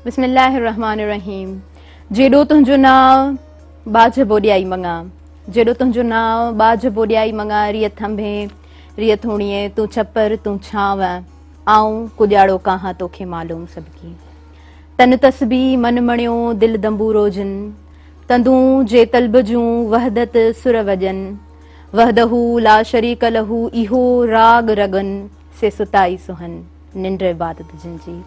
बिस्मिल्लाहिर्रहमानिर्रहीम। जेडो तुंहिंजो नाव बाज बोडियाई मंगा, जेडो तुंहिंजो नाव बाज बोडियाई मंगा, रिय थंभे रिय थोणीअ तूं छपर तूं छांव, आऊं कुॼाड़ो काहां तोखे मालूम सबकी। तन तस्बी मन मणियो दिल दंबूरो जिन, तंदूं जे तलब जूं वहदत सुर वजन, वहदहू ला शरीक लहू इहो राग रगन से सुताई सुहन निंड इबादत जिन जी।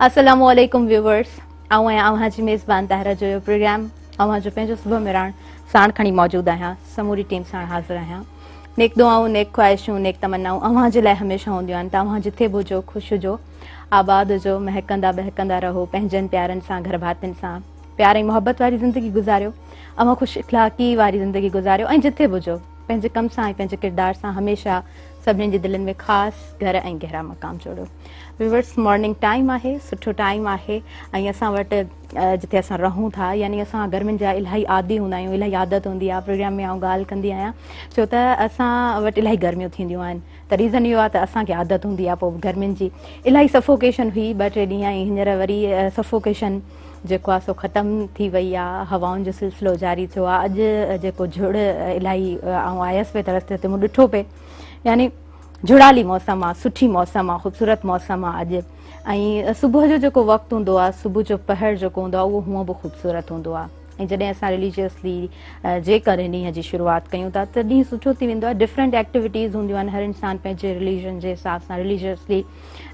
अस्सलामु अलैकुम व्यूवर्स, आऊं आहियां अव्हां जी मेज़बान ताहिरा जो प्रोग्राम अव्हां जो पंहिंजो सुबुह मिराण साण खणी मौजूद आहियां, समूरी टीम साण हाज़िर आहियां। नेक दुआऊं, नेक ख्वाहिशूं, नेक तमन्नाऊं अव्हां जे लाइ हमेशह हूंदियूं आहिनि। त अव्हां जिथे बि हुजो ख़ुशि हुजो, आबाद हुजो, महकंदा बहकंदा रहो, पंहिंजनि प्यारनि सां, घर भातियुनि सां प्यार ऐं मोहबत वारी ज़िंदगी गुज़ारियो, अव्हां ख़ुशि इख़लाक़ी वारी ज़िंदगी गुज़ारियो ऐं जिथे बि हुजो पंहिंजे कम सां ऐं पंहिंजे किरदार सां हमेशह सभिनीनि जे दिलनि में ख़ासि घर ऐं गहरा मक़ाम जोड़ियो। व्यूवर्स, मॉर्निंग टाइम आहे, सुठो टाइम आहे ऐं असां वटि जिथे असां रहूं था, यानी असां गर्मियुनि जा इलाही आदी हूंदा आहियूं, इलाही आदत हूंदी आहे। प्रोग्राम में आउं ॻाल्हि कंदी आहियां छो त असां वटि इलाही गर्मियूं थींदियूं आहिनि, त रीज़न इहो आहे त असांखे आदत हूंदी आहे पोइ गर्मियुनि जी। इलाही सफोकेशन हुई 2-3 ॾींहं ऐं हींअर वरी सफोकेशन जेको आहे सो ख़तमु थी वई आहे, हवाउनि जो सिलसिलो जारी थियो आहे। अॼु जेको झुड़ इलाही आउं आयसि पे त रस्ते ते मूं ॾिठो पे, यानी झुड़ाली मौसम आहे, सुठी मौसम आहे, ख़ूबसूरत मौसम आहे अॼु। ऐं सुबुह जो जेको वक़्तु हूंदो आहे, सुबुह जो पहर जेको हूंदो आहे, उहो हूअं बि ख़ूबसूरत हूंदो आहे। ऐं जॾहिं असां रिलीजियसली जेकर ॾींहं जी शुरूआति कयूं था त ॾींहुं सुठो थी वेंदो आहे। डिफरेंट एक्टिविटीज़ हूंदियूं आहिनि, हर इंसान पंहिंजे रिलीजन जे हिसाब सां रिलीजियसली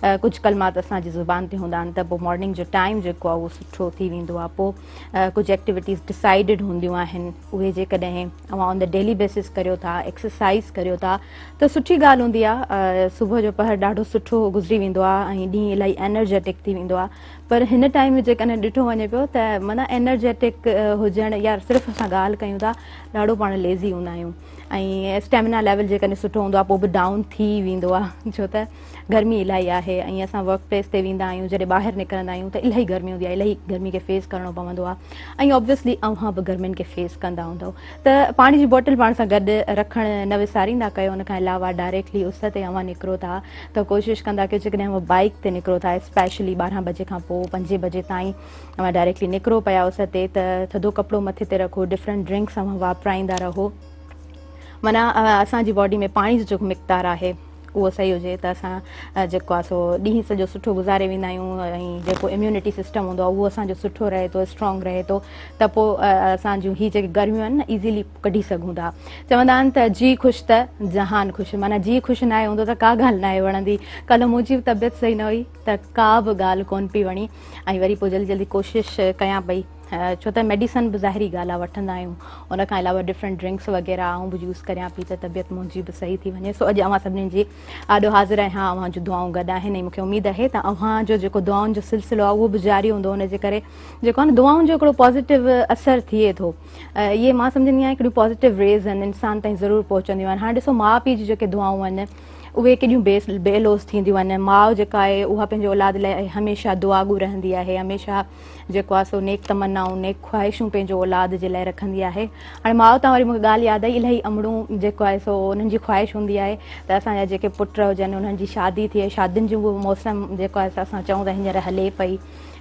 कुझु कलमात असांजी ज़ुबान ते हूंदा आहिनि, त पोइ मॉर्निंग जो टाइम जेको आहे उहो सुठो थी वेंदो आहे। पोइ कुझु एक्टिविटीज़ डिसाइडिड हूंदियूं आहिनि, उहे जेकॾहिं तव्हां ऑन द डेली बेसिस करियो था, एक्सरसाइज़ करियो था, त सुठी ॻाल्हि हूंदी आहे। सुबुह जो पहर ॾाढो सुठो गुज़री वेंदो आहे ऐं ॾींहुं इलाही एनर्जेटिक थी वेंदो आहे। पर हिन टाइम में जेकॾहिं ॾिठो वञे पियो त माना एनर्जेटिक हुजणु या सिर्फ़ु असां ॻाल्हि कयूं था, ॾाढो पाण लेज़ी हूंदा आहियूं ऐं स्टेमिना लेवल जेकॾहिं सुठो हूंदो आहे पोइ बि डाउन थी वेंदो आहे, छो त गर्मी इलाही आहे। ऐं असां वर्क प्लेस ते वेंदा आहियूं, जॾहिं ॿाहिरि निकिरंदा आहियूं त इलाही गर्मी हूंदी आहे, इलाही गर्मी खे फेस करिणो पवंदो आहे। ऐं ऑब्वियसली अव्हां बि गर्मियुनि खे फेस कंदा हूंदव, त पाणी जी बॉटल पाण सां गॾु रखणु न विसारींदा कयो। उन खां अलावा डायरेक्टली उस ते अव्हां निकिरो था त कोशिशि कंदा कयो, जेकॾहिं अव्हां बाइक ते निकिरो था, स्पेशली 12 बजे खां पोइ 5 बजे ताईं अव्हां डायरेक्टली निकिरो पिया उस ते, त थधो कपिड़ो मथे ते रखो, डिफरेंट ड्रिंक्स अव्हां वापराईंदा रहो, माना असांजी बॉडी में पाणी जो जेको मिक़दारु आहे उहो सही हुजे त असां जेको आहे सो ॾींहुं सॼो सुठो गुज़ारे वेंदा आहियूं ऐं जेको इम्यूनिटी सिस्टम हूंदो आहे उहो असांजो सुठो रहे थो, स्ट्रॉन्ग रहे थो, त पोइ असांजूं ही जेके गर्मियूं आहिनि न ईज़ीली कढी सघूं था। चवंदा आहिनि त जी ख़ुशि त जहान ख़ुशि, माना जी ख़ुशि न आहे हूंदो त का ॻाल्हि न आहे वणंदी। कल्ह मुंहिंजी बि तबियत सही न हुई त का बि ॻाल्हि कोन पई वणी ऐं वरी पोइ जल्दी जल्दी कोशिशि कयां पई, छो त मेडिसन बि ज़ाहिरी ॻाल्हि आहे वठंदा आहियूं, उन खां अलावा डिफरेंट ड्रिंक्स वग़ैरह आऊं बि यूज़ करियां पई त तबियत मुंहिंजी बि सही थी वञे। सो अॼु अव्हां सभिनीनि जी ॾाढो हाज़िर आहियां, अव्हां जूं दुआऊं गॾु आहिनि ऐं मूंखे उमेदु आहे त अव्हां जो जेको दुआउनि जो सिलसिलो आहे उहो बि जारी हूंदो। हुनजे करे जेको आहे न दुआउनि जो हिकिड़ो पॉज़िटिव असरु थिए थो, इहे मां सम्झंदी आहियां हिकिड़ियूं पॉज़िटिव रेज़ आहिनि, इंसान ताईं ज़रूरु पहुचंदियूं आहिनि। हाणे ॾिसो, माउ पीउ जी जेके दुआऊं आहिनि उहे केॾियूं बेलोस थींदियूं आहिनि। माउ जेका आहे उहा पंहिंजे औलाद लाइ हमेशह दुआगू रहंदी आहे, हमेशह जेको आहे सो नेक तमन्नाऊं, नेक ख्वाहिशूं पंहिंजो औलाद जे लाइ रखंदी आहे। हाणे माउ तां वरी मूंखे ॻाल्हि यादि आई, इलाही अमड़ूं जेको आहे सो उन्हनि जी ख्वाहिश हूंदी आहे त असांजा जेके पुट हुजनि उन्हनि जी शादी थिए, शादियुनि जो उहो मौसम जेको आहे असां चऊं त हींअर हले पई,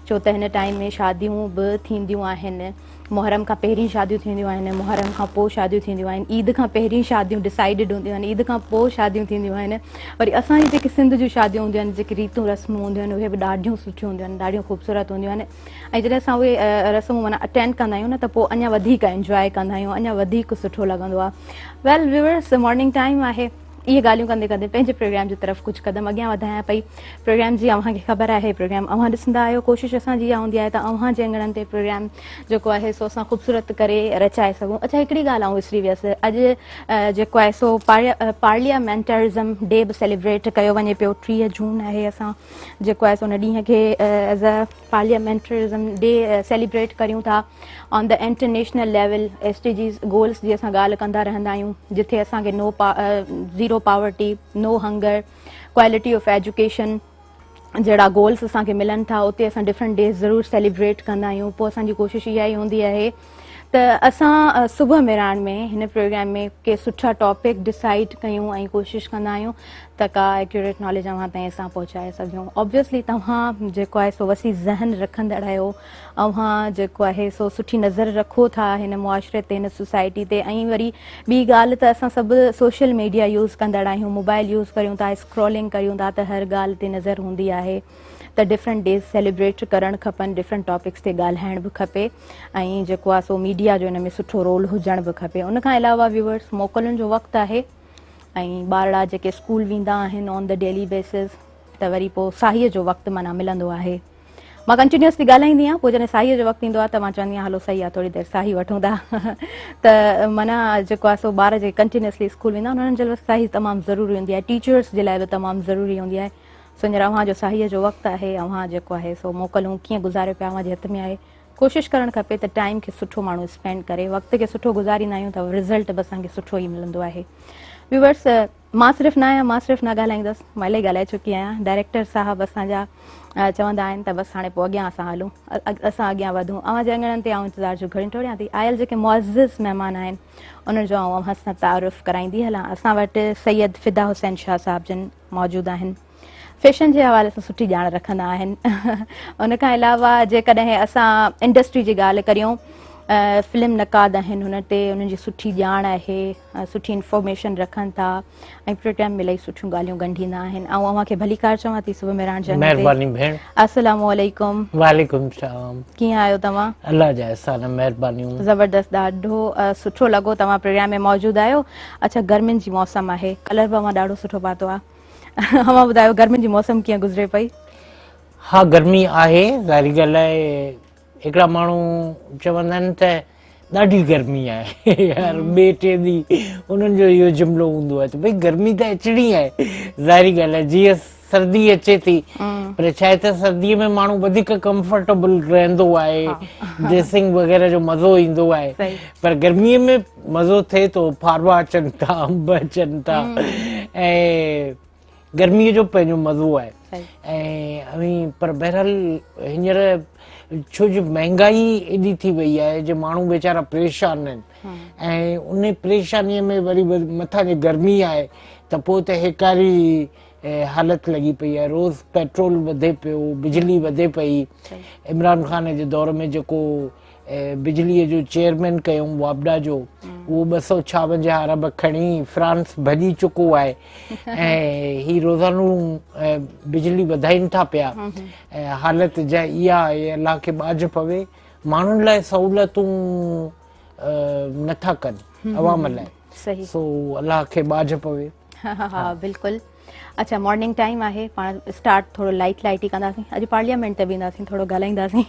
छो त हिन टाइम में शादियूं बि थींदियूं आहिनि। मुहर्रम खां पहिरीं शादियूं थींदियूं आहिनि, मुहर्रम खां पोइ शादियूं थींदियूं आहिनि, ईद खां पहिरीं शादियूं डिसाइडिड हूंदियूं आहिनि, ईद खां पोइ शादियूं थींदियूं आहिनि। वरी असांजी जेके सिंध जूं शादियूं हूंदियूं आहिनि, जेके रीतूं रस्मूं हूंदियूं आहिनि, उहे बि ॾाढियूं सुठियूं हूंदियूं आहिनि, ॾाढियूं ख़ूबसूरत हूंदियूं आहिनि। ऐं जॾहिं असां उहे रस्मूं माना अटेंड कंदा आहियूं न त पोइ अञा वधीक एंजॉय कंदा आहियूं, अञा वधीक सुठो लॻंदो आहे। वेल व्यूअर्स, मॉर्निंग टाइम आहे, इहे ॻाल्हियूं कंदे कंदे पंहिंजे प्रोग्राम जी तरफ़ कुझु क़दम अॻियां वधायां पई। प्रोग्राम जी अव्हांखे ख़बर आहे, प्रोग्राम अव्हां ॾिसंदा आहियो, कोशिशि असांजी इहा हूंदी आहे त अव्हां जे अंगणनि ते प्रोग्राम जेको आहे सो असां ख़ूबसूरत करे रचाए सघूं। अच्छा, हिकिड़ी ॻाल्हि आउं विसरी वियसि, अॼु जेको आहे सो पार्लियामेंटरिज़म डे बि सेलिब्रेट कयो वञे पियो। 3 जून आहे, असां जेको आहे सो उन ॾींहं खे as a parliamentarism day celebrate करियूं था on the international level. SDGs goals जी असां ॻाल्हि कंदा रहंदा आहियूं, जिथे असांखे zero poverty, no hunger, quality of education जहिड़ा गोल्स असांखे मिलनि था, उते असां डिफरेंट डेज़ ज़रूरु सेलिब्रेट कंदा आहियूं। पोइ असांजी कोशिशि इहा ई हूंदी आहे त असां सुबुह मिराण में हिन प्रोग्राम में के सुठा टॉपिक डिसाइड कयूं ऐं कोशिशि कंदा आहियूं त का एक्यूरेट नॉलेज अव्हां ताईं असां पहुचाए सघूं। ऑब्वियसली तव्हां जेको आहे सो वसी ज़हन रखंदड़ आहियो, अव्हां जेको आहे सो सुठी नज़र रखो था हिन मुआशरे ते, हिन सोसाइटी ते। ऐं वरी ॿी ॻाल्हि त असां सभु सोशल मीडिया यूज़ कंदड़ आहियूं, मोबाइल यूज़ करियूं था, स्क्रॉलिंग करियूं था, त हर ॻाल्हि ते नज़र हूंदी आहे त डिफरेंट डेज़ सेलिब्रेट करणु खपनि, डिफरेंट टॉपिक्स ते ॻाल्हाइण बि खपे ऐं जेको आहे सो मीडिया जो हिन में सुठो रोल हुजण बि खपे। उन खां अलावा व्यूअर्स मोकलुनि जो वक़्तु आहे ऐं ॿारड़ा जेके स्कूल वेंदा आहिनि ऑन द डेली बेसिस, त वरी पोइ साहीअ जो वक़्तु माना मिलंदो आहे। मां कंटिन्यूसली ॻाल्हाईंदी आहियां, पोइ जॾहिं साहीअ जो वक़्तु ईंदो आहे त मां चवंदी आहियां हलो सही आहे थोरी देरि साही वठूं था त माना जेको आहे सो ॿार जेके कंटिन्यूसली स्कूल वेंदा आहिनि उन्हनि जे लाइ साही तमामु ज़रूरी हूंदी आहे, टीचर्स जे लाइ बि तमामु ज़रूरी हूंदी आहे। सो हींअर अव्हां जो साहीअ जो वक़्तु आहे, अव्हां जेको आहे सो मोकलूं कीअं गुज़ारियो पिया अव्हां जे हथ में आहे। कोशिशि करणु खपे त टाइम खे सुठो माण्हू स्पेंड करे, वक़्त खे सुठो गुज़ारींदा आहियूं त रिज़ल्ट बि असांखे सुठो ई मिलंदो आहे। व्यूअर्स मां सिर्फ़ु न आहियां, मां सिर्फ़ु न ॻाल्हाईंदसि, मां इलाही ॻाल्हाए चुकी आहियां। डायरेक्टर साहब असांजा चवंदा आहिनि त बसि हाणे पोइ अॻियां असां हलूं, असां अॻियां वधूं। अव्हां जे अङणनि ते आउं इंतज़ार जो घड़ी टोड़ियां थी। आयल जेके मुअज़्ज़िज़ महिमान आहिनि उन्हनि जो आउं अव्हां सां तारुफ़ कराईंदी हलां। असां वटि सैयद फिदा हुसैन शाह साहिब जन मौजूदु आहिनि, फैशन जे हवाले सां सुठी ॼाण रखंदा आहिनि। उन खां अलावा जेकॾहिं असां इंडस्ट्री जी ॻाल्हि करियूं, फिल्म नक़ाद आहिनि, हुन ते उन्हनि जी सुठी ॼाण आहे, सुठी इंफॉर्मेशन रखनि था ऐं प्रोग्राम में इलाही सुठियूं ॻाल्हियूं ॻंढींदा आहिनि। ऐं अव्हां खे भलीकार चवां थी सुबुह मिराण जंग ते। महिरबानी भेण। अस्सलामु अलैकुम। वालेकुम सलाम। कीअं आहियो तव्हां? अल्लाह जा एहसान, महिरबानी। ज़बरदस्त, ॾाढो सुठो लॻो तव्हां प्रोग्राम में मौजूदु आहियो। अच्छा, गर्मियुनि जी मौसम आहे, कलर बि अव्हां ॾाढो सुठो पातो आहे। अव्हां ॿुधायो गर्मियुनि जी मौसम कीअं गुज़रे पई? हा, गर्मी आहे, ज़ाहिरी ॻाल्हि आहे। हिकिड़ा माण्हू चवंदा आहिनि त ॾाढी गर्मी आहे, हर ॿिए टे ॾींहुं उन्हनि जो इहो जुमिलो हूंदो आहे त भई गर्मी त अचणी आहे। ज़ाहिरी ॻाल्हि आहे, जीअं सर्दी अचे थी, पर छा आहे त सर्दीअ में माण्हू वधीक कंफर्टेबल रहंदो आहे, ड्रेसिंग वग़ैरह जो मज़ो ईंदो आहे। पर गर्मीअ में मज़ो थिए थो, फारवा अचनि था, अंब अचनि था ऐं गर्मीअ जो पंहिंजो मज़ो आहे। ऐं पर बहरहाल हींअर छो जो महांगाई एॾी थी वई आहे जो माण्हू वेचारा परेशान आहिनि ऐं उन परेशानीअ में वरी मथां जे गर्मी आहे त पोइ त हिकारी हालत लॻी पई आहे। रोज़ पेट्रोल वधे पियो, बिजली वधे पई। इमरान ख़ान जे दौर में जेको बिजलीअ जो चेयरमैन कयूं वापडा जो, उहो 256 अरब खणी फ्रांस भॼी चुको आहे ऐं ही रोज़ानो बिजली वधाइनि था पिया। हालत जा इहा आहे, अलाह खे बाज पवे, माण्हुनि लाइ सहूलियतूं नथा कनि अवाम लाइ। सो अलाह खे बाज पवे। हा बिल्कुलु। अच्छा, मॉर्निंग टाइम आहे, पाण स्टार्ट थोरो लाइट ई कंदासीं। अॼु पार्लियामेंट ते वेंदासीं, थोरो ॻाल्हाईंदासीं।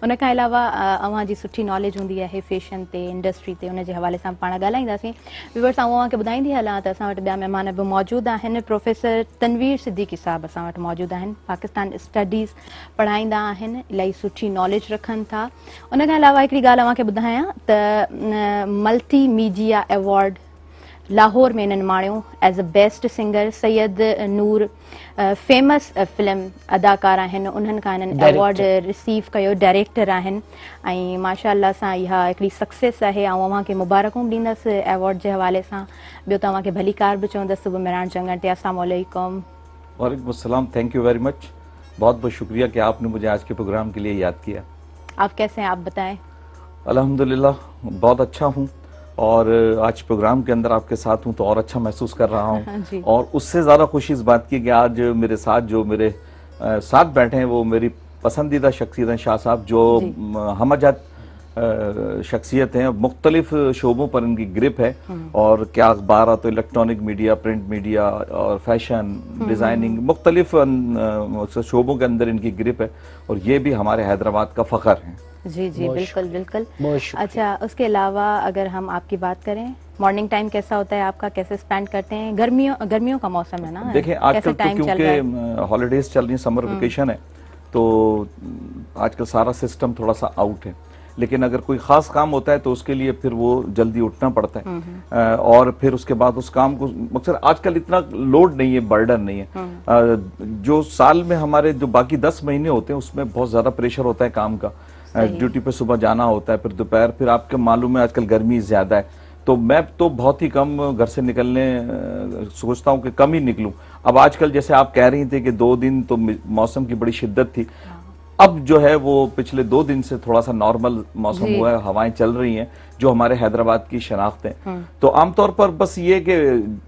उन खां अलावा अव्हां जी सुठी नॉलेज हूंदी आहे फैशन ते, इंडस्ट्री ते, उन जे हवाले सां पाण ॻाल्हाईंदासीं। व्यूअर्स, आउं अव्हांखे ॿुधाईंदी हलां त असां वटि ॿिया महिमान बि मौजूदु आहिनि। प्रोफेसर तनवीर सिद्दीकी साहब असां वटि मौजूदु आहिनि, पाकिस्तान स्टडीज़ पढ़ाईंदा आहिनि, इलाही सुठी नॉलेज रखनि था। उन खां अलावा हिकिड़ी ॻाल्हि अव्हांखे ॿुधायां त मल्टी मीडिया अवॉर्ड लाहौर में इन्हनि माणियो as a best singer. Syed Noor famous film अदाकार आहिनि, उन्हनि खां इन्हनि अवॉर्ड रिसीव कयो, डायरेक्टर आहिनि ऐं माशाअल्लाह सां इहा हिकिड़ी सक्सेस आहे। ऐं अव्हांखे मुबारकूं ॾींदसि अवॉर्ड जे हवाले सां। ॿियो तव्हांखे भलीकार बि चवंदसि सुबुह मिराण चङनि ते। अस्सलाम वालेकुम। वालेकुम अस्सलाम, थैंक यू वेरी मच। बहुत बहुत शुक्रिया कि आपने मुझे आज के प्रोग्राम के लिए याद किया। आप कैसे हैं, आप बताएं? अल्हम्दुलिल्लाह बहुत अच्छा हूँ और आज प्रोग्राम के अंदर आपके साथ हूँ तो और अच्छा महसूस कर रहा हूँ। और उससे ज़्यादा खुशी इस बात की कि आज मेरे साथ जो मेरे साथ बैठे हैं वो मेरी पसंदीदा शख्सियत हैं, शाह साहब, जो हमजात शख्सियत हैं, मुख्तलिफ शोबों पर इनकी ग्रिप है। और क्या अखबार तो इलेक्ट्रॉनिक मीडिया, प्रिंट मीडिया और फैशन डिज़ाइनिंग, मुख्तलिफ शोबों के अंदर इनकी ग्रिप है और ये भी हमारे हैदराबाद का फ़ख्र है। जी जी बिल्कुल बिल्कुल। अच्छा, उसके अलावा अगर हम आपकी बात करें, मॉर्निंग टाइम कैसा होता है आपका, कैसे स्पेंड करते हैं? गर्मियों का मौसम है ना, देखिए आजकल तो क्योंकि हॉलीडेज चल रही है, समर वेकेशन है, तो आजकल सारा सिस्टम थोड़ा सा आउट है। लेकिन अगर कोई खास काम होता है तो उसके लिए फिर वो जल्दी उठना पड़ता है और फिर उसके बाद उस काम को मकसद आजकल इतना लोड नहीं है, बर्डन नहीं है। जो साल में हमारे जो बाकी 10 महीने होते हैं उसमें बहुत ज्यादा प्रेशर होता है काम का। ड्यूटी पे सुबह जाना होता है, फिर दोपहर, फिर आपके मालूम है आजकल गर्मी ज्यादा है, तो मैं तो बहुत ही कम घर से निकलने सोचता हूँ कि कम ही निकलूं। अब आजकल जैसे आप कह रही थे कि 2 दिन तो मौसम की बड़ी शिद्दत थी, अब जो है वो पिछले 2 दिन से थोड़ा सा नॉर्मल मौसम हुआ है, हवाएं चल रही हैं जो हमारे हैदराबाद की शनाख्त है। तो आमतौर पर बस ये कि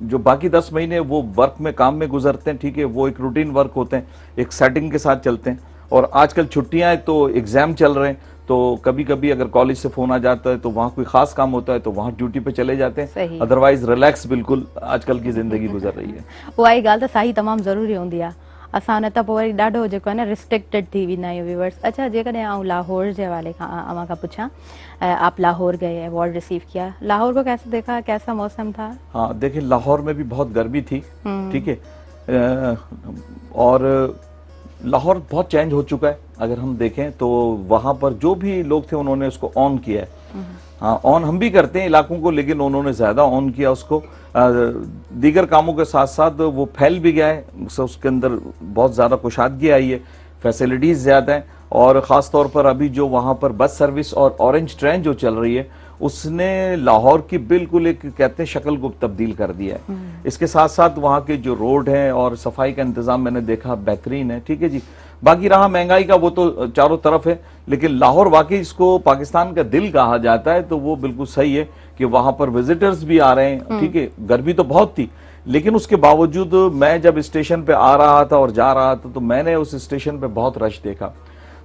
जो बाकी 10 महीने वो वर्क में, काम में गुजरते हैं, ठीक है, वो एक रूटीन वर्क होते हैं, एक सेटिंग के साथ चलते हैं। और आजकल छुट्टियां हैं तो एग्जाम चल रहे हैं, तो कभी कभी अगर कॉलेज से फोन आ जाता है तो वहाँ कोई खास काम होता है तो वहाँ ड्यूटी पे चले जाते हैं, अदरवाइज रिलैक्स बिल्कुल आजकल की जिंदगी गुजर रही है। उहा ई ॻाल्हि त साही तमामु ज़रूरी हूंदी आहे। असां न त पोइ वरी ॾाढो जेको आहे न रिस्ट्रिक्टेड थी वेंदा आहियूं व्यूअर्स। अच्छा, जेकॾहिं आउं लाहौर के हवाले अव्हां खां पूछां, आप लाहौर गए, अवार्ड रिसीव किया, लाहौर को कैसे देखा, कैसा मौसम था? हाँ देखिए, लाहौर में भी बहुत गर्मी थी, ठीक है, और लाहौर बहुत चेंज हो चुका है। अगर हम देखें तो वहां पर जो भी लोग थे उन्होंने उसको ऑन किया है। हाँ, ऑन हम भी करते हैं इलाकों को, लेकिन उन्होंने ज्यादा ऑन किया उसको। दीगर कामों के साथ साथ वो फैल भी गया है, उसके अंदर बहुत ज्यादा कुशादगी आई है, फैसिलिटीज ज्यादा है, और खास तौर पर अभी जो वहां पर बस सर्विस और ऑरेंज ट्रेन जो चल रही है उसने लाहौर की बिल्कुल एक कहते हैं शक्ल को तब्दील कर दिया है। इसके साथ साथ वहाँ के जो रोड है और सफाई का इंतजाम मैंने देखा बेहतरीन है, ठीक है जी। बाकी रहा महंगाई का, वो तो चारों तरफ है, लेकिन लाहौर वाकई इसको पाकिस्तान का दिल कहा जाता है, तो वो बिल्कुल सही है कि वहां पर विजिटर्स भी आ रहे हैं, ठीक है। गर्मी तो बहुत थी, लेकिन उसके बावजूद मैं जब स्टेशन पे आ रहा था और जा रहा था तो मैंने उस स्टेशन पे बहुत रश देखा।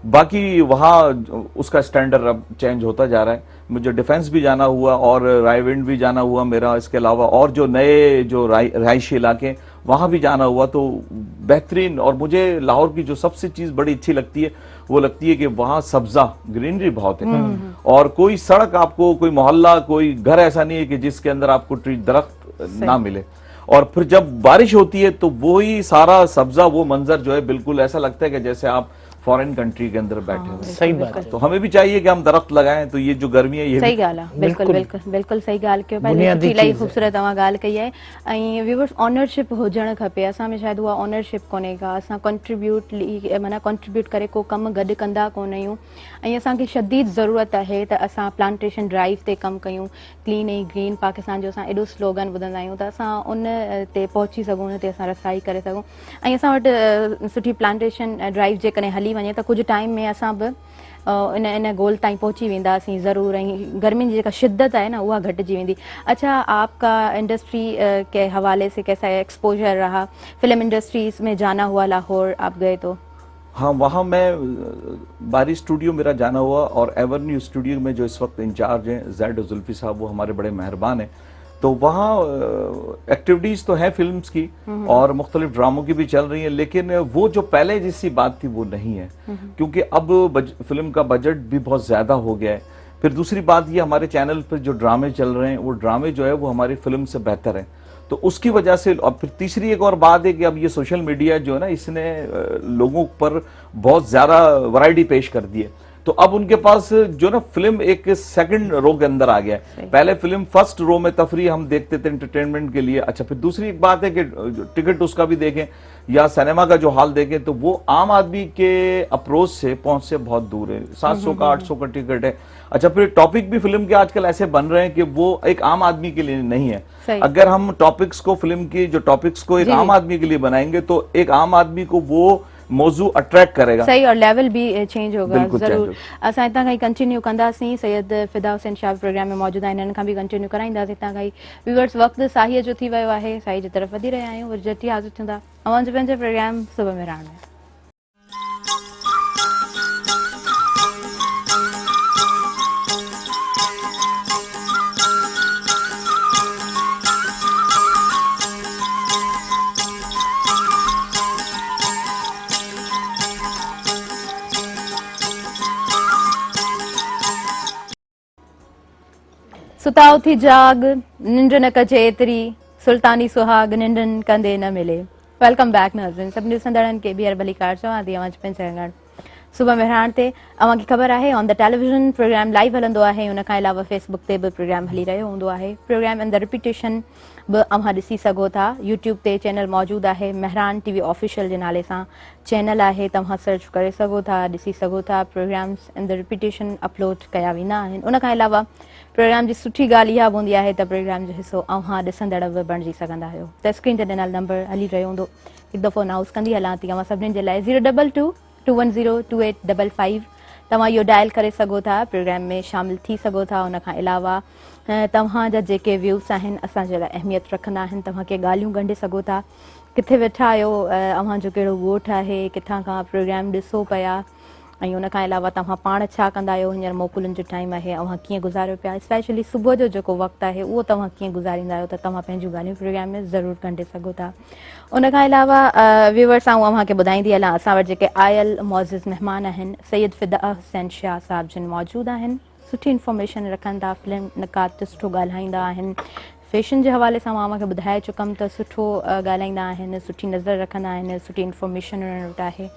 बाकी वहाँ उसका स्टैंडर्ड अब चेंज होता जा रहा है। मुझे डिफेंस भी जाना हुआ और रायविंड भी जाना हुआ मेरा, इसके अलावा और जो नए जो रिहायशी इलाके वहां भी जाना हुआ, तो बेहतरीन। और मुझे लाहौर की जो सबसे चीज बड़ी अच्छी लगती है वो लगती है कि वहां सब्जा ग्रीनरी बहुत है, और कोई सड़क आपको, कोई मोहल्ला, कोई घर ऐसा नहीं है कि जिसके अंदर आपको दरख्त ना मिले। और फिर जब बारिश होती है तो वही सारा सब्जा, वो मंजर जो है बिल्कुल ऐसा लगता है कि जैसे आप फॉरेन कंट्री के अंदर बैठे हुए। सही बात है। तो हमें भी चाहिए कि हम दरख्त लगाएं, तो ये जो गर्मी है ये सही गाल है, बिल्कुल बिल्कुल बिल्कुल सही गाल कयो भाई, इलाही खूबसूरत तव्हां गाल कई है। ऐं व्यूअर्स, ऑनरशिप हुजण खपे, असां में शायद उहा ऑनरशिप कोन्हे का, असां कंट्रीब्यूट माना कंट्रीब्यूट करे को कम गॾु कंदा कोन आहियूं। ऐं असांखे शदीद ज़रूरत आहे त असां प्लांटेशन ड्राइव ते कमु कयूं, क्लीन ऐं ग्रीन पाकिस्तान जो असां एॾो स्लोगन ॿुधंदा आहियूं, त असां उन ते पहुची सघूं, उन ते असां रसाई करे सघूं। ऐं असां वटि सुठी प्लांटेशन ड्राइव जेकॾहिं हली वञे त कुझु टाइम में असां बि इन गोल ताईं पहुची वेंदासीं ज़रूर, ऐं गर्मी जी जेका शिद्दत है ना उहा घटिजी वेंदी। अच्छा, आपका इंडस्ट्री के हवाले से कैसा एक्सपोजर रहा? फिल्म इंडस्ट्रीज में जाना हुआ, लाहौर आप गए तो? हाँ, वहाँ मैं बारी स्टूडियो मेरा जाना हुआ, और एवरन्यू स्टूडियो में जो इस वक्त इंचार्ज हैं जैड जुल्फी साहब, वो हमारे बड़े मेहरबान हैं। तो वहाँ एक्टिविटीज तो हैं फिल्म्स की और मुख्तलिफ ड्रामों की भी चल रही है, लेकिन वो जो पहले जैसी बात थी वो नहीं है, क्योंकि अब फिल्म का बजट भी बहुत ज्यादा हो गया है। फिर दूसरी बात ये, हमारे चैनल पर जो ड्रामे चल रहे हैं वो ड्रामे जो है वो हमारी फिल्म से बेहतर है, तो उसकी वजह से। और फिर तीसरी एक और बात है कि अब ये सोशल मीडिया जो है ना, इसने लोगों पर बहुत ज्यादा वैरायटी पेश कर दी है, तो अब उनके पास जो ना फिल्म एक सेकंड रो के अंदर आ गया है। पहले फिल्म फर्स्ट रो में तफरी हम देखते थे एंटरटेनमेंट के लिए। अच्छा, फिर दूसरी एक बात है कि टिकट उसका भी देखें या सिनेमा का जो हाल देखें तो वो आम आदमी के अप्रोच से, पहुंच से बहुत दूर है। 700 का 800 का टिकट है। अच्छा, फिर टॉपिक भी फिल्म के आजकल ऐसे बन रहे हैं कि वो एक आम आदमी के लिए नहीं है। अगर हम टॉपिक्स को, फिल्म की जो टॉपिक्स को एक आम आदमी के लिए बनाएंगे तो एक आम आदमी को वो मौजू अट्रैक्ट करेगा। सही, और लेवल भी चेंज होगा जरूर। असां हितां खां कंटिन्यू कंदासीं, सैयद फिदा हुसैन शाह प्रोग्राम में मौजूद आहिनि, हिननि खां बि कंटिन्यू कराईंदासीं हितां खां। व्यूअर्स, वक़्तु साहीअ जो थी वियो आहे, साही जी तरफ़ वधी रहिया आहियूं, जल्दी हाज़िर थींदा अवां जो पंहिंजो प्रोग्राम सुबह में रहण में। सुताओ थी जाग, निंड न कजे एतरी, सुल्तानी सुहाग निंडन कंदे न मिले। वेलकम बैक नाज़रीन, सभिनी ॾिसंदड़नि खे ॿीहर भली कार चवां थी, अवां पंहिंजे सुबह मेहरान ते अवां खे ख़बर आहे on the television programme live हलंदो आहे, उन खां अलावा फेसबुक ते बि प्रोग्राम हली रहियो हूंदो आहे। प्रोग्राम इन द रिपीटेशन बि अवां ॾिसी सघो था। यूट्यूब ते चैनल मौजूदु आहे, मेहरान टीवी ऑफिशियल जे नाले सां चैनल आहे, तव्हां सर्च करे सघो था, ॾिसी सघो था। Programmes in the repetition upload कया वेंदा आहिनि। उन खां अलावा प्रोग्राम जी सुठी ॻाल्हि इहा हूंदी आहे त प्रोग्राम जो हिसो अव्हां ॾिसंदड़ बि बणिजी सघंदा आहियो। त स्क्रीन ते ॾिनल नंबर हली रहियो हूंदो, हिकु दफ़ो अनाउंस कंदी हलां थी अवां सभिनीनि जे लाइ 02221028555 तव्हां इहो डायल करे सघो था, प्रोग्राम में शामिल थी सघो था। उन खां अलावा तव्हांजा जेके व्यूज़ आहिनि असांजे लाइ अहमियत रखंदा आहिनि। तव्हां के ॻाल्हियूं ॻंढे सघो था, किथे वेठा आहियो, अव्हांजो कहिड़ो ॻोठु आहे, किथां खां प्रोग्राम ॾिसो पिया, ऐं उन खां अलावा तव्हां पाण छा कंदा आहियो, हींअर मोकिलुनि जो टाइम आहे, अव्हां कीअं गुज़ारियो पिया, स्पेशली सुबुह जो जेको वक़्तु आहे उहो तव्हां कीअं गुज़ारींदा आहियो, त तव्हां पंहिंजूं ॻाल्हियूं प्रोग्राम में ज़रूरु ॻंढे सघो था। उन खां अलावा व्यूवर्स आऊं अव्हांखे ॿुधाईंदी हलां, असां वटि जेके आयल मौज़िज़ महिमान आहिनि सैयद फिदा हुसैन शाह साहिब जिन मौजूदु आहिनि, सुठी इंफॉर्मेशन रखनि था, फिल्म निकात ते सुठो ॻाल्हाईंदा आहिनि। फैशन जे हवाले सां मां अव्हांखे ॿुधाए चुकमि त सुठो ॻाल्हाईंदा आहिनि, सुठी नज़र रखंदा आहिनि, सुठी इंफॉर्मेशन उन्हनि वटि आहे।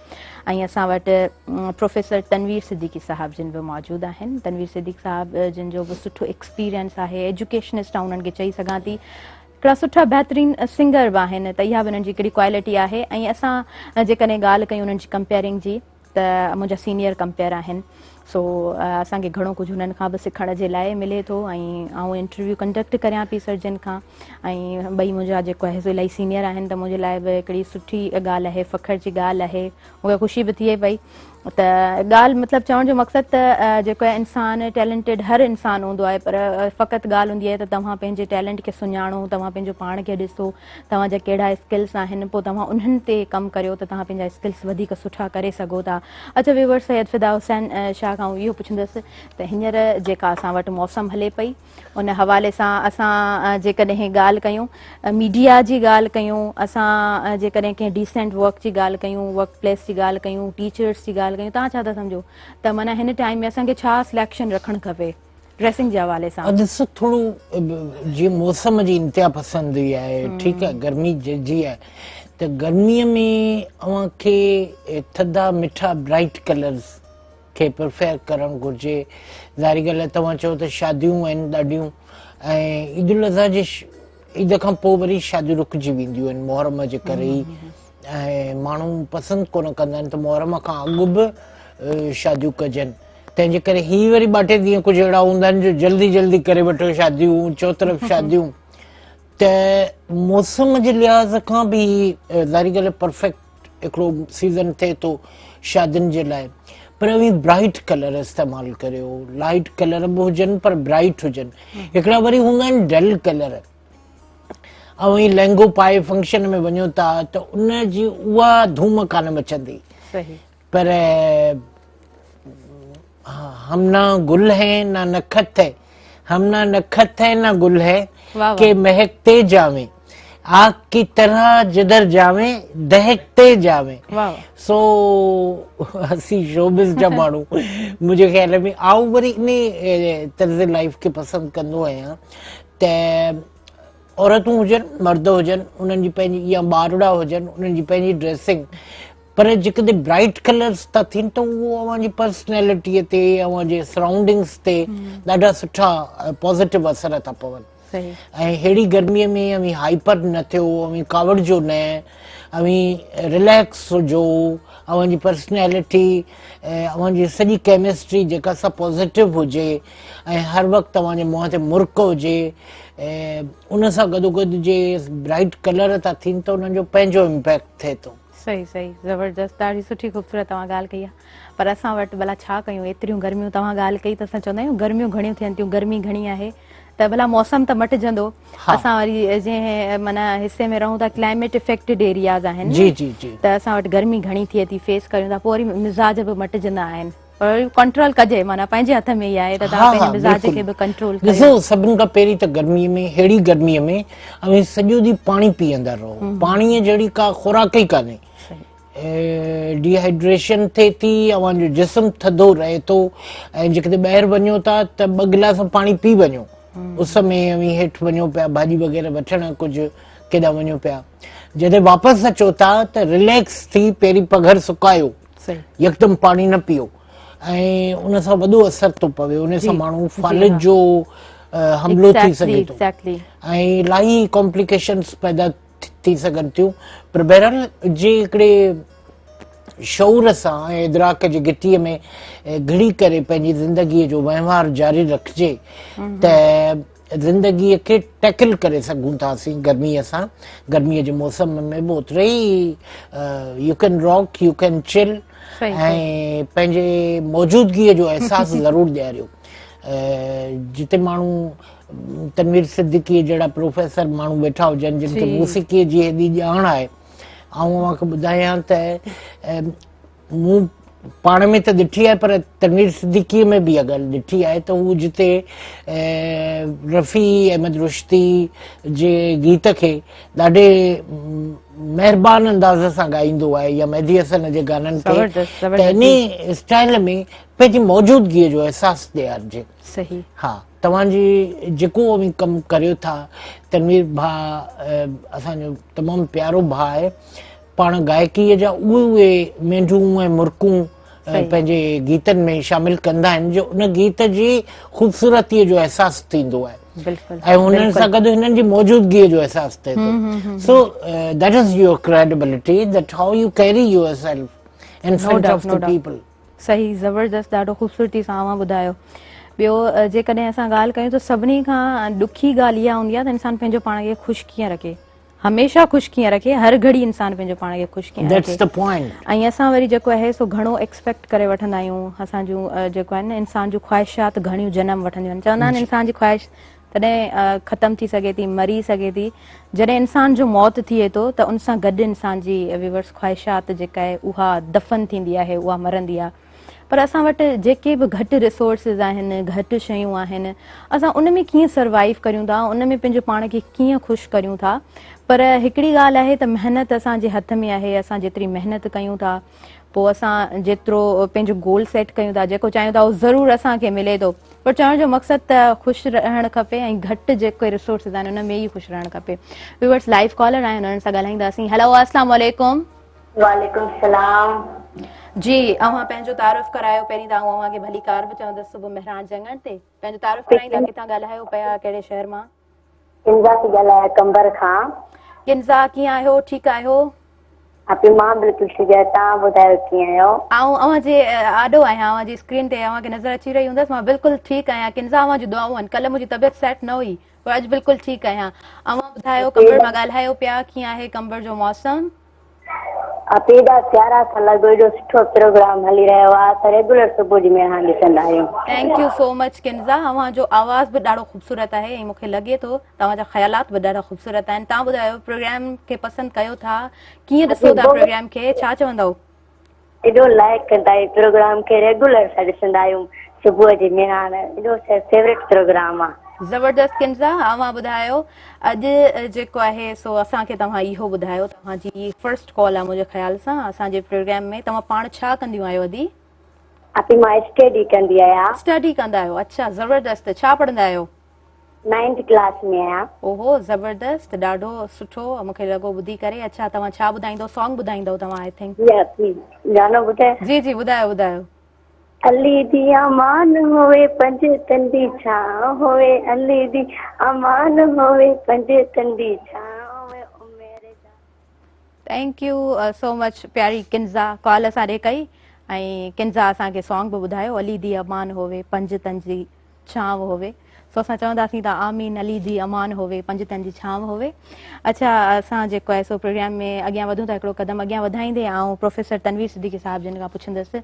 ऐं असां वटि प्रोफेसर तनवीर सिद्दीकी साहिब जिन बि मौजूदु आहिनि। तनवीर सिद्दीकी साहिब जिन जो बि सुठो एक्सपीरियंस आहे, एजुकेशनिस्ट उन्हनि खे चई सघां थी, हिकिड़ा सुठा बहितरीनु सिंगर बि आहिनि, त इहा बि उन्हनि जी हिकिड़ी क्वालिटी आहे। ऐं असां जेकॾहिं ॻाल्हि कयूं उन्हनि जी कंपेयरिंग जी, त मुंहिंजा सीनियर कंपेयर आहिनि, सो असांखे घणो कुझु हुननि खां बि सिखण जे लाइ मिले थो। ऐं आउं इंटरव्यू कंडक्ट करियां पई सर्जन खां, ऐं ॿई मुंहिंजा जेको आहे सो इलाही सीनियर आहिनि, त मुंहिंजे लाइ बि हिकिड़ी सुठी ॻाल्हि आहे, फ़ख्र जी ॻाल्हि आहे, मूंखे ख़ुशी बि थिए पई। त ॻाल्हि मतिलबु चवण जो मक़सदु त जेको आहे इंसानु टैलेंटेड हर इंसानु हूंदो आहे, पर फ़क़ति ॻाल्हि हूंदी आहे त तव्हां पंहिंजे टैलेंट खे सुञाणो, तव्हां पंहिंजो पाण खे ॾिसो, तव्हांजा कहिड़ा स्किल्स आहिनि, पोइ तव्हां उन्हनि ते कमु करियो त तव्हां पंहिंजा स्किल्स वधीक सुठा करे सघो था। अच्छा व्यूअर, सैयद फिदा हुसैन शाह खां इहो पुछंदसि त हींअर जेका असां वटि मौसम हले पई, उन हवाले सां असां जेकॾहिं ॻाल्हि कयूं मीडिया जी ॻाल्हि कयूं, असां जेकॾहिं कंहिं डिसेंट वर्क जी ॻाल्हि कयूं, वर्क प्लेस जी ॻाल्हि कयूं, टीचर्स जी ॻाल्हि कयूं, तव्हां छा था सम्झो त माना हिन टाइम में असांखे छा सिलेक्शन रखणु खपे ड्रेसिंग जे हवाले सां? ॾिसो, थोरो जीअं मौसम जी इंतिहा पसंदि हुई आहे, ठीकु आहे, गर्मी जी आहे, त गर्मीअ में अव्हांखे थधा मिठा ब्राइट कलर्स खे प्रिफेयर करणु घुरिजे। ज़ाहिरी ॻाल्हि आहे, तव्हां चओ त शादियूं आहिनि ॾाढियूं, ऐं ईद उल अज़हा जे ईद खां पोइ वरी शादियूं रुकिजी वेंदियूं आहिनि मुहर्रम जे करे ई, ऐं माण्हू पसंदि कोन कंदा आहिनि त मुहर्रम खां अॻु बि शादियूं कजनि। तंहिंजे करे हीअ वरी 2-3 ॾींहं कुझु अहिड़ा हूंदा आहिनि जो जल्दी जल्दी करे वठो शादियूं, चौतरफ़ शादियूं, त मौसम जे लिहाज़ खां बि ज़ाहिरी ॻाल्हि आहे परफेक्ट हिकिड़ो सीज़न थिए थो शादियुनि जे लाइ। पर उहे ब्राइट कलर इस्तेमालु करियो, लाइट कलर बि हुजनि पर ब्राइट हुजनि। हिकिड़ा वरी हूंदा आहिनि डल कलर, ऐं ही लहंगो पाए फंक्शन में वञो था त उन जी उहा धूम कान मचंदी। पर हम ना गुल है ना नखत है, हम ना नखत है ना गुल है के महकते जावे, आग की तरह जिधर जावे दहकते जावे। सो हसी शोबिस जा माण्हू मुंहिंजे ख़्याल में आऊं वरी इन तर्ज़ लाइफ खे पसंदि कंदो आहियां त औरतूं हुजनि मर्द हुजनि, उन्हनि जी पंहिंजी या ॿारड़ा हुजनि, उन्हनि जी पंहिंजी ड्रेसिंग, पर जेकॾहिं ब्राइट कलर्स था थियनि त उहो अव्हांजी पर्सनैलिटीअ ते, अव्हांजे सराउंडिंग्स ते ॾाढा सुठा पॉज़िटिव असर था पवनि। ऐं अहिड़ी गर्मीअ में अवी हाइपर न थियो, अवी कावड़जो न, अवी रिलैक्स हुजो, अव्हांजी पर्सनैलिटी, अव्हांजी सॼी केमिस्ट्री जेका सा पॉज़िटिव हुजे, ऐं हर वक़्तु तव्हांजे मुंहं ते मुर्क हुजे, उन सां गॾोगॾु जे ब्राइट कलर था थियनि त उन्हनि जो पंहिंजो इम्पैक्ट थिए थो। सही सही, ज़बरदस्त, ॾाढी सुठी ख़ूबसूरत तव्हां ॻाल्हि कई आहे। पर असां वटि भला छा कयूं, एतिरियूं गर्मियूं, तव्हां ॻाल्हि कई त असां चवंदा आहियूं गर्मियूं घणियूं थियनि थियूं, गर्मी घणी आहे त भला मौसम त मटिजंदो। असां वरी जंहिं माना हिसे में रहूं था क्लाइमेट इफेक्टेड एरियाज़ आहिनि, त असां वटि गर्मी घणी थिए थी, फेस कयूं था, पोइ वरी मिज़ाज बि मटिजंदा आहिनि, पर कंट्रोल कजे, माना पंहिंजे हथ में ई आहे त तव्हां पंहिंजे मिज़ाज खे बि कंट्रोल कयो। ॾिसो, सभिनि खां पहिरीं त गर्मीअ में, अहिड़ी गर्मीअ में अवी सॼो ॾींहुं पाणी पीअंदा रहो, पाणीअ जहिड़ी का खुराक ई कान्हे। डिहाइड्रेशन थिए थी, अव्हांजो जिस्म थधो रहे थो, ऐं जेकॾहिं ॿाहिरि वञो था त 2 गिलास पाणी पी वञो, उस में अवी हेठि वञो पिया भाॼी वग़ैरह वठणु, कुझु केॾां वञो पिया, जॾहिं वापसि अचो था त रिलैक्स थी पहिरीं पघर सुकायो, सही यकदम पानी न पियो ऐं उन सां वॾो असर थो पवे, उन सां माण्हू फालिज जो हमिलो थी सघे थो ऐं इलाही कॉम्प्लिकेशन्स पैदा थी सघनि थियूं। पर बहरहाल जे हिकिड़े शऊर सां ऐं इदराक जी गिटीअ में घिड़ी करे पंहिंजी ज़िंदगीअ जो वहिंवार जारी रखिजे त ज़िंदगीअ खे टैकल करे सघूं था असीं गर्मीअ सां। गर्मीअ जे मौसम में बि ओतिरे E U can rock, U can chill ऐं पंहिंजे मौजूदगीअ जो अहसासु ज़रूरु ॾियारियो। जिते माण्हू तनवीर सिद्दीकी जहिड़ा प्रोफेसर माण्हू वेठा हुजनि जिन खे मौसीक़ीअ जी हेॾी ॼाण आहे, आऊं अव्हांखे ॿुधायां त मूं पाण में त ॾिठी आहे पर तनवीर सिद्दीकीअ में बि अगरि ॾिठी आहे त हू जिते रफ़ी अहमद रुश्ती जे गीत खे ॾाढे महिरबान अंदाज़ सां ॻाईंदो आहे या मेहदी हसन जे गाननि खे त इन स्टाइल में पंहिंजी मौजूदगीअ जो अहसासु ॾियारिजे। सही। हा, तव्हांजी जेको बि कमु करियो था तनवीर भाउ असांजो तमामु प्यारो भाउ आहे। पाण गायकीअ जा उहे मेंढूं ऐं मुर्कूं पंहिंजे गीतनि में शामिल कंदा आहिनि जो उन गीत जी ख़ूबसूरतीअ जो अहसासु थींदो आहे ऐं हुननि सां गॾु हिननि जी मौजूदगीअ जो अहसासु थिए थो। So that is your credibility, that how you carry yourself in front of the people. सही, ज़बरदस्त, ॾाढो ख़ूबसूरती सां तव्हां ॿुधायो। ॿियो जेकॾहिं असां ॻाल्हि कयूं त सभिनी खां ॾुखी ॻाल्हि इहा हूंदी आहे त इंसानु पंहिंजो पाण खे ख़ुशि कीअं रखे, हमेशह ख़ुशि कीअं रखे, हर घड़ी इंसानु पंहिंजो पाण खे ख़ुशि कीअं रखे। ऐं असां वरी जेको आहे सो घणो एक्सपेक्ट करे वठंदा आहियूं। असांजूं जेको आहे न इंसान जूं ख़्वाहिशात घणियूं जनम वठंदियूं आहिनि। चवंदा आहिनि इंसान जी ख़्वाहिश तॾहिं ख़तमु थी सघे थी, मरी सघे थी जॾहिं इंसान जो मौत थिए थो त उन सां गॾु इंसान जी व्यूअर्स ख़्वाहिशात जेका आहे उहा दफ़न थींदी आहे, उहा मरंदी आहे। पर असां वटि जेके बि घटि रिसोर्सिस आहिनि, घटि शयूं आहिनि, असां उन में कीअं सर्वाइव करियूं था, उन में पंहिंजो पाण खे कीअं ख़ुशि करियूं था। पर हिकिड़ी ॻाल्हि आहे त महिनत असांजे हथ में आहे, असां जेतिरी महिनत कयूं था पोइ असां जेतिरो पंहिंजो गोल सेट कयूं था, जेको चाहियूं था उहो ज़रूरु असांखे मिले थो। पर चवण जो मक़सदु त ख़ुशि रहणु खपे ऐं घटि जेके रिसोर्सिस आहिनि उन में ई ख़ुशि रहणु खपे। व्यूअर्स लाइव कॉलर आहिनि, उन्हनि सां ॻाल्हाईंदासीं। हेलो, अस्सलाम वालेकुम। वालेकुम सलाम जी, अव्हां पंहिंजो तारुफ़ करायो। पहिरीं त अव्हांखे भली कार बि चवंदसि सुबुह मेहरान जंगण ते। पंहिंजो तारुफ़ कराईंदा, किथां ॻाल्हायो पिया, कहिड़े शहर मां? किंजा थी ॻाल्हायां, कंबर खां। किंजा, कीअं आहियो? ठीकु आहियो? अपी मां बिल्कुलु ठीकु आहियां, तव्हां ॿुधायो कीअं आहियो? अव्हांजे आॾो आहियां, अव्हांजी स्क्रीन ते अव्हांखे नज़र अची रही हूंदसि। मां बिल्कुलु ठीकु आहियां। किंजा, अव्हांजी दुआऊं आहिनि। कल्ह मुंहिंजी तबियत सेट न हुई पर अॼु बिल्कुलु ठीकु आहियां। अव्हां ॿुधायो, कंबर मां ॻाल्हायो पिया, कीअं आहे कंबर जो मौसम? अपी एॾा प्यारा था लॻो, एॾो सुठो प्रोग्राम हली रहियो आहे, असां रेगुलर सुबुह जी मेहमान ॾिसंदा आहियूं। Thank you so much Kinza. अव्हांजो आवाज़ बि ॾाढो ख़ूबसूरत आहे ऐं मूंखे लॻे थो तव्हांजा ख़्यालात बि ॾाढा ख़ूबसूरत आहिनि। तव्हां ॿुधायो, प्रोग्राम खे पसंदि कयो था, कीअं ॾिसो था प्रोग्राम खे, छा चवंदव? एॾो लाइक कंदा आहियूं प्रोग्राम खे, रेगुलर सां ॾिसंदा आहियूं सुबुह जी मेहमान, एॾो फेवरेट प्रोग्राम आहे। ज़बरदस्त किंजा। अव्हां ॿुधायो, अॼु जेको आहे सो असांखे तव्हां इहो ॿुधायो, तव्हांजी फर्स्ट कॉल आहे मुंहिंजे ख़्याल सां असांजे प्रोग्राम में। तव्हां पाण छा कंदियूं आहियो अदी? अपी मां स्टडी कंदी आहियां। स्टडी कंदा आहियो, अच्छा ज़बरदस्त। छा पढ़ंदा आहियो? 9th क्लास में आहियां। ओहो, ज़बरदस्त, ॾाढो सुठो, मूंखे लॻो ॿुधी करे। अच्छा, तव्हां छा ॿुधाईंदव? सॉन्ग ॿुधाईंदव तव्हां? आई थिंक गानो ॿुधाए? जी जी, ॿुधायो ॿुधायो। अली दी अमान होवे पंज तंदी छां होवे, अली दी अमान होवे पंज तंदी छां होवे ओ मेरे जान। थैंक यू सो मच प्यारी किंजा, कॉल असां ॾे कई ऐं किंजा असांखे सॉन्ग बि ॿुधायो, अली दी अमान होवे पंज तंजी छांव होवे। सो असां चवंदासीं त आमीन, अली दी अमान होवे पंज तंजी छांव होवे। अच्छा, असां जेको आहे सो प्रोग्राम में अॻियां वधूं था, हिकिड़ो क़दम अॻियां वधाईंदे ऐं प्रोफेसर तनवीर सिद्दीकी साहिब जिन खां पुछंदसि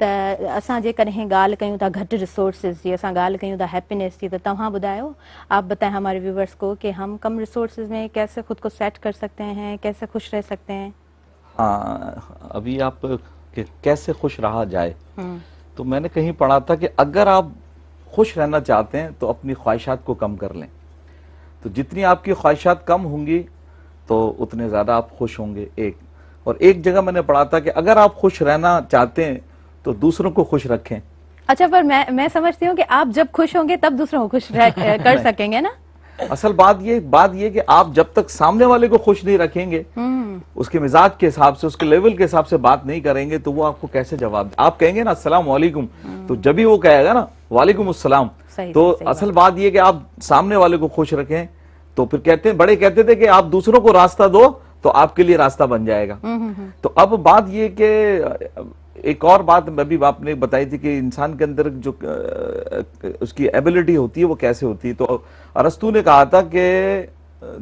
त असां जेकॾहिं ॻाल्हि कयूं था घटि रिसोर्सिस जी, असां ॻाल्हि कयूं था हैप्पीनेस जी, त तव्हां ॿुधायो, आप बताएं हमारे व्यूवर्स को कि हम कम रिसोर्सिस में कैसे खुद को सेट कर सकते हैं, कैसे खुश रह सकते हैं? हाँ, अभी आप कैसे खुश रहा जाए, तो मैंने कहीं पढ़ा था कि अगर आप खुश रहना चाहते हैं तो अपनी ख्वाहिशात को कम कर लें। तो जितनी आपकी ख्वाहिशात कम होंगी तो उतने ज़्यादा आप खुश होंगे। एक और एक जगह मैंने पढ़ा था कि अगर आप खुश रहना चाहते हैं तो दूसरों को खुश रखें। अच्छा, पर मैं समझती हूँ कि आप जब खुश होंगे तब दूसरों को खुश कर सकेंगे ना? असल बात ये कि आप जब तक सामने वाले को खुश नहीं रखेंगे, उसके मिजाज के हिसाब से, उसके लेवल के हिसाब से बात नहीं करेंगे, तो वो आपको कैसे जवाब, आप कहेंगे ना अस्सलाम वालेकुम, तो जब भी वो कहेगा ना वालेकुम अस्सलाम, तो असल बात ये कि आप सामने वाले को खुश रखें। तो फिर बड़े कहते थे कि आप दूसरों को रास्ता दो तो आपके लिए रास्ता बन जाएगा। तो अब बात ये कि एक और बात अभी आपने बताई थी कि इंसान के अंदर जो उसकी एबिलिटी होती है वो कैसे होती है। तो अरस्तू ने कहा था कि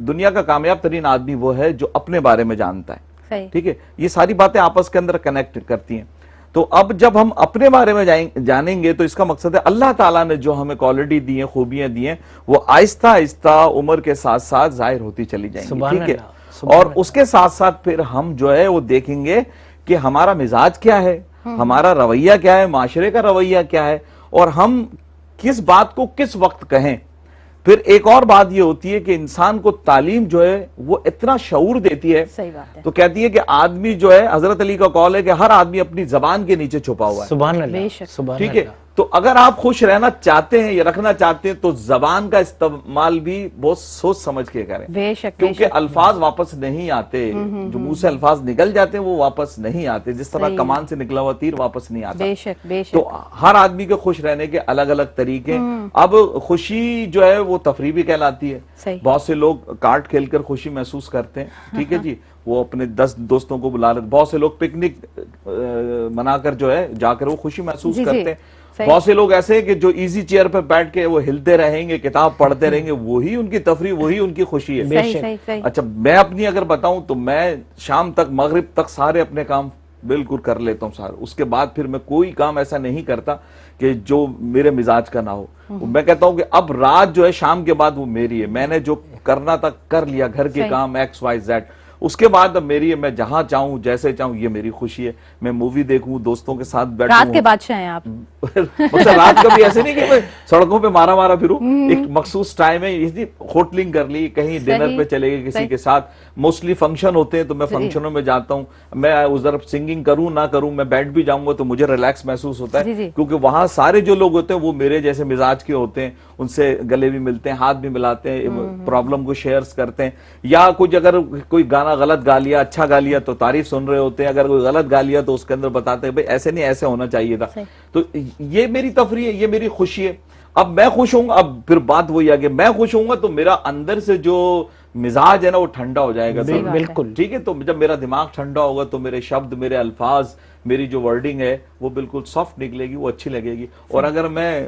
दुनिया का कामयाब तरीन आदमी वो है जो अपने बारे में जानता है। ठीक है, ये सारी बातें आपस के अंदर कनेक्ट करती हैं। तो अब जब हम अपने बारे में जानेंगे तो इसका मकसद है अल्लाह ताला ने जो हमें क्वालिटी दी है, खूबियां दी हैं, वो आहिस्ता आहिस्ता उम्र के साथ साथ जाहिर होती चली जाएंगी। ठीक है, और उसके साथ साथ फिर हम जो है वो देखेंगे कि हमारा मिजाज क्या है, हमारा रवैया क्या है, माशरे का रवैया क्या है, और हम किस बात को किस वक्त कहें। फिर एक और बात ये होती है कि इंसान को तालीम जो है वो इतना शऊर देती है। सही बात है। तो कहती है कि आदमी जो है, हजरत अली का कौल है कि हर आदमी अपनी जबान के नीचे छुपा हुआ है। सुभान अल्लाह। ठीक है, तो अगर आप खुश रहना चाहते हैं या रखना चाहते हैं तो जबान का इस्तेमाल भी बहुत सोच समझ के करें। बेशक, क्योंकि अल्फाज वापस नहीं आते, जो मुंह से अल्फाज निकल जाते हैं वो वापस नहीं आते, जिस तरह कमान से निकला हुआ तीर वापस नहीं आता। बेशक, बेशक। तो हर आदमी के खुश रहने के अलग अलग तरीके। अब खुशी जो है वो तफरी भी कहलाती है। बहुत से लोग कार्ड खेलकर खुशी महसूस करते हैं। ठीक है जी, वो अपने 10 दोस्तों को बुला लेते। बहुत से लोग पिकनिक मनाकर जो है जाकर वो खुशी महसूस करते हैं। बहुत से लोग ऐसे हैं कि जो इजी चेयर पर बैठ के वो हिलते रहेंगे, किताब पढ़ते रहेंगे, वही उनकी तफरी, वही उनकी खुशी है। सही। अच्छा, मैं अपनी अगर बताऊं तो मैं शाम तक, मगरिब तक सारे अपने काम बिल्कुल कर लेता हूँ सारे। उसके बाद फिर मैं कोई काम ऐसा नहीं करता कि जो मेरे मिजाज का ना हो। मैं कहता हूं कि अब रात जो है शाम के बाद वो मेरी है। मैंने जो करना था कर लिया, घर के काम XYZ। उसके बाद अब मेरी है, मैं जहां चाहूं जैसे चाहूं, ये मेरी खुशी है। मैं मूवी देखूं, दोस्तों के साथ बैठूं। रात के बादशाह हैं आप। मतलब रात का भी ऐसे नहीं कि मैं सड़कों पे मारा फिरूं। एक मखसूस टाइम है, इसलिए होटलिंग कर ली, कहीं डिनर पे चले गए किसी के साथ। मोस्टली फंक्शन होते हैं तो मैं फंक्शनों में जाता हूं। मैं उधर सिंगिंग करूं ना करूं, मैं बैठ भी जाऊंगा तो मुझे रिलैक्स महसूस होता है, क्योंकि वहां सारे जो लोग होते हैं वो मेरे जैसे मिजाज के होते हैं। उनसे गले भी मिलते हैं, हाथ भी मिलाते हैं, प्रॉब्लम को शेयर करते हैं। या कुछ अगर कोई गाना गलत गा लिया, अच्छा गा लिया तो तारीफ सुन रहे होते हैं। अगर कोई गलत गा लिया तो उसके अंदर बताते हैं भाई ऐसे नहीं, ऐसे होना चाहिए था। तो ये मेरी तफरी है, ये मेरी खुशी है। अब मैं खुश हूंगा, अब फिर बात वही आ गई, मैं खुश हूंगा तो मेरा अंदर से जो मिजाज है ना वो ठंडा हो जाएगा। बिल्कुल ठीक है, तो जब मेरा दिमाग ठंडा होगा तो मेरे शब्द, मेरे अल्फाज, मेरी जो वर्डिंग है वो बिल्कुल सॉफ्ट निकलेगी, वो अच्छी लगेगी। और अगर मैं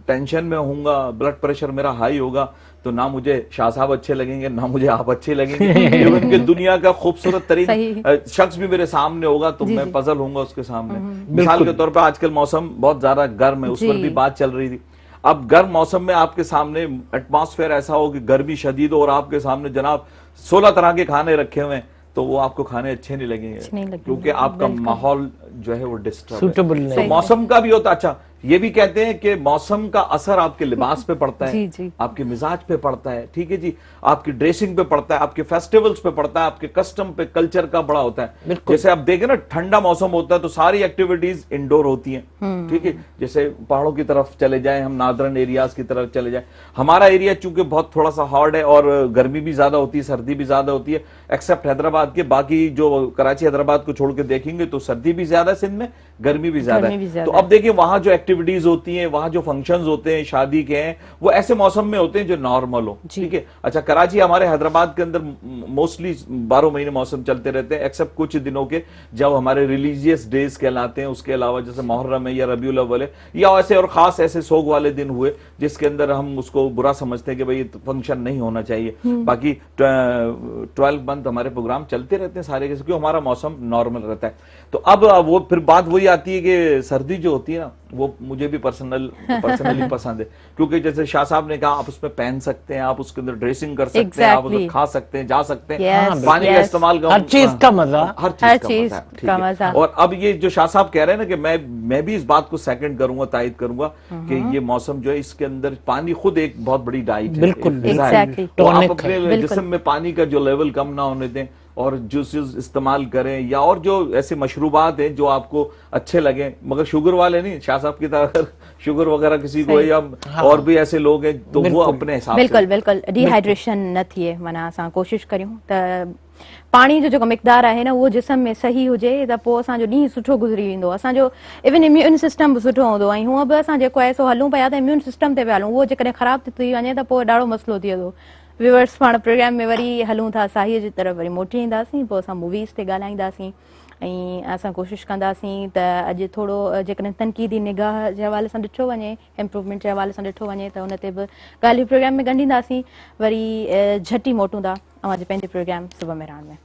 टेंशन में होऊंगा, ब्लड प्रेशर मेरा हाई होगा, तो ना मुझे शाह साहब अच्छे लगेंगे, ना मुझे आप अच्छे लगेंगे। इवन कि दुनिया का खूबसूरत तरीन शख्स भी मेरे सामने होगा तो मैं पजल होऊंगा उसके सामने। मिसाल के तौर पर आजकल मौसम बहुत ज्यादा गर्म है, उस पर भी बात चल रही थी। अब गर्म मौसम में आपके सामने एटमॉस्फेयर ऐसा हो कि गर्मी शदीद हो और आपके सामने जनाब 16 तरह के खाने रखे हुए हैं, तो वो आपको खाने अच्छे नहीं लगेंगे, क्योंकि आपका माहौल जो है वो डिस्टर्ब है। तो मौसम का भी होता। अच्छा, ये भी कहते हैं कि मौसम का असर आपके लिबास पे पड़ता है, आपके मिजाज पे पड़ता है। ठीक है जी, आपकी ड्रेसिंग पे पड़ता है, आपके फेस्टिवल्स पे पड़ता है, आपके कस्टम पे, कल्चर का बड़ा होता है। जैसे आप देखें ना, ठंडा मौसम होता है तो सारी एक्टिविटीज इंडोर होती हैं। ठीक है, जैसे पहाड़ों की तरफ चले जाएं, हम नादरन एरियाज की तरफ चले जाएं। हमारा एरिया चूंकि बहुत थोड़ा सा हॉट है और गर्मी भी ज्यादा होती है, सर्दी भी ज्यादा होती है, एक्सेप्ट हैदराबाद के। बाकी जो कराची हैदराबाद को छोड़ के देखेंगे तो सर्दी भी ज्यादा है सिंध में, गर्मी भी ज्यादा है। तो अब देखिए वहां जो एक्टिविटीज होती हैं, वहां जो फंक्शंस होते हैं, शादी के हैं, वो ऐसे मौसम में होते हैं जो नॉर्मल हो। ठीक है, अच्छा, कराची हमारे हैदराबाद के अंदर मोस्टली 12 महीने मौसम चलते रहते हैं, एक्सेप्ट कुछ दिनों के जब हमारे रिलीजियस डेज कहलाते हैं। उसके अलावा जैसे मुहर्रम है या रबीउल अव्वल है या ऐसे और खास ऐसे सोग वाले दिन हुए जिसके अंदर हम उसको बुरा समझते हैं कि भाई फंक्शन नहीं होना चाहिए। बाकी 12 मंथ हमारे प्रोग्राम चलते रहते हैं सारे, क्योंकि हमारा मौसम नॉर्मल रहता है। तो अब वो फिर बात वही आती है कि सर्दी जो होती है ना, वो मुझे भी पर्सनली पसंद है, क्योंकि जैसे शाह साहब ने कहा आप उसमें पहन सकते हैं, आप उसके अंदर ड्रेसिंग कर सकते हैं, आप उसमें खा सकते हैं, जा सकते हैं, पानी का इस्तेमाल, हर चीज का मजा, हर चीज का मजा। और अब ये जो शाह साहब कह रहे हैं ना कि मैं भी इस बात को सेकंड करूंगा, तायद करूंगा कि ये मौसम जो है इसके अंदर पानी खुद एक बहुत बड़ी डाइट है। बिल्कुल, तो आप अपने जिस्म में पानी का जो लेवल कम ना होने दें, और जूसेस इस्तेमाल करें, या और जो ऐसे मशरूबात हैं जो आपको अच्छे लगे, मगर शुगर वाले नहीं, शाह साहब की तरह शुगर वगैरह किसी को है या और भी ऐसे लोग हैं तो वो अपने हिसाब से। बिल्कुल बिल्कुल डिहाइड्रेशन न थिए, माना असां कोशिश करियूं त पाणी जो जेको मिक़दार आहे न उहो जिस्म में सही हुजे त पोइ असांजो ॾींहुं सुठो गुज़री वेंदो, असांजो इवन इम्यून सिस्टम बि सुठो हूंदो, ऐं हूअं बि असां जेको आहे सो हलूं पिया त इम्यून सिस्टम ते पिया हलूं, उहो जेकॾहिं ख़राबु थी वञे त पोइ ॾाढो मसइलो थी वेंदो। व्यूअर्स, पाण प्रोग्राम में वरी हलूं था साहीअ जी तरफ़, वरी मोटी ईंदासीं, पोइ असां मूवीज़ ते ॻाल्हाईंदासीं ऐं असां कोशिशि कंदासीं त अॼु थोरो जेकॾहिं तनक़ीदी निगाह जे हवाले सां ॾिठो वञे, इम्प्रूवमेंट जे हवाले सां ॾिठो वञे त उन ते बि ॻाल्हियूं प्रोग्राम में ॻंढींदासीं। वरी झटी मोटूं था अवां जे पंहिंजे प्रोग्राम सुबुह में राण में।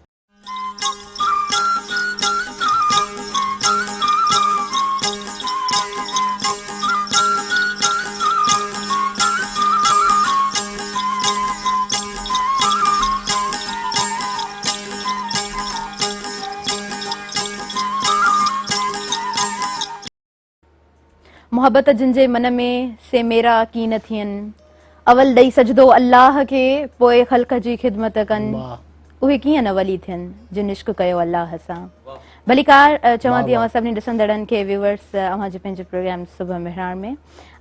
मोहब्बत जिन जे मन में से मेरा की न थियनि, अवल ॾेई सजदो अल्लाह खे पोइ ख़ल्क़ जी ख़िदमत कनि, उहे कीअं न वली थियनि जिन इश्क कयो अल्लाह सां। भलीकार चवां थी अवां सभिनी ॾिसंदड़नि खे, व्यूअर्स, अवां जे पंहिंजे प्रोग्राम सुबुह मेहरान में,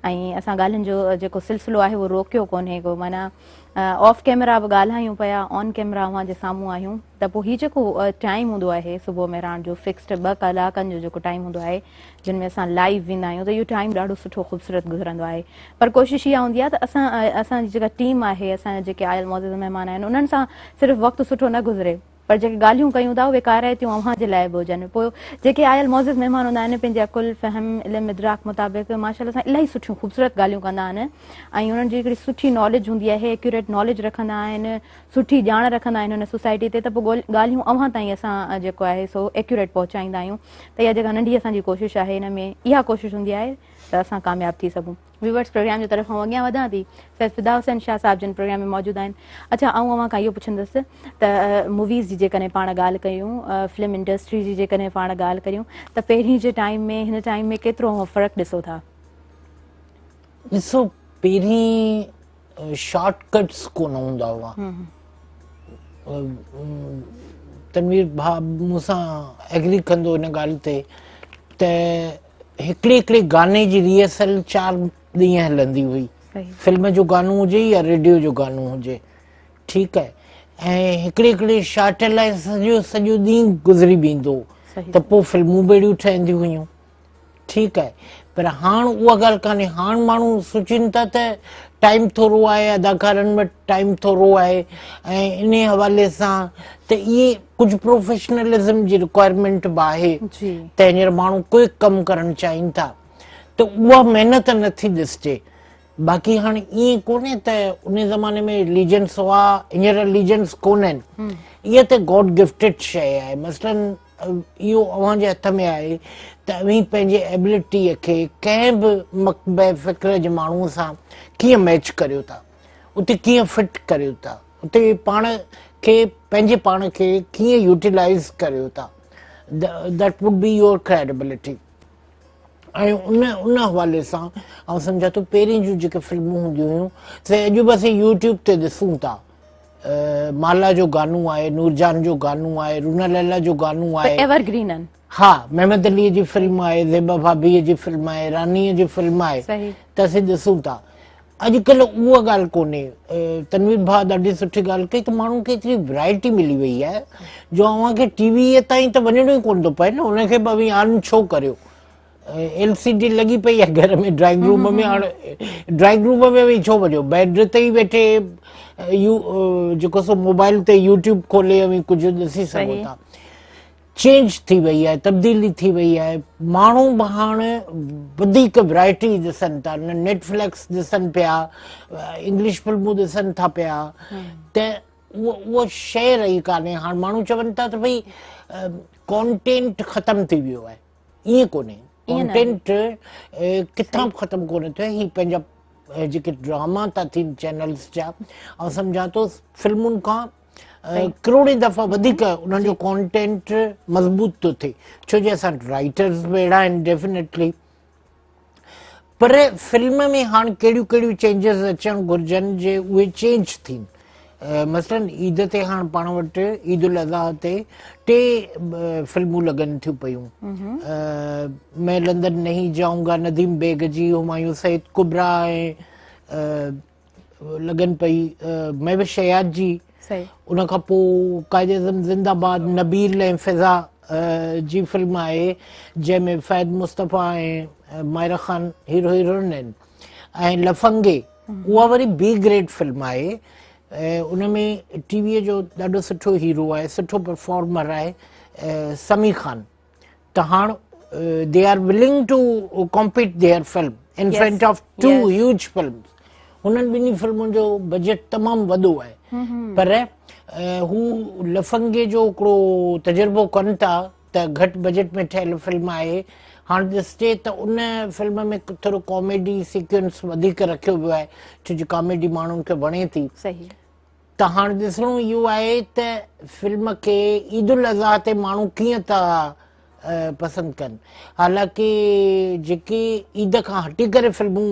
ऐं असां ॻाल्हियुनि जो जेको सिलसिलो आहे उहो रोकियो कोन्हे को, माना ऑफ कैमरा बि ॻाल्हायूं पिया, ऑन कैमरा अवां जे साम्हूं आहियूं त पोइ हीउ जेको टाइम हूंदो आहे सुबुह मेहरान जो फिक्स्ड 2 कलाकनि जो जेको टाइम हूंदो आहे जिन में असां लाइव वेंदा आहियूं, त इहो टाइम ॾाढो सुठो ख़ूबसूरत गुज़रंदो आहे। पर कोशिशि इहा हूंदी आहे त असांजी जेका टीम आहे, असांजा जेके आयल मौजूद महिमान आहिनि, उन्हनि सां सिर्फ़ु वक़्तु सुठो न गुज़रे, पर जेके ॻाल्हियूं कयूं था उहे काराइतियूं अव्हां जे लाइ बि हुजनि। पोइ जेके आयल मौजूद महिमान हूंदा आहिनि पंहिंजे अकुल फ़हम इल्म इदराक मुताबिक़ माशाअल्लाह सां इलाही सुठियूं ख़ूबसूरत ॻाल्हियूं कंदा आहिनि, ऐं उन्हनि जी हिकिड़ी सुठी नॉलेज हूंदी आहे, एक्यूरेट नॉलेज रखंदा आहिनि, सुठी ॼाण रखंदा आहिनि हुन सोसाइटी ते, त पोइ ॻाल्हियूं अव्हां ताईं असां जेको आहे सो एक्यूरेट पहुचाईंदा आहियूं। त इहा जेका नंढी असांजी कोशिशि आहे, हिन में इहा कोशिशि हूंदी आहे त असां कामयाबु थी सघूं। व्यूअर्स, प्रोग्राम जी तरफ़ अॻियां वधां थी, सैयद फिदा हुसैन शाह साहिब जिन प्रोग्राम में मौजूदु आहिनि। अच्छा, ऐं अव्हां खां इहो पुछंदसि त मूवीज़ जी जेकॾहिं पाण ॻाल्हि कयूं, फिल्म इंडस्ट्री जी जेकॾहिं पाण ॻाल्हि कयूं त पहिरीं जे टाइम में हिन टाइम में केतिरो फ़र्क़ु ॾिसो था? ॾिसो, पहिरीं शॉर्टकट्स कोन हूंदा हुआ। तनवीर भाउ मूंसां एग्री कंदो हिन ॻाल्हि ते त हिकिड़े गाने जी रिहर्सल 4 ॾींहं हलंदी हुई, फिल्म जो गानो हुजे या रेडियो जो गानो हुजे, ठीकु आहे, ऐं हिकिड़े शाट लाइ सॼो ॾींहुं गुज़री वेंदो त पोइ फिल्मूं बेड़ियूं ठहंदियूं हुयूं, ठीकु आहे। पर हाणे उहा ॻाल्हि कान्हे, हाणे माण्हू सोचनि था त टाइम थोरो आहे, अदाकारनि वटि टाइम थोरो आहे, ऐं इन हवाले सां त इहे कुझु प्रोफेशनलिज़म जी रिक्वायरमेंट बि आहे त हींअर माण्हू कोई कमु करणु चाहिनि था, त उहा महिनत नथी ॾिसिजे। बाक़ी हाणे ईअं कोन्हे त उन ज़माने में लीजेंड्स हुआ, हींअर लीजेंड्स कोन्हनि, इहा त गॉड गिफ्टेड शइ आहे। मसलन इहो अव्हां जे हथ में आहे त अव्हीं पंहिंजे एबिलिटीअ खे कंहिं बि मक़बे फ़िक्र जे माण्हूअ सां कीअं मैच करियो था, उते कीअं फिट करियो था, उते पाण खे पंहिंजे पाण खे कीअं यूटिलाइज़ करियो था, that would be your credibility. ऐं उन हवाले सां ऐं सम्झा थो पहिरीं जूं जेके फिल्मूं हूंदियूं हुयूं से अॼु बि असीं यूट्यूब ते ॾिसूं था, माला जो गानो आहे, नूरजान जो गानो आहे, रूना लैला जो गानो आहे, एवरग्रीन आहिनि। हा, महमद अलीअ जी फिल्म आहे, ज़ेबा भाभीअ जी फिल्म आहे, रानीअ जी फिल्म आहे, त असीं ॾिसूं था। अॼुकल्ह उहा ॻाल्हि कोन्हे। तनवीर भाउ ॾाढी सुठी ॻाल्हि कई त माण्हू खे एतिरी वैरायटी मिली वई आहे जो अव्हांखे टीवीअ ताईं त वञिणो ई कोन थो पए न, हुनखे बि अभी ऑन छो करियो, LCD लॻी पई आहे घर में, ड्राइंग रूम में, हाणे ड्राइंग रूम में बि छो वञो, बेड ते ई वेठे जेको सो मोबाइल ते यूट्यूब खोले कुझु ॾिसी सघो था। चेंज थी वई आहे, तब्दीली थी वई आहे, माण्हू बि हाणे वधीक वैरायटी ॾिसनि था, नेटफ्लिक्स ॾिसनि पिया, इंग्लिश फिल्मूं ॾिसनि था पिया, त उहा शइ रही कान्हे। हाणे माण्हू चवनि था त भई कॉन्टेंट ख़तमु थी वियो आहे, ईअं कोन्हे, कॉन्टेंट किथां ख़तमु कोन्हे थियो, ही पंहिंजा जेके ड्रामा था थियनि चैनल्स जा, ऐं सम्झा थो फिल्मुनि खां करोड़े दफ़ा वधीक उन्हनि जो कॉन्टेंट मज़बूत थो थिए, छो जो असां राइटर्स बि अहिड़ा आहिनि डेफिनेटली। पर फिल्म में हाणे कहिड़ियूं चेंजिस अचणु घुरिजनि जे उहे चेंज थियनि, मसलन ईद ते हाणे पाण वटि ईद उल अज़हा ते 3 फिल्मूं लॻनि थियूं पयूं। मैं लंदन नहीं जाऊंगा नदीम बेग जी, हुमायूं सईद कुबरा ऐं लॻनि पई महविश शयाद जी। उन खां पोइ कायदे आज़म ज़िंदाबाद नबील ऐं फिज़ा जी फिल्म आहे जंहिंमें फ़ैद मुस्तफ़ा ऐं मायरा ख़ान हीरो हीरोइन आहिनि। ऐं लफंगे उहा वरी बी ग्रेड फिल्म आहे। उन में टीवीअ जो ॾाढो सुठो हीरो आहे, सुठो परफॉर्मर आहे समी ख़ान। त हाणे they are willing to compete their film in front of 2 huge films. हुननि ॿिन्ही फिल्मुनि जो बजट तमामु वॾो आहे, पर हू लफंगे जो हिकिड़ो तजुर्बो कनि था त घटि बजट में ठहियल फिल्म आहे। हाणे ॾिसिजे त उन फिल्म में थोरो कॉमेडी सीक्वेंस वधीक रखियो वियो आहे, छो जो कॉमेडी माण्हुनि खे वणे थी। त हाणे ॾिसणो इहो आहे त फिल्म खे ईद उल अज़हा ते माण्हू कीअं था पसंदि कनि। हालांकि जेके ईद खां हटी करे फिल्मूं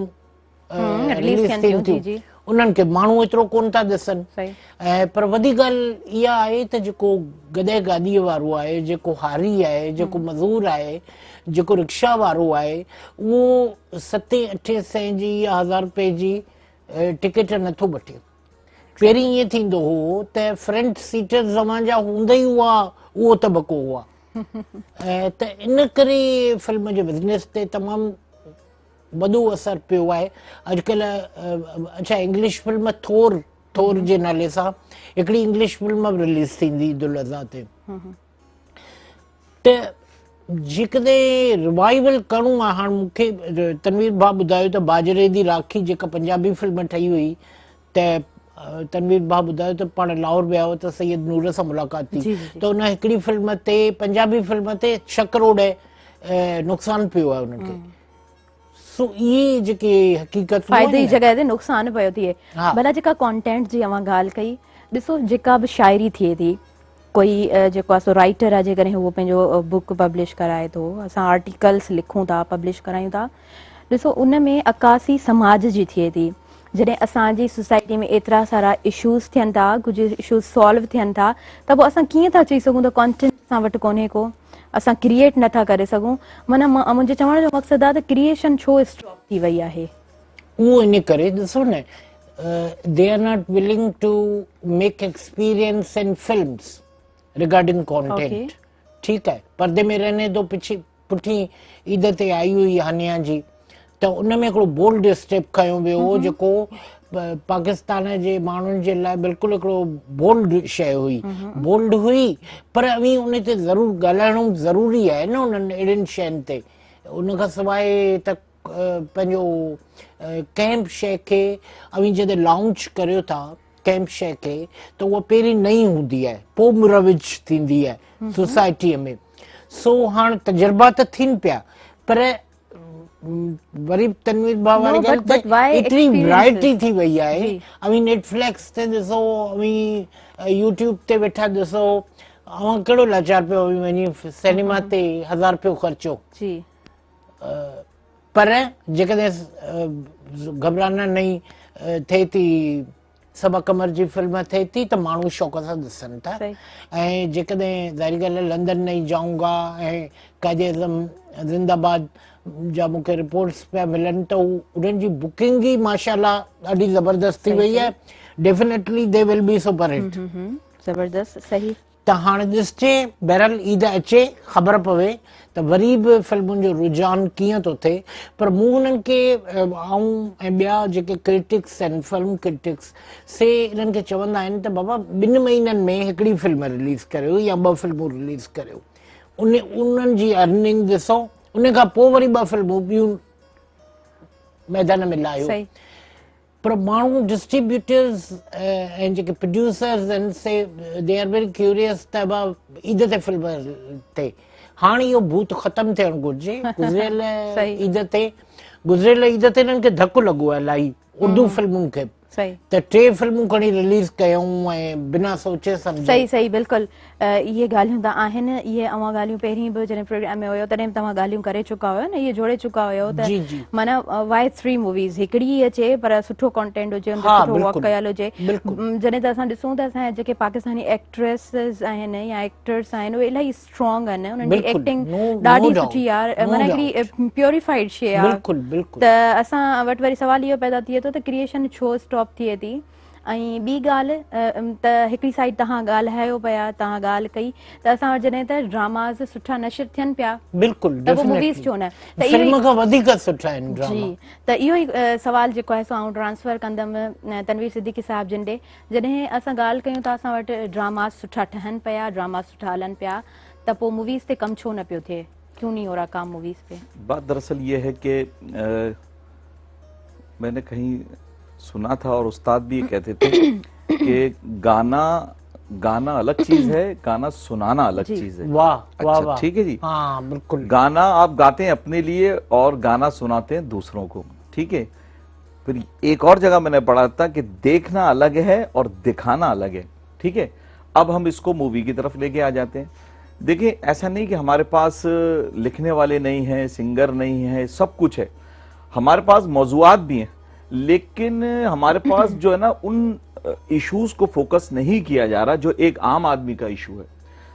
रिलीज़ थियनि थियूं उन्हनि खे माण्हू एतिरो कोन था ॾिसनि। ऐं पर वॾी ॻाल्हि इहा आहे त जेको गदे गाॾीअ वारो आहे, जेको हारी आहे, जेको मज़ूर आहे, जेको रिक्शा वारो आहे, उहो 7-8 सै जी या 1000 रुपए जी टिकट नथो वठे। पहिरीं ईअं थींदो हो त फ्रंट सीटर ज़मां जा हूंदा ई हुआ, उहो तबको हुआ। त इन करे फिल्म जे बिज़नेस ते तमामु वॾो असर पियो आहे। अॼुकल्ह अच्छा इंग्लिश फिल्म थोर जे नाले सां हिकिड़ी इंग्लिश फिल्म बि रिलीज़ थींदी ईद उल अज़हा ते। त जेकॾहिं रिवाइवल करणो आहे, हाणे मूंखे तनवीर भाउ ॿुधायो त बाजरे दी राखी जेका पंजाबी फिल्म ठही हुई, त तनवीर भाउ ॿुधायो त पाण लाहौर विया हो त सैयद नूर सां मुलाक़ात थी, त उन हिकिड़ी फिल्म ते पंजाबी फिल्म ते 6 करोड़ नुक़सान पियो आहे उन्हनि खे। सो इहे जेके हक़ीक़त फ़ाइदे जी जॻह ते नुक़सान पियो थिए। भला जेका कॉन्टेंट जी अवां ॻाल्हि कई, ॾिसो जेका बि शाइरी थिए थी, कोई जेको आहे सो राइटर आहे, जेकॾहिं उहो पंहिंजो बुक पब्लिश कराए थो, असां आर्टिकल्स लिखूं था, पब्लिश करायूं था, ॾिसो उन में अकासी समाज जी थिए थी। जॾहिं असांजी सोसाइटी में एतिरा सारा इशूज़ थियनि था, कुझु इशूज़ सॉल्व थियनि था, त पोइ असां कीअं था चई सघूं त कॉन्टेंट असां वटि कोन्हे को, असां क्रिएट नथा करे सघूं। माना मुंहिंजे चवण जो मक़सदु आहे त क्रिएशन छो स्टॉप थी वई आहे। उहो इन करे ॾिसो न, they are not willing to make experience in films regarding content. ठीकु आहे, पर्दे में रहने दो पुठी ईद ते आई हुई हानिया जी, त उन में हिकिड़ो बोल्ड स्टेप खयो वियो हो जेको पाकिस्तान जे माण्हुनि जे लाइ बिल्कुलु हिकिड़ो बोल्ड शइ हुई, बोल्ड हुई, पर अवी उन ते ज़रूरु ॻाल्हाइणो ज़रूरी आहे न उन्हनि अहिड़ियुनि शयुनि ते। उन खां सवाइ त पंहिंजो कंहिं बि शइ खे अवी जॾहिं लॉन्च करियो था, कंहिं बि शइ खे, त उहा पहिरीं नई हूंदी आहे, पोइ मुरविज थींदी आहे सोसाइटीअ में। सो हाणे तजुर्बा त थियनि पिया, पर वरी तनवीर भाउ वारी ॻाल्हि एतिरी वैरायटी थी वई आहे। अवी नेटफ्लिक्स ते ॾिसो, अवी यूट्यूब ते वेठा ॾिसो, अवां कहिड़ो लाचार पियो वञी सिनेमा ते 1000 रुपयो ख़र्चो। पर जेकॾहिं घबराना नहीं थिए थी, सबा कमर जी फिल्म थिए थी, त माण्हू शौक़ सां ॾिसनि था। ऐं जेकॾहिं ज़ाहिर ॻाल्हि आहे लंदन नहीं जाऊंगा ऐं कायदे आज़म ज़िंदाबाद जा मूंखे रिपोर्ट्स पिया मिलनि त उन्हनि जी बुकिंग ई माशाल्लाह ॾाढी ज़बरदस्त थी वई आहे। Definitely they will be super hit. ज़बरदस्त, सही। त हाणे ॾिसिजे, बहरहाल ईद अचे, ख़बर पवे त वरी बि फिल्मुनि जो रुझान कीअं थो थिए। पर मूं हुननि खे ऐं ॿिया जेके क्रिटिक्स आहिनि, फिल्म क्रिटिक्स से इन्हनि खे चवंदा आहिनि त बाबा 2 महीननि में हिकिड़ी फिल्म रिलीज़ करियो या 2 फिल्मूं रिलीज़ करियो, उन्हनि जी अर्निंग ॾिसो, उन खां पोइ वरी 2 फिल्मूं ॿियूं मैदान में लाहियो। पर माण्हू डिस्ट्रीब्यूटर्स ऐं जेके प्रोड्यूसर्स आहिनि से दे आर वेरी क्यूरियस त ईद ते फिल्म थिए। हाणे इहो भूत ख़तमु थियणु घुरिजे। गुज़िरियल ईद ते हिननि खे धकु लॻो आहे इलाही उर्दू फिल्मुनि खे। सही त 3 फिल्मूं खणी रिलीज़ कयूं ऐं बिना सोचे सम्झे। सही सही बिल्कुलु इहे ॻाल्हियूं त आहिनि। इहे अवां ॻाल्हियूं पहिरीं बि जॾहिं प्रोग्राम में हुयो तॾहिं तव्हां ॻाल्हियूं करे चुका हुयो न, इहे जोड़े चुका हुयो त जी, जी। माना वाई 3 मूवीज़ हिकिड़ी ई अचे पर सुठो कंटेंट हुजे, हुन ते हा, सुठो वर्क बिल्कुलु, कयल हुजे। बिल्कुलु। जॾहिं त असां ॾिसूं था असांजे जेके पाकिस्तानी एक्ट्रेसिस आहिनि या एक्टर्स आहिनि उहे इलाही स्ट्रॉन्ग आहिनि, उन्हनि जी बिल्कुलु, एक्टिंग no ॾाढी doubt, सुठी आहे, no माना doubt। हिकिड़ी प्योरीफाइड शइ आहे। बिल्कुलु, बिल्कुलु। त असां वटि वरी सुवाल इहो पैदा थिए थो त क्रिएशन छो स्टॉप थिए थी। ऐं ॿी ॻाल्हि त हिकिड़ी साइड तव्हां ॻाल्हायो पिया, तव्हां ॻाल्हि कई त असां वटि जॾहिं त ड्रामाज़ सुठा नशर थियनि पिया बिल्कुलु, त पोइ मूवीज़ छो न। त इहो फिल्म ई खां वधीक सुठा आहिनि ड्रामा। जी, त इहो ई सवाल जेको आहे सो आउं ट्रांसफर कंदमि तनवीर सिद्दीकी साहिब जिन ॾे। जॾहिं असां ॻाल्हि कयूं त असां वटि ड्रामाज़ सुठा ठहनि पिया, ड्रामा सुठा हलनि पिया, त पोइ मूवीज़ ते कमु छो न पियो थिए, क्यों नहीं हो रहा काम मूवीज़ पे? बात दरअसल ये है कि मैंने कहीं सुना था और उस्ताद भी ये कहते थे कि गाना अलग चीज है, गाना सुनाना अलग चीज है। वाह वाह अच्छा, वाह। ठीक है जी। हाँ बिल्कुल। गाना आप गाते हैं अपने लिए और गाना सुनाते हैं दूसरों को, ठीक है। फिर एक और जगह मैंने पढ़ा था कि देखना अलग है और दिखाना अलग है, ठीक है। अब हम इसको मूवी की तरफ लेके आ जाते हैं। देखिए, ऐसा नहीं कि हमारे पास लिखने वाले नहीं हैं, सिंगर नहीं है, सब कुछ है, हमारे पास मौजूआत भी हैं, लेकिन हमारे पास जो है ना उन इश्यूज को फोकस नहीं किया जा रहा जो एक आम आदमी का इशू है।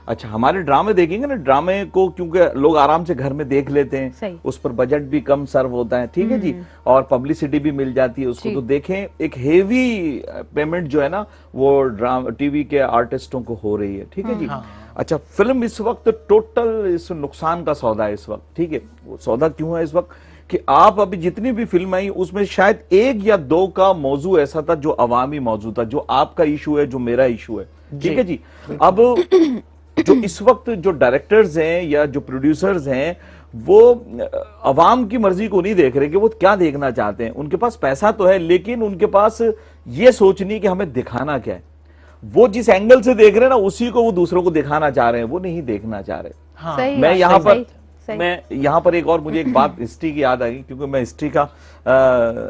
अच्छा, हमारे ड्रामे देखेंगे ना, ड्रामे को क्योंकि लोग आराम से घर में देख लेते हैं, उस पर बजट भी कम सर्व होता है, ठीक है जी, और पब्लिसिटी भी मिल जाती है उसको, तो देखें एक हेवी पेमेंट जो है ना वो ड्रामा टीवी के आर्टिस्टों को हो रही है, ठीक है जी। अच्छा, फिल्म इस वक्त टोटल इस नुकसान का सौदा है इस वक्त, ठीक है। वो सौदा क्यों है इस वक्त कि आप अभी जितनी भी फिल्म आई उसमें शायद 1 या 2 का मौजू ऐसा था जो अवामी मौजू था, जो आपका इशू है, जो मेरा इशू है, ठीक है जी। अब जो इस वक्त जो डायरेक्टर्स हैं या जो प्रोड्यूसर्स हैं वो अवाम की मर्जी को नहीं देख रहे कि वो क्या देखना चाहते हैं। उनके पास पैसा तो है लेकिन उनके पास ये सोच नहीं कि हमें दिखाना क्या है। वो जिस एंगल से देख रहे हैं ना उसी को वो दूसरों को दिखाना चाह रहे हैं, वो नहीं देखना चाह रहे। हाँ। मैं यहाँ पर एक और मुझे एक बात हिस्ट्री की याद आ गई, क्योंकि मैं हिस्ट्री का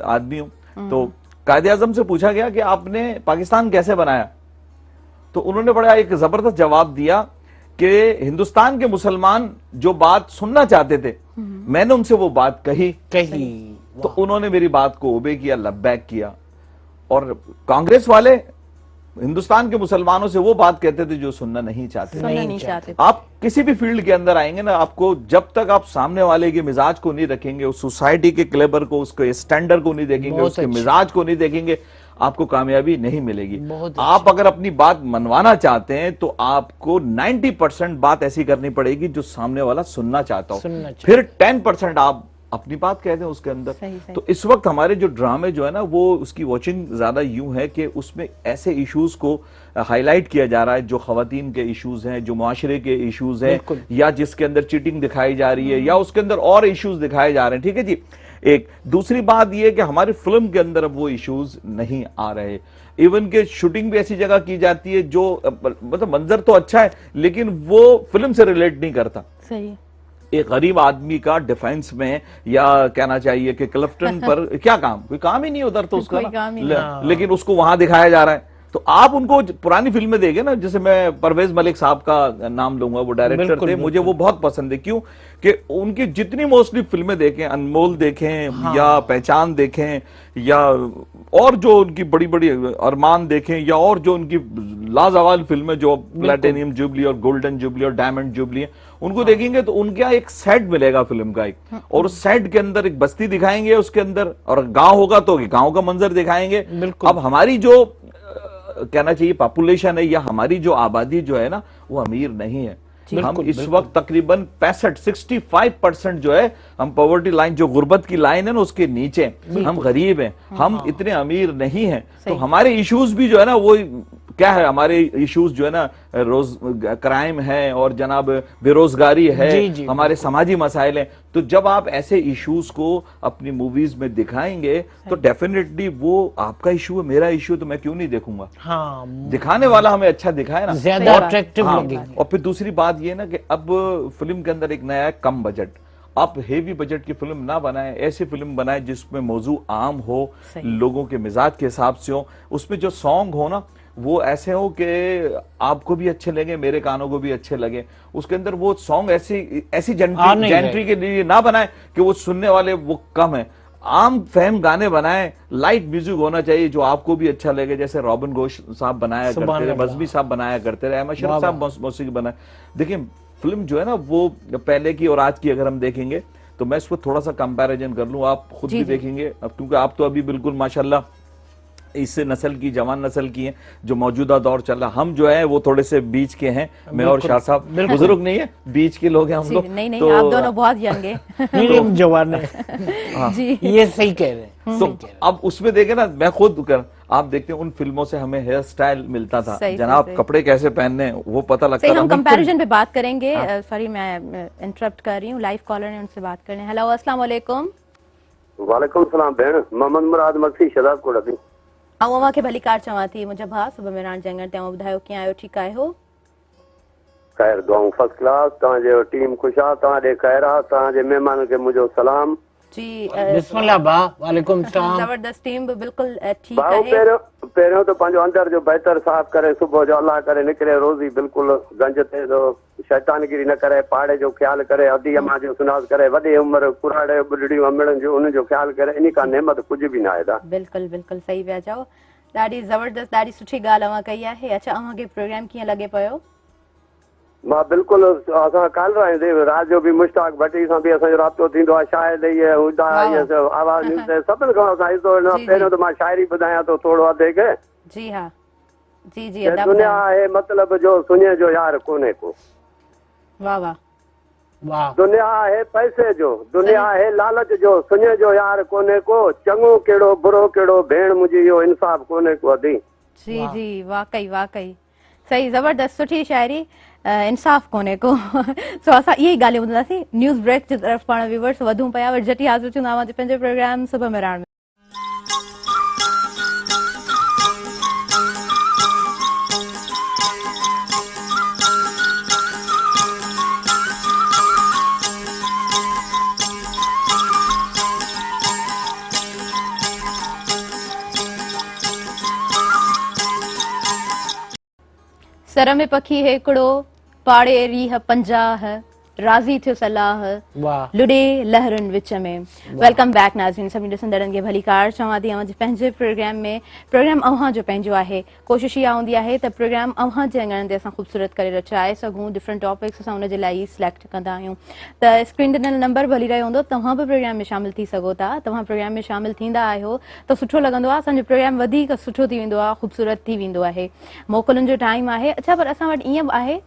आदमी हूं। तो कायदे आजम से पूछा गया कि आपने पाकिस्तान कैसे बनाया, तो उन्होंने बड़ा एक जबरदस्त जवाब दिया कि हिंदुस्तान के मुसलमान जो बात सुनना चाहते थे मैंने उनसे वो बात कही। तो उन्होंने मेरी बात को ओबे किया, लब्बैक किया। और कांग्रेस वाले हिंदुस्तान के मुसलमानों से वो बात कहते थे जो सुनना नहीं चाहते। आप किसी भी फील्ड के अंदर आएंगे ना, आपको जब तक आप सामने वाले के मिजाज को नहीं रखेंगे, उस सोसाइटी के क्लेबर को, उसके स्टैंडर्ड को नहीं देखेंगे, उसके मिजाज को नहीं देखेंगे, आपको कामयाबी नहीं मिलेगी। आप अगर अपनी बात मनवाना चाहते हैं तो आपको 90% बात ऐसी करनी पड़ेगी जो सामने वाला सुनना चाहता हो, फिर 10% आप अपनी बात कहते हैं उसके अंदर। तो इस वक्त हमारे जो ड्रामे जो है ना वो उसकी वॉचिंग ज्यादा यूं है कि उसमें ऐसे इश्यूज को हाईलाइट किया जा रहा है जो खवातीन के इश्यूज हैं, जो मुआशरे के इश्यूज हैं, या जिसके अंदर चीटिंग दिखाई जा रही है, या उसके अंदर और इश्यूज दिखाए जा रहे हैं, ठीक है जी। एक दूसरी बात यह है कि हमारी फिल्म के अंदर अब वो इश्यूज नहीं आ रहे। इवन के शूटिंग भी ऐसी जगह की जाती है जो मतलब मंजर तो अच्छा है लेकिन वो फिल्म से रिलेट नहीं करता। सही। एक गरीब आदमी का डिफेंस में या कहना चाहिए कि क्लिफ्टन पर क्या काम, कोई काम ही नहीं उधर तो उसका लेकिन उसको वहां दिखाया जा रहा है। तो आप उनको पुरानी फिल्में देखे ना, जैसे मैं परवेज मलिक साहब का नाम लूंगा, वो डायरेक्टर थे, मुझे वो बहुत पसंद है। क्यों कि उनकी जितनी मोस्टली फिल्में देखें, अनमोल देखें या पहचान देखें या और जो उनकी बड़ी बड़ी अरमान देखें या और जो उनकी लाजवाब फिल्में जो प्लैटिनियम जुबली और गोल्डन जुबली और डायमंड जुबली है, उनको देखेंगे तो उनके यहाँ एक सेट मिलेगा फिल्म का एक, और उस सेट के अंदर एक बस्ती दिखाएंगे उसके अंदर, और गांव होगा तो गांव का मंजर दिखाएंगे। अब हमारी जो कहना चाहिए पॉपुलेशन है या हमारी जो आबादी जो है ना वो अमीर नहीं है। हम इस वक्त तकरीबन 65% जो है हम पॉवर्टी लाइन, जो गुर्बत की लाइन है ना उसके नीचे, हम गरीब हैं, हम इतने अमीर नहीं हैं। तो हमारे इश्यूज भी जो है ना वो क्या है, हमारे इश्यूज जो है ना रोज क्राइम है और जनाब बेरोजगारी है, हमारे समाजी मसाइल हैं। तो जब आप ऐसे इश्यूज को अपनी मूवीज में दिखाएंगे तो डेफिनेटली वो आपका इशू है, मेरा इशू है, तो मैं क्यों नहीं देखूंगा। हाँ, दिखाने वाला हमें अच्छा दिखाए ना, ज्यादा अट्रैक्टिव लगेगा। और फिर दूसरी बात ये ना कि अब फिल्म के अंदर एक नया है कम बजट। आप हेवी बजट की फिल्म ना बनाएं, ऐसी फिल्म बनाएं जिसमें मौजू आम हो, लोगों के मिजाज के हिसाब से हो, उसमें जो सॉन्ग हो ना वो ऐसे हो कि आपको भी अच्छे लगे, मेरे कानों को भी अच्छे लगे। उसके अंदर वो सॉन्ग ऐसी जेंट्री के लिए ना बनाए कि वो सुनने वाले वो कम है। आम फहम गाने बनाए, लाइट म्यूजिक होना चाहिए जो आपको भी अच्छा लगे, जैसे रॉबिन घोष साहब बनाया करते रहे, मजबी साहब बनाया करते रहे, अहमद शरीफ साहब मौसीकी बनाए। देखिए फिल्म जो है ना वो पहले की और आज की अगर हम देखेंगे तो मैं इस पर थोड़ा सा कंपैरिजन कर लूं, आप खुद भी देखेंगे, अब क्योंकि आप तो अभी बिल्कुल माशाल्लाह इस नस्ल की, जवान नस्ल की हैं जो मौजूदा दौर चल रहा। हम जो है वो थोड़े से बीच के हैं, मैं और शाह साहब बुजुर्ग नहीं है, बीच के लोग हैं हम लोग। नहीं तो, आप दोनों बहुत यंग हैं। नहीं हम जवान हैं। जी ये सही कह रहे हैं। तो अब उसमें देखे ना, मैं खुद आप देखते हैं उन फिल्मों से हमें हेयर स्टाइल मिलता था, जनाब कपड़े कैसे पहनने हैं वो पता लगता था। हम कंपैरिजन पे बात करेंगे। सॉरी मैं इंटरप्ट कर रही हूँ, लाइव कॉलर है उनसे बात करने। हेलो अस्सलाम वालेकुम। वालेकुम सलाम भेण, मोहम्मद मुराद मक्सी शदाब कोड़ा थी। अवां खे भली कार चवां थी, मुंहिंजा भाउ सुबह में राण जंगल ते ॿुधायो कीअं आहियो, ठीकु आहियो? खैर दुआऊं फर्स्ट क्लास, तव्हांजो टीम ख़ुशि आहे, तव्हां ॾे खैर आहे, तव्हांजे महिमाननि खे मुंहिंजो सलाम जी। बिस्मिल्लाह बा, वालेकुम सलाम। जबरदस्त टीम बिल्कुल ठीक भाऊ है। पहिरियों तो पंहिंजो अंदर जो बहितर साफ़ करे, सुबुह जो अल्लाह करे निकिरे रोज़ी बिल्कुल गंज ते, तो शैतानगिरी न करे, पाड़े जो ख्याल करे, अदी अमा जो सुनाज़ करे, वॾी उमिरि कुराड़े बुढ़ड़ियूं अमड़नि जो उन जो ख्याल करे, इन का नेमत कुछ भी ना आहे। बिल्कुल बिल्कुल सही पिया चओ, ॾाढी ज़बरदस्त, ॾाढी सुठी ॻाल्हि अवां कई आहे। अच्छा अवांखे प्रोग्राम कीअं लॻे पियो? मां बिल्कुल असां काल आहियूं, रात जो भी मुश्ताक भट्टी सां भी असांजो राब्तो थींदो आहे, शायद ये हुदा ये आवाज़ न्यूज़ सभिनि खां असां ॾिसो पहिरियों तो मां शाइरी ॿुधायां थो थोरो अधे खे। जी हाँ जी जी। दुनिया है मतलब जो सुने जो यार कोने को। वाह वाह वाह। दुनिया है पैसे जो, दुनिया है लालच जो, सुने जो यार कोने को, चङो कहिड़ो बुरो कहिड़ो भेण मुंहिंजी इहो इंसाफ़ कोने को अदी। जी जी वाकई वाकई सही, ज़बरदस्त सुठी शायरी, इंसाफ़ कोने को। सो असां इहे ई ॻाल्हियूं ॿुधंदासीं। न्यूज़ ब्रेक जी तरफ़ पाण व्यूवर्स वधूं पिया, वरी जटी हाज़िर थींदा आवां पंहिंजे प्रोग्राम सुबह में राण में। सर में पखी हेकड़ो, पाड़े रीह 50, राज़ी थियो सलाह, लुॾे लहरुनि विच में। वेलकम बैक नाज़रीन, सभिनी ॾिसंदड़नि खे भली कार चवां थी अवां जे पंहिंजे प्रोग्राम में। प्रोग्राम अव्हां जो पंहिंजो आहे, कोशिशि इहा हूंदी आहे त प्रोग्राम अव्हां जे अंगणनि ते असां ख़ूबसूरत करे रचाए सघूं, डिफरेंट टॉपिक्स असां उन जे लाइ सिलेक्ट कंदा आहियूं। त स्क्रीन ॾिनल नंबर भली रहियो हूंदो, तव्हां बि प्रोग्राम में शामिल थी सघो था। तव्हां प्रोग्राम में शामिल थींदा आहियो त सुठो लॻंदो आहे, असांजो प्रोग्राम वधीक सुठो थी वेंदो आहे, ख़ूबसूरत थी वेंदो आहे। मोकलुनि जो टाइम आहे। अच्छा पर असां वटि ईअं आहे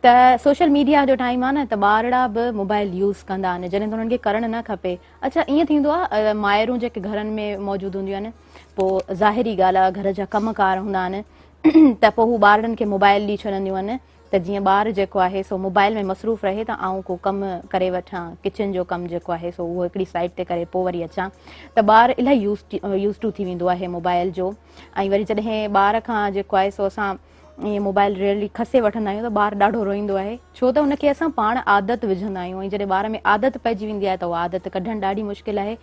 त सोशल मीडिया जो टाइम आहे न, त ॿारड़ा बि मोबाइल यूज़ कंदा आहिनि जॾहिं त उन्हनि खे करणु न खपे। अच्छा ईअं थींदो आहे, माइरूं जेके घरनि में मौजूदु हूंदियूं आहिनि, पोइ ज़ाहिरी ॻाल्हि आहे घर जा कमकार हूंदा आहिनि त पोइ हू ॿारनि खे मोबाइल ॾेई छॾंदियूं आहिनि, त जीअं ॿार जेको आहे सो मोबाइल में मसरूफ़ रहे त आउं को कमु करे वठां, किचन जो कमु जेको आहे सो उहो हिकिड़ी साइड ते करे पोइ वरी अचां, त ॿार इलाही यूज़ टू थी वेंदो आहे मोबाइल जो। ऐं वरी जॾहिं ॿार खां जेको आहे सो असां ईअं मोबाइल रियली खसे वठंदा आहियूं त ॿारु ॾाढो रोईंदो आहे, छो त हुनखे असां पाण आदत विझंदा आहियूं, ऐं जॾहिं ॿार में आदत पइजी वेंदी आहे त उहा आदत कढणु ॾाढी मुश्किल आहे।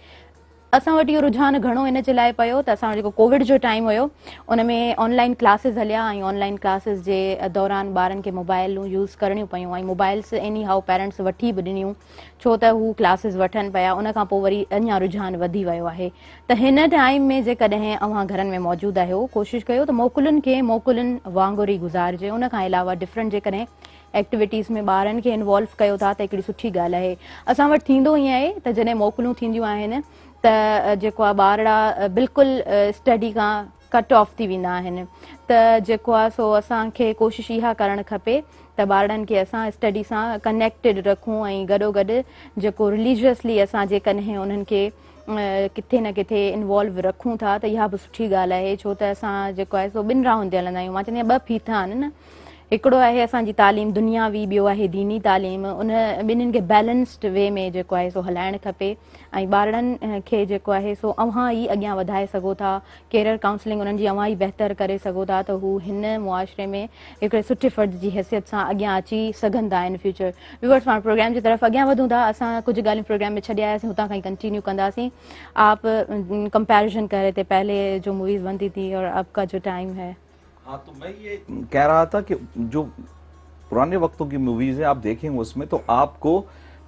असां वटि इहो रुझान घणो इन जे लाइ पियो त असां जेको कोविड जो टाइम हुयो उन में ऑनलाइन क्लासिस हलिया, ऐं ऑनलाइन क्लासिस जे दौरान ॿारनि खे मोबाइलूं यूज़ करणियूं पियूं, ऐं मोबाइल्स एनी हाउ पेरेंट्स वठी बि ॾिनियूं, छो त हू क्लासिस वठनि पिया। उन खां पोइ वरी अञा रुझान वधी वियो आहे। त हिन टाइम में जेकॾहिं अव्हां घरनि में मौजूदु आहियो, कोशिशि कयो त मोकलुनि खे मोकलुनि वांगुरु ई गुज़ारिजे। उन खां अलावा डिफरेंट जेकॾहिं एक्टिविटीज़ में ॿारनि खे इन्वॉल्व कयो था त हिकिड़ी सुठी ॻाल्हि आहे। असां वटि थींदो ईअं आहे त जॾहिं मोकलूं थींदियूं आहिनि त जेको आहे ॿारड़ा बिल्कुलु स्टडी खां कट ऑफ थी वेंदा आहिनि, त जेको आहे सो असांखे कोशिशि इहा करणु खपे त ॿारनि खे असां स्टडी सां कनेक्टेड रखूं, ऐं गॾोगॾु जेको रिलीजियसली असां जेकॾहिं उन्हनि खे किथे न किथे इन्वॉल्व रखूं था त इहा बि सुठी ॻाल्हि आहे, छो त असां जेको आहे सो ॿिनि राहनि ते हलंदा आहियूं। मां चवंदी आहियां ॿ फीथा आहिनि न, हिकिड़ो आहे असांजी तालीम दुनियावी, ॿियो आहे दीनी तालीम, उन ॿिन्हिनि खे बैलेंस्ड वे में जेको आहे सो हलाइणु खपे। ऐं ॿारनि खे जेको आहे सो अव्हां ई अॻियां वधाए सघो था, कैरियर काउंसलिंग उन्हनि जी अव्हां ई बहितर करे सघो था, त हू हिन मुआशरे में हिकिड़े सुठे फ़र्द जी हैसियत सां अॻियां अची सघंदा इन फ्यूचर। व्यूअर्स, पाण प्रोग्राम जी तरफ़ अॻियां वधूं था। असां कुझु ॻाल्हियूं प्रोग्राम में छॾे आयासीं, हुतां खां ई कंटिन्यू कंदासीं। आप कंपैरिजन कर रहे थे, पहले जो मूवीज बनती थी और अब का जो टाइम है। हाँ, तो मैं ये कह रहा था कि जो पुराने वक्तों की मूवीज है आप देखेंगे उसमें तो आपको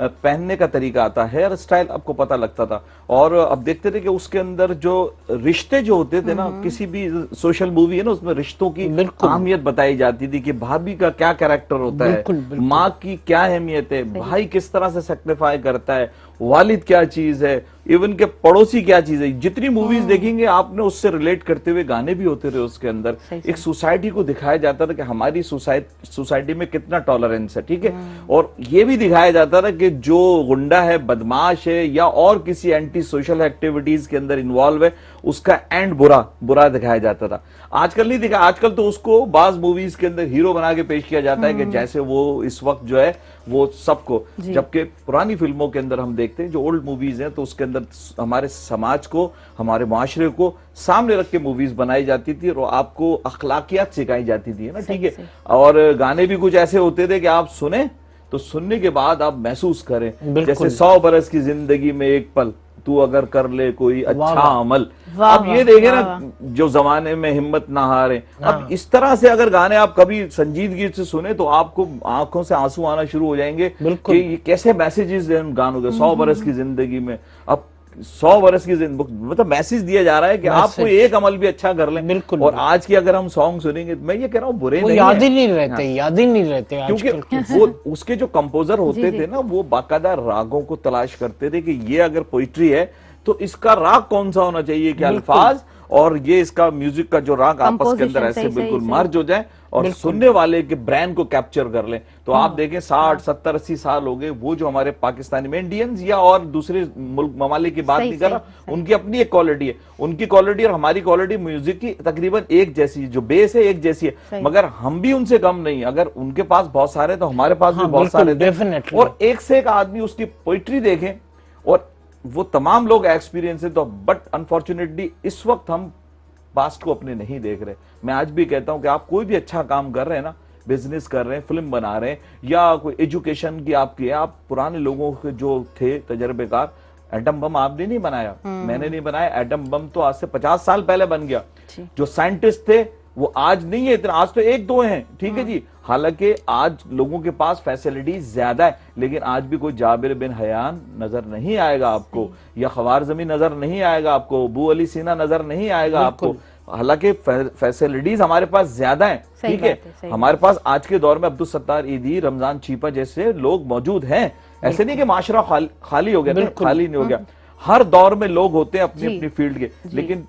पहनने का तरीका आता है, हेयर स्टाइल आपको पता लगता था। और अब देखते थे कि उसके अंदर जो रिश्ते जो होते थे ना, किसी भी सोशल मूवी है ना उसमें रिश्तों की अहमियत बताई जाती थी कि भाभी का क्या कैरेक्टर होता है, माँ की क्या अहमियत है, भाई किस तरह से सेक्रीफाई करता है, वालिद क्या चीज है, इवन के पड़ोसी क्या चीज है। जितनी मूवीज देखेंगे आपने उससे रिलेट करते हुए गाने भी होते रहे उसके अंदर। एक सोसाइटी को दिखाया जाता था कि हमारी सोसाइटी में कितना टॉलरेंस है, ठीक है। और ये भी दिखाया जाता था कि जो गुंडा है, बदमाश है या और किसी एंटी सोशल एक्टिविटीज के अंदर इन्वॉल्व है, उसका एंड बुरा दिखाया जाता था। आजकल नहीं दिखा, आजकल तो उसको बाज मूवीज के अंदर हीरो बना के पेश किया जाता है कि जैसे वो इस वक्त जो है वो सबको, जबकि पुरानी फिल्मों के अंदर हम देखते हैं जो ओल्ड मूवीज हैं तो उसके अंदर हमारे समाज को, हमारे मुआशरे को सामने रख के मूवीज बनाई जाती थी और आपको अखलाकियात सिखाई जाती थी, है ना, ठीक है। और गाने भी कुछ ऐसे होते थे कि आप सुने तो सुनने के बाद आप महसूस करें, जैसे 100 बरस की जिंदगी में एक पल, तू अगर कर ले कोई अच्छा अमल। अब ये देखे ना, जो जमाने में हिम्मत ना हारे। अब इस तरह से अगर गाने आप कभी संजीदगी से सुने तो आपको आंखों से आंसू आना शुरू हो जाएंगे कि ये कैसे मैसेजेस हैं उन गानों के। 100 बरस की जिंदगी में, अब 100 बरस की मतलब मैसेज दिया जा रहा है कि आप कोई एक अमल भी अच्छा कर लें। और आज की अगर हम सॉन्ग सुनेंगे, मैं ये कह रहा हूँ बुरे नहीं, याद ही नहीं रहते, याद ही नहीं रहते, क्योंकि वो उसके जो कंपोजर होते थे ना, वो बाकायदा रागों को तलाश करते थे कि ये अगर पोइट्री है तो इसका राग कौन सा होना चाहिए कि अल्फाज और ये इसका म्यूजिक का जो राग आपस के अंदर ऐसे बिल्कुल मर्ज हो जाए और सुनने वाले के ब्रेन को कैप्चर कर लें। तो आप देखें 60, 70, 80 साल हो गए, वो जो हमारे पाकिस्तानी में इंडियंस या और दूसरे मुल्क ममालिक की बात नहीं कर रहा, उनकी अपनी एक क्वालिटी है, उनकी क्वालिटी और हमारी क्वालिटी म्यूजिक की तकरीबन एक जैसी, जो बेस है एक जैसी है, मगर हम भी उनसे कम नहीं। अगर उनके पास बहुत सारे तो हमारे पास भी बहुत सारे, और एक से एक आदमी उसकी पोइट्री देखें और वो तमाम लोग एक्सपीरियंस है। तो बट अनफॉर्चुनेटली इस वक्त हम पास्ट को अपने नहीं देख रहे। मैं आज भी कहता हूं कि आप कोई भी अच्छा काम कर रहे हैं ना, बिजनेस कर रहे हैं, फिल्म बना रहे हैं या कोई एजुकेशन की आपकी है, आप पुराने लोगों के जो थे तजर्बेकार, एटम बम आपने नहीं बनाया, मैंने नहीं बनाया, एटम बम तो आज से 50 साल पहले बन गया। जो साइंटिस्ट थे वो आज नहीं है इतना, आज तो एक दो हैं, ठीक है जी। हालांकि आज लोगों के पास फैसिलिटीज ज्यादा है, लेकिन आज भी कोई जाबिर बिन हयान नजर नहीं आएगा आपको, या ख्वारज़मी नजर नहीं आएगा आपको, अबू अली सीना नजर नहीं आएगा आपको। हालांकि फैसिलिटीज हमारे पास ज्यादा है, ठीक है। हमारे पास आज के दौर में अब्दुल सत्तार ईदी, रमजान चीपा जैसे लोग मौजूद हैं। ऐसे नहीं कि माशरा खाली हो गया, खाली नहीं हो गया। हर दौर में लोग होते हैं अपनी अपनी फील्ड के, लेकिन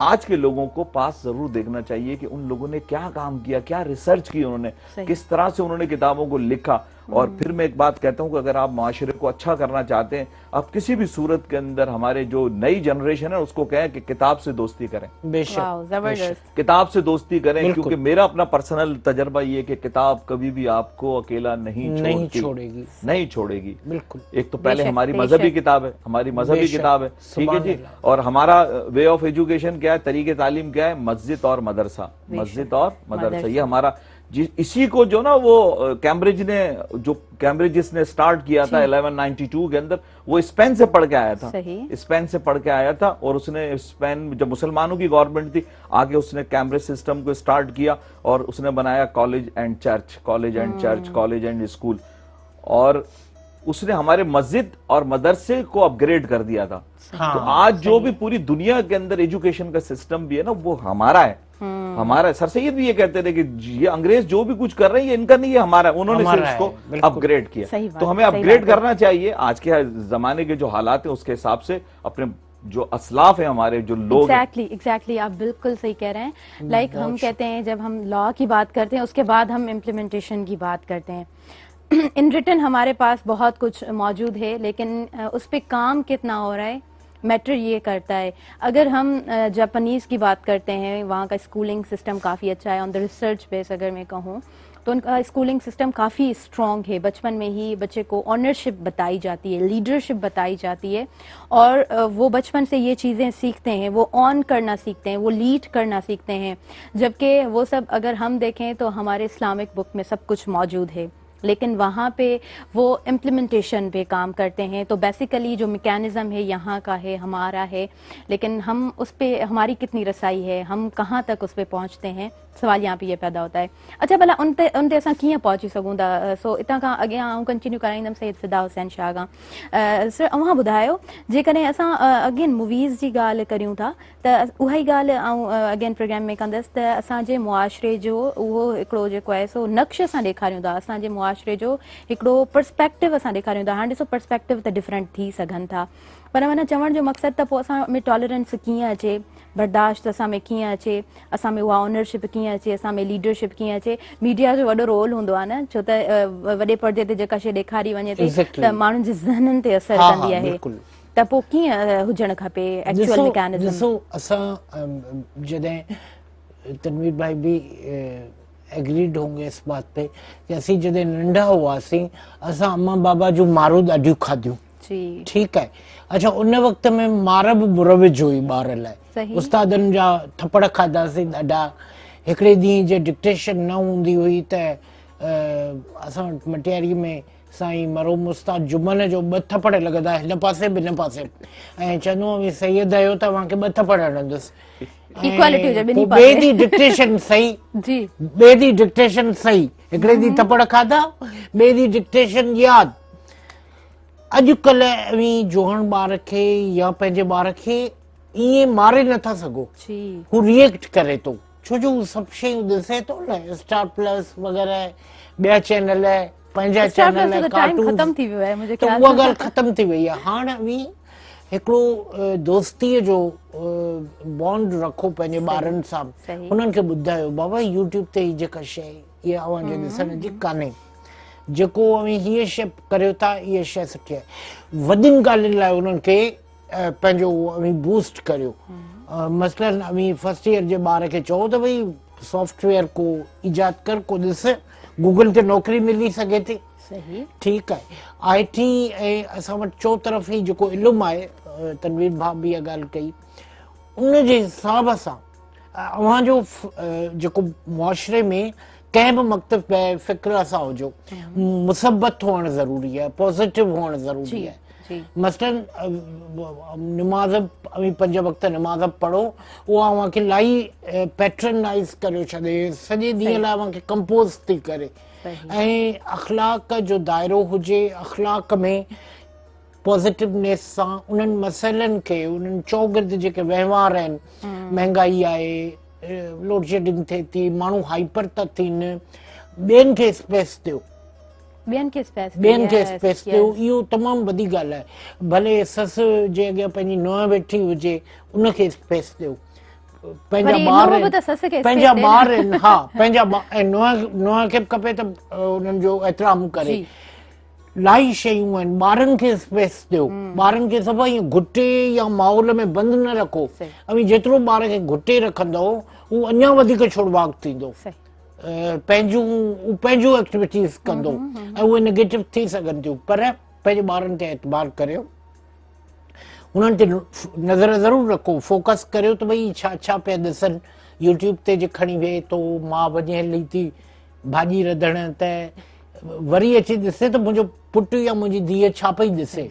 आज के लोगों को पास जरूर देखना चाहिए कि उन लोगों ने क्या काम किया, क्या रिसर्च की उन्होंने, किस तरह से उन्होंने किताबों को लिखा। और फिर मैं एक बात कहता हूं कि अगर आप माशरे को अच्छा करना चाहते हैं, आप किसी भी सूरत के अंदर हमारे जो नई जनरेशन है उसको कहें कि किताब से दोस्ती करें, बेशक किताब से दोस्ती करें। क्योंकि मेरा अपना पर्सनल तजर्बा ये कि किताब कभी भी आपको अकेला नहीं छोड़ेगी। बिल्कुल। एक तो पहले हमारी मजहबी किताब है, हमारी मजहबी किताब है, ठीक है जी। और हमारा वे ऑफ एजुकेशन क्या है, तरीके तालीम क्या है, मस्जिद और मदरसा, मस्जिद और मदरसा, ये हमारा इसी को जो ना वो कैम्ब्रिज ने स्टार्ट किया था 1192 के अंदर, वो स्पेन से पढ़ के आया था, स्पेन से पढ़ के आया था। और उसने स्पेन जब मुसलमानों की गवर्नमेंट थी, आगे उसने कैम्ब्रिज सिस्टम को स्टार्ट किया और उसने बनाया college and church, college and church, college and school. और उसने हमारे मस्जिद और मदरसे को अपग्रेड कर दिया था। तो आज जो भी पूरी दुनिया के अंदर एजुकेशन का सिस्टम भी है ना, वो हमारा है, हमारा। सर सैयद भी ये कहते थे कि ये अंग्रेज जो भी कुछ कर रहे हैं ये इनका नहीं है, हमारा है, उन्होंने सिर्फ इसको अपग्रेड किया। तो हमें अपग्रेड करना चाहिए आज के जमाने के जो हालात है उसके हिसाब से, अपने जो असलाफ है हमारे जो लोग। एग्जैक्टली आप बिल्कुल सही कह रहे हैं। लाइक हम कहते हैं जब हम लॉ की बात करते हैं उसके बाद हम इम्प्लीमेंटेशन की बात करते हैं। इन रिटन हमारे पास बहुत कुछ मौजूद है, लेकिन उस पर काम कितना हो रहा है मैटर ये करता है। अगर हम जापानीज़ की बात करते हैं, वहाँ का स्कूलिंग सिस्टम काफ़ी अच्छा है ऑन द रिसर्च बेस। अगर मैं कहूँ तो उनका स्कूलिंग सिस्टम काफ़ी स्ट्रॉन्ग है। बचपन में ही बच्चे को ऑनरशिप बताई जाती है, लीडरशिप बताई जाती है, और वो बचपन से ये चीज़ें सीखते हैं, वो ऑन करना सीखते हैं, वो लीड करना सीखते हैं। जबकि वो सब अगर हम देखें तो हमारे इस्लामिक बुक में सब कुछ मौजूद है, लेकिन वहाँ पे वो इम्प्लीमेंटेशन पे काम करते हैं। तो बेसिकली जो मैकेनिज़्म है यहाँ का है, हमारा है, लेकिन हम उस पे हमारी कितनी रसाई है, हम कहाँ तक उस पे पहुँचते हैं, सवाल यहाँ पे ये पैदा होता है। अच्छा भला उन ते असां कीअं पहुची सघूं था? सो इतां खां अॻियां आउं कंटिन्यू कराईंदमि सैयद फिदा हुसैन शाह खां। सर अव्हां ॿुधायो, जेकॾहिं असां अगेन मूवीज़ जी ॻाल्हि करियूं था त उहा ई ॻाल्हि आउं अगेन प्रोग्राम में कंदसि त असांजे मुआशरे जो उहो हिकिड़ो जेको आहे सो नक्श असां ॾेखारियूं था, असांजे मुआशरे जो हिकिड़ो पर्सपेक्टिव असां ॾेखारियूं था। हाणे ॾिसो पर्सपेक्टिव त डिफरेंट थी सघनि था, पर माना चवण जो मक़सदु त पोइ असां में टॉलरेंस कीअं अचे, बर्दाश्त असां में कीअं अचे, असां में उहा ऑनरशिप कीअं अचे, असां में लीडरशिप कीअं अचे। मीडिया जो वॾो रोल हूंदो आहे न, छो त वॾे पर्दे ते जेका शइ ॾेखारी वञे थी त माण्हुनि जे ज़हननि ते असर कंदी आहे, त पोइ कीअं हुजणु खपे एक्चुअल मैकेनिज़्म? ॾिसो असां जॾहिं तनवीर भाई भी एग्रीड होंगे इस बात पे कि असीं जॾहिं नंढा हुआसीं असां अम्मा बाबा जूं मारूं ॾाढियूं खाधियूं, ठीकु आहे। अच्छा उन वक़्त में मार बि मुरविज हुई ॿार लाइ, उस्तादनि जा थपड़ खाधासीं ॾाढा। हिकिड़े ॾींहं जे डिक्टेशन न हूंदी हुई त असां वटि मटियारी में साईं मरोम उस्ताद जुमन जो 2 थपड़ लॻंदा हिन पासे बि हिन पासे, ऐं चवंदो आहे सैयद आहियो त तव्हांखे 2 थपड़ हणंदुसि। ॿिए ॾींहुं डिक्टेशन सही, ॿिए ॾींहुं डिक्टेशन सही, हिकिड़े ॾींहुं थपड़ खाधा, ॿिए ॾींहुं डिक्टेशन यादि। अॼुकल्ह जोहण ॿार खे या पंहिंजे ॿार खे ईअं मारे नथा सघो, हू रिएक्ट करे थो, छो जो हू सभु शयूं ॾिसे थो न, स्टार प्लस वग़ैरह ॿिया चैनल, पंहिंजा चैनल, कार्टून, त उहा ॻाल्हि ख़तम थी वई आहे। हाणे बि हिकिड़ो दोस्तीअ जो बॉन्ड रखो पंहिंजे ॿारनि सां, हुननि खे ॿुधायो बाबा यूट्यूब ते ही जेका शइ इहा अव्हांजे ॾिसण जी कान्हे, जेको हीअ शइ करियो था इहा शइ सुठी आहे। वॾियुनि ॻाल्हियुनि लाइ उन्हनि खे पंहिंजो बूस्ट करियो। मसलन फर्स्ट ईयर जे ॿार खे चओ त भई सॉफ्टवेयर को ईजाद कर, को ॾिस, गूगल ते नौकिरी मिली सघे थी, ठीकु आहे। IT ऐं असां वटि चौतरफ़ ई जेको इल्मु आहे, तनवीर भाउ बि इहा ॻाल्हि कई, उन जे हिसाब सां अव्हांजो जेको मुआशरे में कंहिं बि मकतब फ़िक्र सां हुजो, मुसबत हुअणु ज़रूरी आहे, पॉज़िटिव हुअणु ज़रूरी आहे। मसलन नमाज़ 5 वक़्त नमाज़ पढ़ो, उहा अव्हांखे इलाही पैट्रनाइज़ करे छॾे, सॼे ॾींहं लाइ अव्हांखे कंपोज़ थी करे, ऐं अख़लाक जो दाइरो हुजे, अख़लाक में पॉज़िटिवनेस सां उन्हनि मसइलनि खे, उन्हनि चौगिर्द जेके वहिंवार आहिनि, महांगाई आहे, लोड शेडिंग थिए थी, माण्हू हाइपर था थियनि, ॿियनि खे स्पेस ॾियो, ॿियनि खे स्पेस ॾियो, इहो तमामु वॾी ॻाल्हि आहे। भले ससु जे अॻियां पंहिंजी नुंहुं वेठी हुजे, उनखे स्पेस ॾियो। पंहिंजा ॿार आहिनि, हा पंहिंजा नुंहुं खे बि खपे त उन्हनि जो एतिराम करे, इलाही शयूं आहिनि, ॿारनि खे स्पेस ॾियो, ॿारनि खे सभु ईअं घुटे या माहौल में बंदि न रखो। जेतिरो ॿार खे घुटे रखंदो उहो अञा वधीक छुड़वाक थींदो, पंहिंजूं एक्टिविटीज़ कंदो, ऐं उहे नेगेटिव थी सघनि थियूं। पर पंहिंजे ॿारनि ते एतबार करियो, उन्हनि ते नज़र ज़रूरु रखो, फोकस करियो त भई छा छा पिया ॾिसनि। यूट्यूब ते जे खणी वेहे थो, मां वञे हली थी भाॼी रधण, त वरी अची ॾिसे त मुंहिंजो पुटु या मुंहिंजी धीअ छा पई ॾिसे।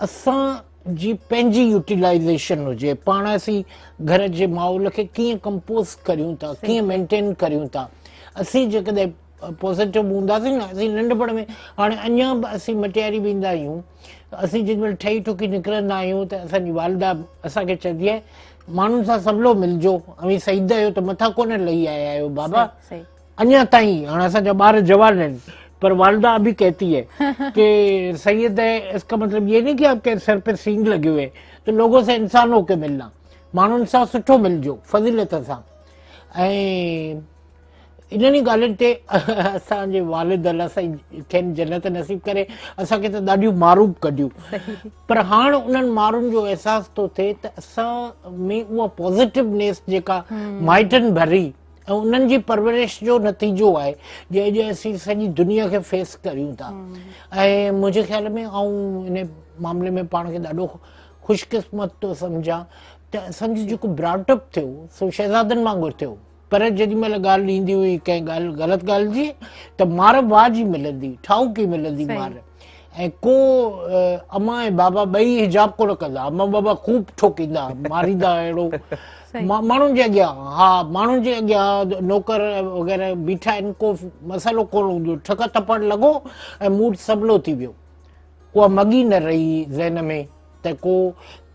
असांजी पंहिंजी यूटिलाइज़ेशन हुजे, पाण असीं घर जे माहौल खे कीअं कंपोज़ करियूं था, कीअं मेंटेन करियूं था। असीं जेकॾहिं पॉज़िटिव हूंदासीं न, असीं नंढपण में, हाणे अञा बि असीं मटियारी वेंदा आहियूं, असीं जेॾीमहिल ठही ठुकी निकिरंदा आहियूं त असांजी वालिदा असांखे चवंदी आहे माण्हुनि सां सवलो मिलजो, सईद आहियो त मथां कोन लही आया आहियो बाबा, अञा ताईं। हाणे असांजा ॿार जवान आहिनि, पर वालिदा अभी कहती है कि सैयद है, इसका मतलब ये नहीं कि आपके सर पे सींग लगे हुए, तो लोगों से इंसान होके मिलना, माण्हुनि सां सुठो मिलजो फज़ीलत सां। ऐं इन्हनि ॻाल्हियुनि ते असांजे वालिद अलाह साईं खेनि जन्नत नसीब करे, असांखे त ॾाढियूं मारूं कढियूं, पर हाणे उन्हनि मारुनि जो अहसासु थो थिए त असां में उहा पॉज़िटिवनेस जेका माइटनि भरी ऐं उन्हनि जी परवरिश जो नतीजो आहे जे असीं सॼी दुनिया खे फेस करियूं था। ऐं मुंहिंजे ख़्याल में आऊं इन मामले में पाण खे ॾाढो ख़ुशकिस्मत थो सम्झां त असांजो जेको ब्रॉटअप थियो सो शहज़ादनि वांगुरु थियो। पर जेॾी महिल ॻाल्हि ईंदी हुई कंहिं ॻाल्हि ग़लति ॻाल्हि जी त मार बाजी मिलंदी, ठाउकी मिलंदी मार। ऐं को अम्मा ऐं बाबा ॿई हिजाब कोन कंदा, अम्मा बाबा ख़ूब ठोकींदा, मारींदा अहिड़ो माण्हुनि जे अॻियां। हा, माण्हुनि जे अॻियां नौकर वग़ैरह बीठा आहिनि, को मसालो कोन हूंदो, ठक थपड़ लॻो ऐं मूड सबलो थी वियो। उहा मॻी न रही ज़हन में त को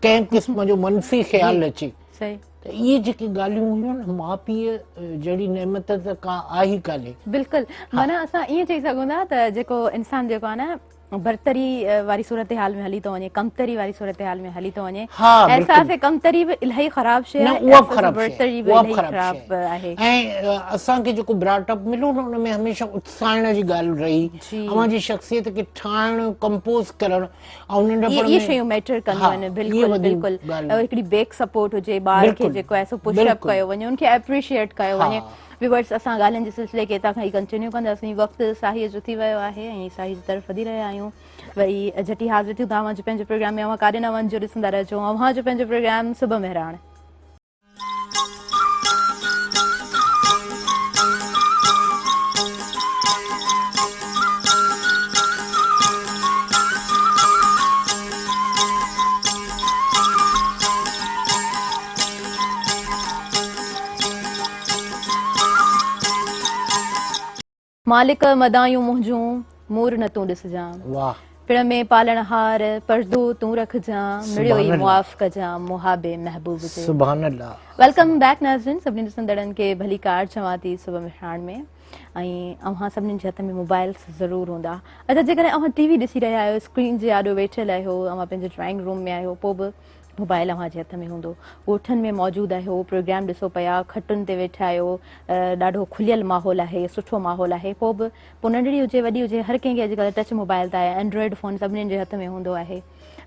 कंहिं क़िस्म जो मनफ़ी ख़्यालु अचे। त इहे जेके ॻाल्हियूं हुयूं न, माउ पीउ जहिड़ी नेमत त का आहे ई कान्हे। बिल्कुलु, माना असां ईअं चई सघूं था त जेको इंसान जेको आहे न बरतरी वारी सूरत हाल में हली थो वञे, कमतरी वारी सूरत हाल में हली थो वञे। एहसास कमतरी बि इलाही ख़राब शइ आहे, बरतरी बि इलाही ख़राब आहे। ऐं असांखे जेको ब्रॉटअप मिलो न उन में हमेशह उत्साहण जी ॻाल्हि रही, अवां जी शख़्सियत खे ठाहिण, कंपोज़ करण ऐं नंढपण में इहे शयूं मैटर कंदियूं आहिनि। बिल्कुलु बिल्कुलु, हिकिड़ी बैक सपोर्ट हुजे, ॿार खे जेको आहे सो पुशअप कयो वञे, उनखे एप्रिशिएट कयो वञे। व्यूअर्स, असां ॻाल्हियुनि जे सिलसिले खे हितां खां ई कंटिन्यू कंदासीं। वक़्तु साहीअ जो थी वियो आहे ऐं साही जी तरफ़ वधी रहिया आहियूं। वरी झटी हाज़िर थियूं तव्हां जो पंहिंजे प्रोग्राम में। अवां काॾे न वञिजो, ॾिसंदा रहिजो अवां जो पंहिंजो प्रोग्राम सुबह मेहरान। मालिक मदायूं मुंहिंजूं मूर न तूं ॾिसजां, पिण में पालणहार पर्दो तूं रखजां, मिड़ियो ई मुआफ़ कजां, मुहाबे महबूब जे। सुभान अल्लाह। वेलकम बैक नाज़रीन, सभिनी ॾिसंदड़नि खे भली कार चवां थी सुबह मेहरान में। ऐं अव्हां सभिनीनि जे हथ में मोबाइल्स ज़रूरु हूंदा। अच्छा, जेकॾहिं अव्हां टीवी ॾिसी रहिया आहियो, स्क्रीन जे आॾो वेठल आहियो, अव्हां पंहिंजे ड्राइंग रूम में आहियो, पोइ बि मोबाइल अव्हां जे हथ में हूंदो। ॻोठनि में मौजूदु आहियो, प्रोग्राम ॾिसो पिया, खटुनि ते वेठा आहियो, ॾाढो खुलियल माहौल आहे, सुठो माहौल आहे, पोइ नंढड़ी हुजे वॾी हुजे, हर कंहिंखे अॼुकल्ह टच मोबाइल त आहे, एंड्रॉइड फ़ोन सभिनीनि जे हथ में हूंदो आहे।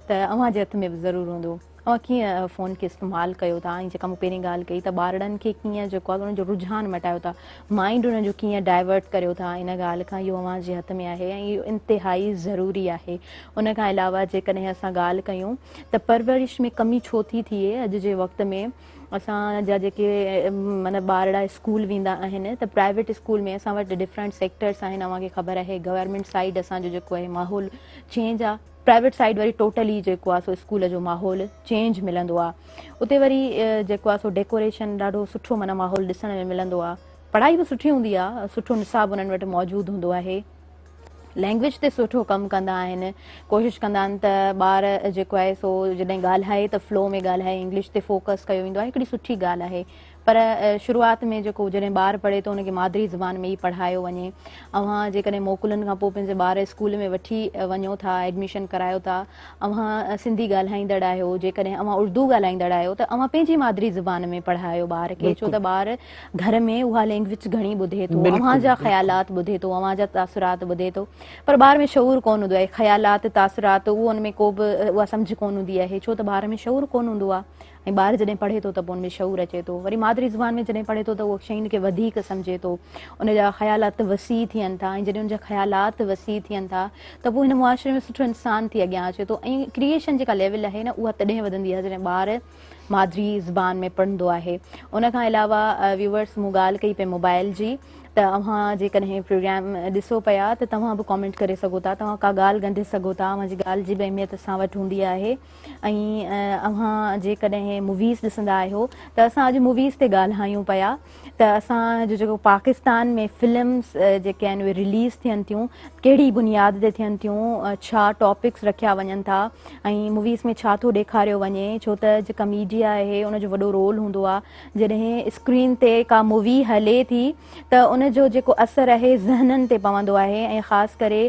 त अव्हां जे हथ में बि ज़रूरु हूंदो। अव्हां कीअं फ़ोन खे इस्तेमालु कयो था, ऐं जेका मूं पहिरीं ॻाल्हि कई त ॿारनि खे कीअं जेको आहे उन्हनि जो रुझान मटायो था, माइंड उन्हनि जो कीअं डाइवर्ट करियो था, इन ॻाल्हि खां इहो अव्हां जे हथ में आहे ऐं इहो इंतिहाई ज़रूरी आहे। उन खां अलावा जेकॾहिं असां ॻाल्हि कयूं त परवरिश में कमी छो थी थिए अॼु जे वक़्त में। असांजा जेके माना ॿार स्कूल वेंदा आहिनि त प्राइवेट स्कूल में असां वटि डिफरेंट सेक्टर्स आहिनि। अव्हांखे ख़बर आहे गवर्नमेंट साइड असांजो जेको आहे माहौल चेंज आहे, प्राइवेट साइड वरी टोटली जेको आहे सो स्कूल जो माहौल चेंज मिलंदो आहे। उते वरी जेको आहे सो डेकोरेशन ॾाढो सुठो माना माहौल ॾिसण में मिलंदो आहे। पढ़ाई बि सुठी हूंदी आहे, सुठो निसाब उन्हनि वटि मौजूदु हूंदो आहे। लैंग्वेज ते सुठो कमु कंदा आहिनि, कोशिशि कंदा आहिनि त ॿार जेको आहे सो जॾहिं ॻाल्हाए त फ्लो में ॻाल्हाए, इंग्लिश ते फोकस कयो वेंदो आहे, हिकिड़ी सुठी ॻाल्हि आहे। पर शुरूआति में जेको जॾहिं ॿारु पढ़े थो उनखे मादरी ज़बान में ई पढ़ायो वञे। अव्हां जेकॾहिं मोकलुनि खां पोइ पंहिंजे ॿार स्कूल में वठी वञो था, एडमिशन करायो था, अव्हां सिंधी ॻाल्हाईंदड़ आहियो, जेकॾहिं अव्हां उर्दू ॻाल्हाईंदड़ आहियो त अव्हां पंहिंजी मादरी ज़बान में पढ़ायो ॿार खे, छो त ॿार घर में उहा लैंग्वेज घणी ॿुधे थो, अव्हां जा ख़्यालात ॿुधे थो, अव्हां जा तासुरात ॿुधे थो। पर ॿार में शऊर कोन हूंदो आहे, ख़्यालात तासुरात उहो उन में को बि उहा सम्झ कोन हूंदी आहे, छो त ॿार में शऊर कोन हूंदो आहे। ऐं ॿार जॾहिं पढ़े थो त पोइ उनमें शऊर अचे थो। वरी मादरी ज़बान में जॾहिं पढ़े थो त उहो शयुनि खे वधीक सम्झे थो, उनजा ख़्यालात वसी थियनि था। ऐं जॾहिं उनजा ख़्यालात वसी थियनि था त पोइ हिन मुआशिरे में सुठो इंसान थी अॻियां अचे थो। ऐं क्रिएशन जेका लेवल आहे न उहा तॾहिं वधंदी आहे जॾहिं ॿार मादरी ज़बान में पढ़ंदो आहे। उन खां अलावा व्यूअर्स, मूं ॻाल्हि कई पिए मोबाइल जी, त अव्हां जेकॾहिं प्रोग्राम ॾिसो पिया त तव्हां बि कॉमेंट करे सघो था, तव्हां का ॻाल्हि ॻंढे सघो था, अव्हांजी ॻाल्हि जी बि अहमियत असां वटि हूंदी आहे। ऐं अव्हां जेकॾहिं मूवीज़ ॾिसंदा आहियो त असां अॼु मूवीज़ ते ॻाल्हायूं पिया त असांजो जेको पाकिस्तान में फिल्म्स जेके आहिनि उहे रिलीज़ थियनि थियूं, कहिड़ी बुनियाद ते थियनि थियूं, छा टॉपिक्स रखिया वञनि था, ऐं मूवीज़ में छा थो ॾेखारियो वञे, छो त जेका मीडिया आहे उनजो वॾो रोल हूंदो आहे। जॾहिं स्क्रीन ते का मूवी हले थी त उन उन जो जेको असर आहे ज़हननि ते पवंदो आहे ऐं ख़ासि करे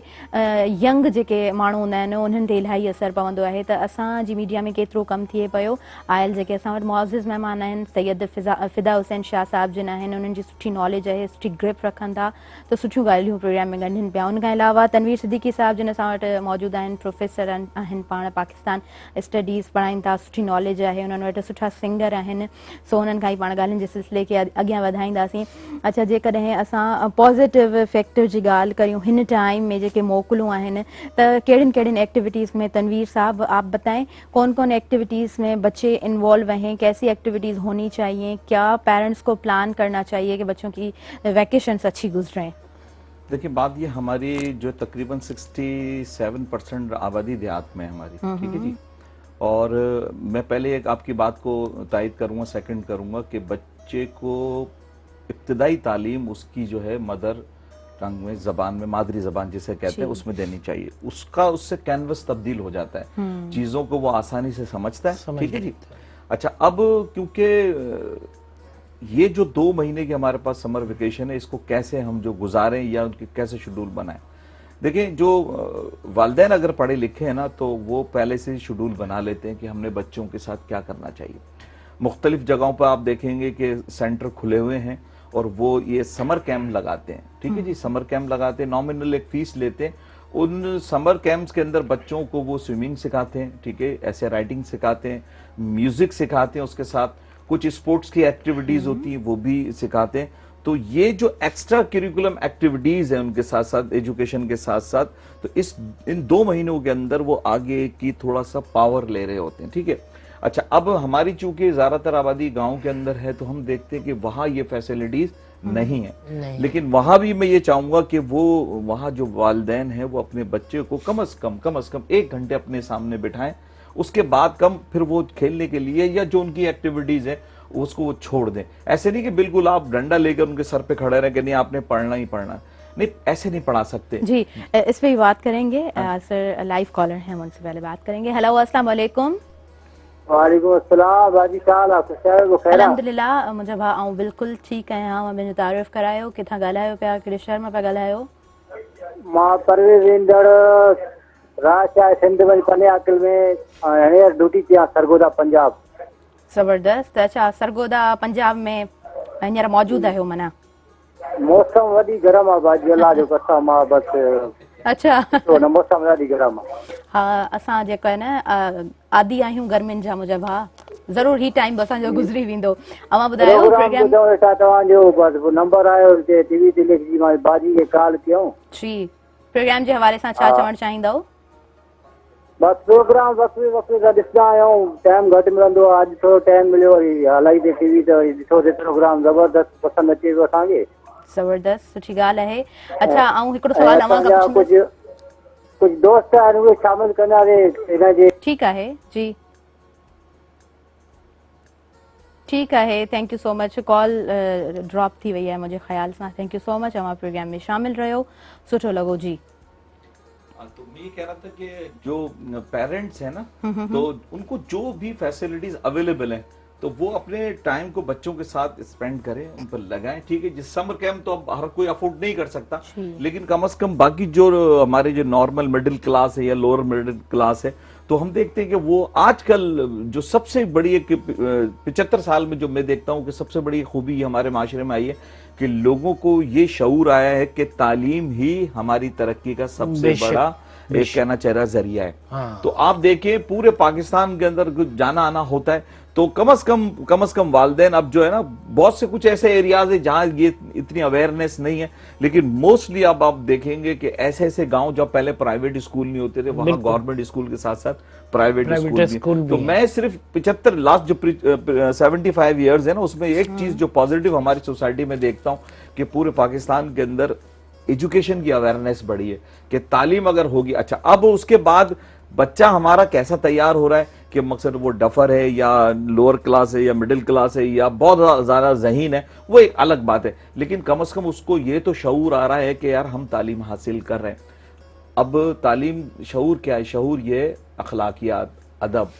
यंग जेके माण्हू हूंदा आहिनि उन्हनि ते इलाही असरु पवंदो आहे। त असांजी मीडिया में केतिरो कमु थिए पियो। आयल जेके असां वटि मुआज़िज़ महिमान आहिनि सैयद फ़िदा हुसैन शाह साहिब जिन आहिनि, उन्हनि जी सुठी नॉलेज आहे, सुठी ग्रिप रखनि था, त सुठियूं ॻाल्हियूं प्रोग्राम में ॻंढनि पिया। उन खां अलावा तनवीर सिद्दीकी साहिब जिन असां वटि मौजूदु आहिनि, प्रोफेसर आहिनि, पाण पाकिस्तान स्टडीज़ पढ़ाइनि था, सुठी नॉलेज आहे, उन्हनि वटि सुठा सिंगर आहिनि। सो हुननि खां ई पाण ॻाल्हियुनि जे सिलसिले खे अॻियां वधाईंदासीं। अच्छा, जेकॾहिं असां पॉज़िटिव फैक्टर जी ॻाल्हि करियूं हिन टाइम में जेके मोकिलूं आहिनि त कहिड़ियुनि कहिड़ियुनि एक्टिविटीज़ में, तनवीर साहब आप बताएं कौन कौन एक्टिविटीज़ में बच्चे इन्वॉल्व हैं, कैसी एक्टिविटीज़ होनी चाहिए, क्या पेरेंट्स को प्लान करना चाहिए कि बच्चों की वैकेशंस अच्छी गुजरें? देखिए, बात ये हमारी जो तकरीबन 67% आबादी देहात में है हमारी, ठीक है जी। और मैं पहले एक आपकी बात को तायद करूंगा, सेकंड करूंगा कि बच्चे को इब्तिदाई तालीम उसकी जो है मदर टंग में, जबान में, मादरी जबान जिसे कहते हैं, उसमें देनी चाहिए। उससे कैनवस तब्दील हो जाता है, चीजों को वो आसानी से समझता है, ठीक है जी। अच्छा, अब क्योंकि ये जो 2 महीने की हमारे पास समर वेकेशन है, इसको कैसे हम जो गुजारें या उनके कैसे शेड्यूल बनाएं। देखिए, जो वालिदैन अगर पढ़े लिखे हैं ना, तो वो पहले से शेड्यूल बना लेते हैं कि हमने बच्चों के साथ क्या करना चाहिए। मुख्तलिफ जगहों पर आप देखेंगे कि सेंटर खुले हुए हैं और वो ये समर कैंप लगाते हैं, ठीक है जी। समर कैंप लगाते हैं, नॉमिनल एक फीस लेते हैं। उन समर कैंप्स के अंदर बच्चों को वो स्विमिंग सिखाते हैं, ठीक है, ऐसे राइटिंग सिखाते हैं, म्यूजिक सिखाते हैं, उसके साथ कुछ स्पोर्ट्स की एक्टिविटीज होती हैं वो भी सिखाते हैं। तो ये जो एक्स्ट्रा करिकुलम एक्टिविटीज है उनके साथ साथ, एजुकेशन के साथ साथ, तो इन 2 महीनों के अंदर वो आगे की थोड़ा सा पावर ले रहे होते हैं, ठीक है। अच्छा, अब हमारी चूंकि ज्यादातर आबादी गांव के अंदर है, तो हम देखते हैं कि वहां ये फैसिलिटीज नहीं है। लेकिन वहां भी मैं ये चाहूंगा कि वो वहां जो वालिदैन है वो अपने बच्चे को कम से कम 1 घंटे अपने सामने बिठाएं। उसके बाद फिर वो खेलने के लिए या जो उनकी एक्टिविटीज है उसको वो छोड़ दें। ऐसे नहीं कि बिल्कुल आप डंडा लेकर उनके सर पे खड़े रहे कि नहीं आपने पढ़ना ही पढ़ना, नहीं, ऐसे नहीं पढ़ा सकते जी। इस पे भी बात करेंगे। सर लाइव कॉलर हैं, उनसे पहले बात करेंगे। हेलो, अस्सलाम वालेकुम। वालेकुम अस्सलाम बाजी, काल आप खैर खैर? अल्हम्दुलिल्लाह, मुझे भाउ बिल्कुल ठीक आहियां। मुंहिंजो तारीफ़ करायो, किथां ॻाल्हायो पिया, कहिड़े शहर मां पिया ॻाल्हायो? मां परवेज़ इंदड़ राजशाही सिंधवंज पनियाकल में हाणे ड्यूटी किया, सरगोदा पंजाब। ज़बरदस्त। अच्छा, सरगोदा पंजाब में हींअर मौजूद आहियो माना? मौसम वॾी गरम आहे बाजी, अल्लाह जो कसम आहे बस। अच्छा, तो न मौसम ॾाढी गरम आहे। हा, असां जेको आहे न आदि आहियूं गर्मियुनि जा मुंहिंजा भाउ, ज़रूर ही टाइम असांजो गुज़री वेंदो। अवां ॿुधायो प्रोग्राम तव्हांजो बस नंबर आयो टीवी ते लिखजी मां बाजी खे कॉल कयूं जी। प्रोग्राम जे हवाले सां छा चवणु चाहींदव? बस प्रोग्राम वक़्तु सां ॾिसंदा आहियूं, टाइम घटि मिलंदो आहे। अॼु थोरो टाइम मिलियो, वरी हलाई ते टीवी ते वरी ॾिठो ते प्रोग्राम ज़बरदस्त पसंदि अचे पियो असांखे। ज़बरदस्त, सुठी ॻाल्हि आहे। अच्छा, ऐं हिकिड़ो सवाल अवां खां पुछंदसि। कुछ दोस्त आहिनि, उहे शामिल कंदासीं हिनजे। ठीकु आहे जी, ठीकु आहे। Thank you so much. Call drop थी वई आहे मुंहिंजे ख़्याल सां। थैंक यू सो मच, अवां प्रोग्राम में शामिल रहियो, सुठो लॻो जी। तो मैं ये कह रहा था कि जो पेरेंट्स है ना, तो उनको जो भी फैसिलिटीज अवेलेबल हैं तो वो अपने टाइम को बच्चों के साथ स्पेंड करें, उन पर लगाएं, ठीक है। जिस समर कैंप तो अब हर कोई अफोर्ड नहीं कर सकता, लेकिन कम से कम बाकी जो हमारे जो नॉर्मल मिडिल क्लास है या लोअर मिडिल क्लास है, तो हम देखते हैं कि वो आजकल जो सबसे बड़ी एक 75 साल में जो मैं देखता हूं कि सबसे बड़ी खूबी हमारे माशरे में आई है कि लोगों को ये शऊर आया है कि तालीम ही हमारी तरक्की का सबसे बड़ा एक कहना चाह रहा जरिया है। हाँ। तो आप देखिए पूरे पाकिस्तान के अंदर जाना आना होता है, तो कम से कम वालिदैन अब जो है ना, बहुत से कुछ ऐसे एरियाज है जहां ये इतनी अवेयरनेस नहीं है, लेकिन मोस्टली अब आप देखेंगे कि ऐसे गांव जब पहले प्राइवेट स्कूल नहीं होते थे, वहां गवर्नमेंट स्कूल के साथ साथ प्राइवेट स्कूल भी। तो मैं सिर्फ 75 लास्ट जो 75 ईयर्स है ना, उसमें एक चीज जो पॉजिटिव हमारी सोसाइटी में देखता हूँ कि पूरे पाकिस्तान के अंदर एजुकेशन की अवेयरनेस बढ़ी है कि तालीम अगर होगी। अच्छा, अब उसके बाद बच्चा हमारा कैसा तैयार हो रहा है कि मकसद वो डफर है या लोअर क्लास है या मिडिल क्लास है या बहुत ज्यादा ज़हीन है, वो एक अलग बात है, लेकिन कम से कम उसको ये तो शऊर आ रहा है कि यार हम तालीम हासिल कर रहे हैं। अब तालीम शऊर क्या है? शऊर ये अखलाकियात, अदब,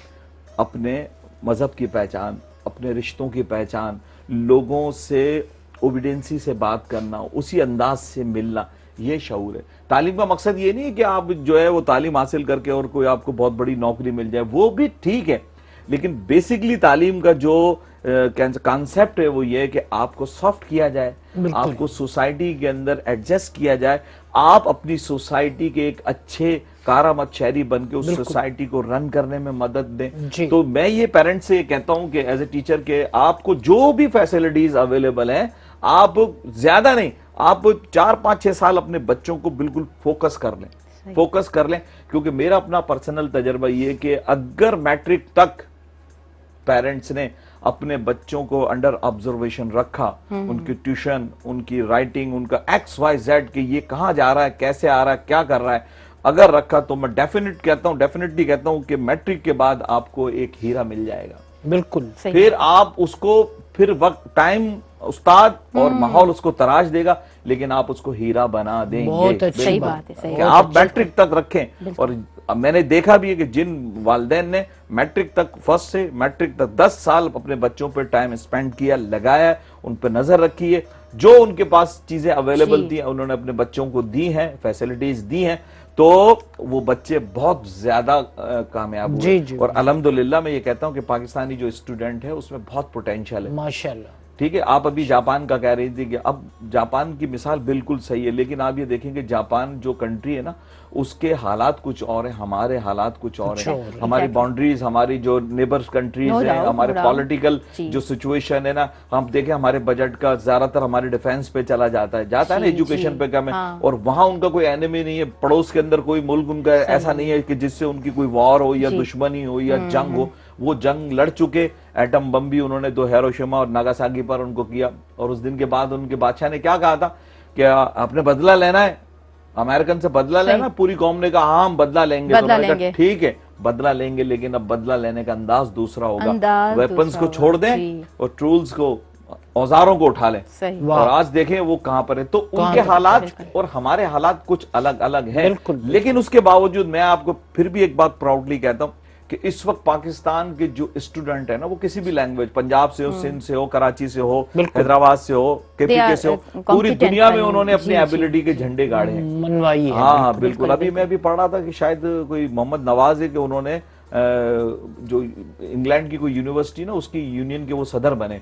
अपने मजहब की पहचान, अपने रिश्तों की पहचान, लोगों से ओबिडेंसी से बात करना, उसी अंदाज से मिलना, ये शऊर है। तालीम का मकसद ये नहीं है कि आप जो है वो तालीम हासिल करके और कोई आपको बहुत बड़ी नौकरी मिल जाए, वो भी ठीक है, लेकिन बेसिकली तालीम का जो कॉन्सेप्ट है वो ये है कि आपको सॉफ्ट किया जाए, आपको सोसाइटी के अंदर एडजस्ट किया जाए, आप अपनी सोसाइटी के एक अच्छे कारामत शहरी बन के उस सोसाइटी को रन करने में मदद दें। तो मैं ये पेरेंट्स से कहता हूं कि एज ए टीचर के आपको जो भी फैसिलिटीज अवेलेबल हैं, आप ज्यादा नहीं, आप 4, 5, 6 साल अपने बच्चों को बिल्कुल फोकस कर लें, क्योंकि मेरा अपना पर्सनल तजर्बा ये कि अगर मैट्रिक तक पेरेंट्स ने अपने बच्चों को अंडर ऑब्जर्वेशन रखा, उनकी ट्यूशन, उनकी राइटिंग, उनका XYZ कि ये कहां जा रहा है, कैसे आ रहा है, क्या कर रहा है, अगर रखा, तो मैं डेफिनेटली कहता हूं कि मैट्रिक के बाद आपको एक हीरा मिल जाएगा। बिल्कुल। फिर आप उसको फिर वक्त, टाइम, उस्ताद और माहौल उसको तराश देगा, लेकिन आप उसको हीरा बना देंगे। बहुत अच्छी बात है, कि आप मैट्रिक तक रखें। और मैंने देखा भी है कि जिन वालिदैन ने मैट्रिक तक, फर्स्ट से मैट्रिक तक 10 साल अपने बच्चों पर टाइम स्पेंड किया, लगाया, उन पर नजर रखी है, जो उनके पास चीजें अवेलेबल थी उन्होंने अपने बच्चों को दी हैं, फैसिलिटीज दी हैं, तो वो बच्चे बहुत ज्यादा कामयाब हुए। और अल्हम्दुलिल्लाह मैं ये कहता हूं कि पाकिस्तानी जो स्टूडेंट है उसमें बहुत पोटेंशियल है, माशाल्लाह। ठीक है। आप अभी जापान का कह रही थी कि अब जापान की मिसाल बिल्कुल सही है, लेकिन आप ये देखेंगे जापान जो कंट्री है ना, उसके हालात कुछ और है, हमारे हालात कुछ और है। हमारी बाउंड्रीज, हमारी जो नेबर्स कंट्रीज है, हमारे पॉलिटिकल जो सिचुएशन है ना, हम देखें हमारे बजट का ज्यादातर हमारे डिफेंस पे चला जाता है ना, एजुकेशन पे कम है। और वहां उनका कोई एनिमी नहीं है, पड़ोस के अंदर कोई मुल्क उनका ऐसा नहीं है कि जिससे उनकी कोई वॉर हो या दुश्मनी हो या जंग हो। वो जंग लड़ चुके, एटम बम भी उन्होंने तो हिरोशिमा और नागासाकी पर उनको किया, और उस दिन के बाद उनके बादशाह ने क्या कहा था कि आपने बदला लेना है, अमेरिकन से बदला लेना। पूरी कौम ने कहा हाँ हम बदला लेंगे, तो उन्होंने कहा ठीक है बदला लेंगे, लेकिन अब बदला लेने का अंदाज दूसरा होगा, वेपन्स को छोड़ दें और टूल्स को, औजारों को उठा लें। और आज देखें वो कहां पर है। तो उनके हालात और हमारे हालात कुछ अलग अलग हैं, लेकिन उसके बावजूद मैं आपको फिर भी एक बात प्राउडली कहता हूं कि इस वक्त पाकिस्तान के जो स्टूडेंट है ना, वो किसी भी लैंग्वेज, पंजाब से हो, सिंध से हो, कराची से हो, हैदराबाद से हो, केपीके से हो, पूरी दुनिया में उन्होंने अपनी एबिलिटी के झंडे गाड़े हैं, मनवाई है। हाँ बिल्कुल। अभी मैं भी पढ़ रहा था कि शायद कोई मोहम्मद नवाज है कि उन्होंने जो इंग्लैंड की कोई यूनिवर्सिटी ना, उसकी यूनियन के वो सदर बने,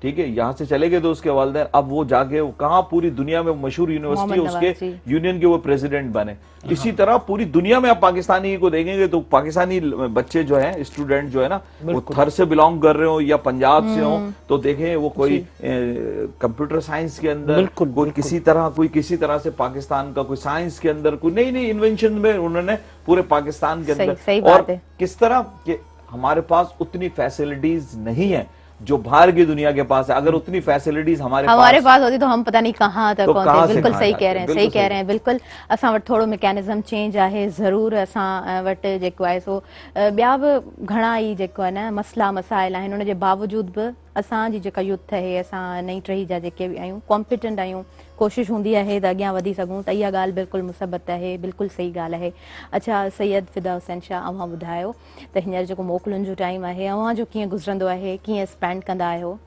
ठीक है। यहाँ से चले गए तो उसके वालिदैन, अब वो जाके कहा पूरी दुनिया में मशहूर यूनिवर्सिटी है, उसके यूनियन के वो प्रेसिडेंट बने। इसी तरह पूरी दुनिया में आप पाकिस्तानी को देखेंगे तो पाकिस्तानी बच्चे जो हैं, स्टूडेंट जो है ना, वो थर से बिलोंग कर रहे हो या पंजाब से हो, तो देखें वो कोई कंप्यूटर साइंस के अंदर, कोई किसी तरह से पाकिस्तान का कोई साइंस के अंदर कोई नई नई इन्वेंशन में उन्होंने पूरे पाकिस्तान के अंदर। और किस तरह कि हमारे पास उतनी फैसिलिटीज नहीं है जो बाहर की दुनिया के पास है। अगर उतनी फैसिलिटीज हमारे पास होती तो हम पता नहीं कहाँ तक पहुंचे। बिल्कुल सही कह रहे हैं, बिल्कुल। असां वटि थोड़ो मैकेनिज्म चेंज आहे ज़रूर। असां वटि जेको आहे सो ॿिया बि घणा ई जेको आहे न मसला मसाइल आहिनि, उन जे बावजूद बि असांजी जेका यूथ आहे, असां नई टही जा जेके बि आहियूं, कॉम्पिटेंट आहियूं, कोशिश हूंदी आहे त अॻियां वधी सघूं, त इहा ॻाल्हि बिल्कुलु मुसबत आहे, बिल्कुलु सही ॻाल्हि आहे। अच्छा सैयद फिदा हुसैन शाह, अव्हां ॿुधायो त हींअर जेको मोकलुनि जो टाइम आहे, अव्हां जो कीअं गुज़रंदो आहे, कीअं स्पेंड कंदा आहियो?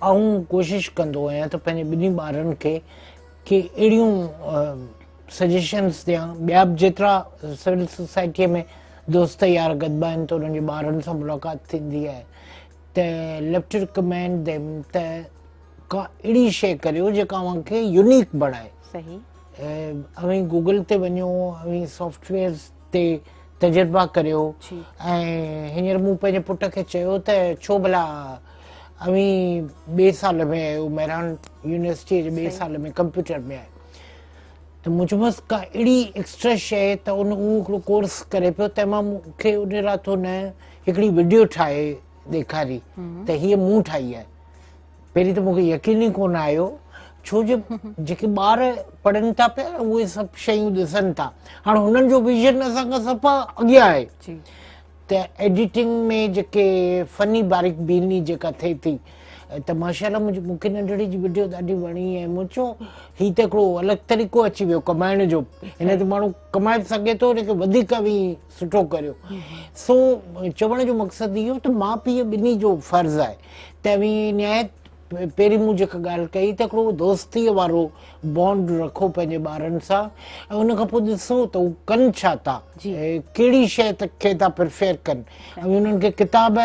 आऊं कोशिश कंदो आहियां त पंहिंजे ॿिन्ही ॿारनि खे अहिड़ियूं सजेशन्स ॾियां। ॿिया बि जेतिरा सिविल सोसाइटीअ में दोस्त यार गॾिबा आहिनि त उन्हनि जे ॿारनि सां मुलाक़ात थींदी आहे, त लेफ्ट रिकमेंड देम त का अहिड़ी शइ करियो जेका अव्हांखे यूनिक बणाए। सही। अवी गूगल ते वञो, अवी सॉफ्टवेयर्स ते तजुर्बा करियो। ऐं हींअर मूं पंहिंजे पुट खे चयो त छो भला अवी ॿिए साल में आयो, मेहरान यूनिवर्सिटी जे ॿिए साल में कंप्यूटर में आयो, त मूं चयोमांसि का अहिड़ी एक्स्ट्रा शइ त उहो हिकिड़ो कोर्स करे पियो, त मां मूंखे उन राति हुन हिकिड़ी वीडियो ठाहे ॾेखारी त हीअ मूं ठाही आहे। पहिरीं त मूंखे यकीन ई कोन आयो, छो जो जेके ॿार पढ़नि था पिया उहे सभु शयूं ॾिसनि था। हाणे हुननि जो विजन असांखां सफ़ा अॻियां आहे, त एडिटिंग में जेके फनी बारीक बीनी जेका थिए थी, त माशाल्लाह मूंखे नंढड़ी जी वीडियो ॾाढी वणी। ऐं मूं चयो हीउ त हिकिड़ो अलॻि तरीक़ो अची वियो कमाइण जो, हिन ते माण्हू कमाए सघे थो, हिनखे वधीक बि सुठो करियो। सो चवण जो मक़सदु इहो त माउ पीउ ॿिन्ही जो फ़र्ज़ु आहे त न्याय पहिरीं मूं जेका ॻाल्हि कई त हिकिड़ो दोस्तीअ वारो बॉन्ड रखो पंहिंजे ॿारनि सां ऐं उन खां पोइ ॾिसो त हू कनि छा था, कहिड़ी शइ खे था प्रिफेयर कनि ऐं उन्हनि खे किताब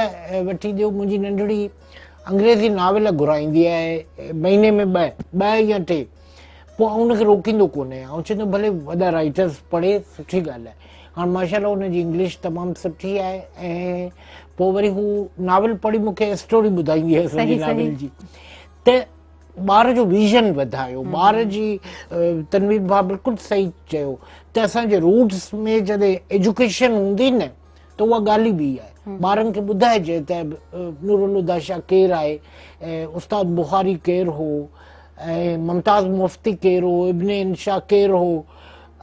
वठी ॾियो। मुंहिंजी नंढड़ी अंग्रेज़ी नावेल घुराईंदी आहे महीने में ॿ या 3, पोइ उनखे रोकींदो कोन्हे ऐं चवंदो भले वॾा राइटर्स पढ़े, सुठी ॻाल्हि आहे। हाणे माशाल्लाह हुनजी इंग्लिश तमामु सुठी आहे ऐं पोइ वरी हू नावेल पढ़ी मूंखे स्टोरी ॿुधाईंदी आहे असांजी नावेल जी। त ॿार जो विज़न वधायो, ॿार जी तनवीर भाउ बिल्कुलु सही चयो त असांजे रूट्स में जॾहिं एजुकेशन हूंदी न त उहा ॻाल्हि ई ॿी आहे। ॿारनि खे ॿुधाइजे त नूरुल हुदा शाह केरु आहे, ऐं उस्ताद बुखारी केरु हो, ऐं मुमताज़ मुफ्ती केरु हो, इब्ने इंशा केरु हो,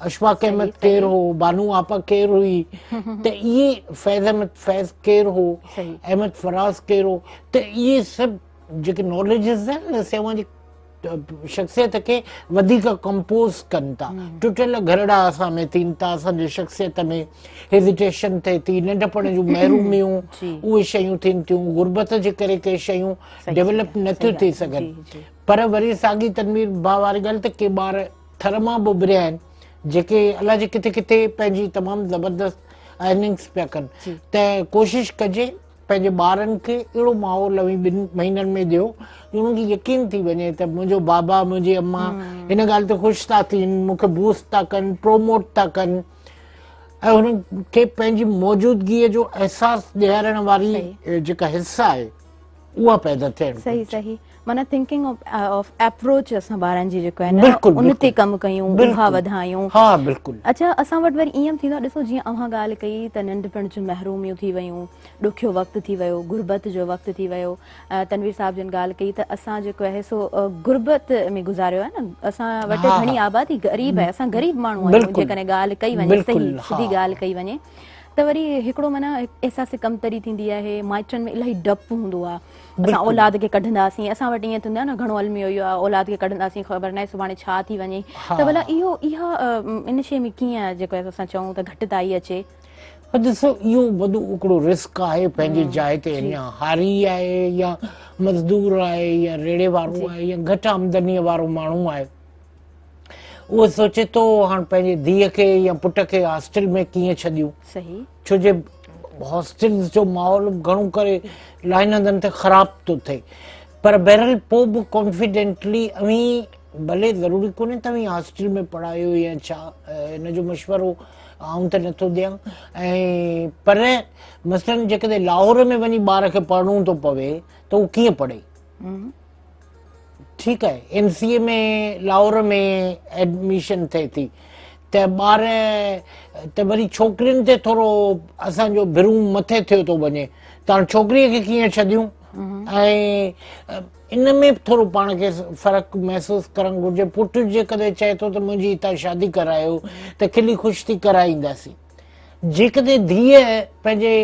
अशफाक अहमद केरु हो, बानू आपा केरु हुई, त इहे फैज़ अहमद फैज़ केरु हो, अहमद फराज़ केरु हो, त इहे सभु जेके नॉलेजिस आहिनि न असांजी शख्सियत खे वधीक कंपोज़ कनि था। टुटियल घरड़ा असां में थियनि था, असांजे शख्सियत में हेजिटेशन थिए थी, नंढपण जूं महिरूमियूं उहे शयूं थियनि थियूं, गुरबत जे करे के शयूं डेवलप नथियूं थी सघनि। पर वरी साॻी तनवीर भाउ वारी ॻाल्हि त के ॿार थर मां ॿुभरिया आहिनि जेके अलाह जे किथे किथे पंहिंजी तमामु ज़बरदस्त अर्निंग्स पिया कनि। त कोशिशि कजे पंहिंजे ॿारनि खे अहिड़ो माहौल 2 महीननि में ॾियो उन्हनि खे यकीन थी वञे त मुंहिंजो बाबा मुंहिंजी अम्मा हिन ॻाल्हि ते ख़ुशि था थियनि, मूंखे बूस्ट था कनि, प्रोमोट था कनि ऐं हुननि खे पंहिंजी मौजूदगीअ जो अहसासु ॾियारण वारी जेका हिस्सा आहे उहा पैदा थियणु। सही सही, माना थिंकिंग ऑफ अप्रोच असां ॿारनि जी जेको आहे न उन ते कमु कयूं, उहा वधायूं। हा बिल्कुलु। अच्छा, असां वटि वरी ईअं थींदो आहे, ॾिसो जीअं अव्हां ॻाल्हि कई त नंढपण जूं महरूमियूं थी वियूं, ॾुखियो वक़्तु थी वियो, गुरबत जो वक़्तु थी वियो। तनवीर साहिब जिन ॻाल्हि कई त असां जेको आहे सो गुरबत में गुज़ारियो आहे न, असां वटि घणी आबादी ग़रीब आहे, असां ग़रीब माण्हू आहियूं जेकॾहिं ॻाल्हि कई वञे, सही सिधी ॻाल्हि कई वञे त वरी हिकिड़ो माना अहसास कमतरी थींदी आहे, माइटनि में इलाही डपु हूंदो आहे, असां औलाद खे कढंदासीं, असां वटि ईअं थींदो आहे न घणो अलमी इहो आहे, औलाद खे कढंदासीं ख़बर न आहे सुभाणे छा थी वञे। त भला इहा इन शइ में कीअं जेको आहे असां चऊं त घटिताई अचे? ॾिसो इहो वॾो हिकिड़ो रिस्क आहे पंहिंजी जाइ ते, अञा हारी आहे या मज़दूर आहे या रेड़े वारो आहे या घटि आमदनीअ वारो माण्हू आहे, उहो सोचे थो हाणे पंहिंजे धीअ खे या पुट खे हॉस्टल में कीअं छॾियूं। सही, छो जे हॉस्टल्स जो माहौल घणो करे इलाही हंधनि ते ख़राब थो थिए। पर बहरहाल पोइ बि कॉन्फिडेंटली भले ज़रूरी कोन्हे तव्हीं हॉस्टल में पढ़ायो या छा, हिन जो मशवरो आऊं त नथो ॾियां। ऐं पर मसलन जेकॾहिं लाहौर में वञी ॿार खे पढ़णो थो पवे त उहो कीअं पढ़े? ठीकु आहे, MCA में लाहौर में एडमिशन थिए थी त ॿार त वरी छोकिरियुनि ते थोरो असांजो भिरूं मथे थियो थो वञे, त हाणे छोकिरीअ खे कीअं छॾियूं? ऐं इन में थोरो पाण खे फ़र्क़ु महसूसु करणु घुरिजे। पुटु जेकॾहिं चए थो त मुंहिंजी हितां शादी करायो त खिली ख़ुशि थी कराईंदासीं। जेकॾहिं धीअ पंहिंजे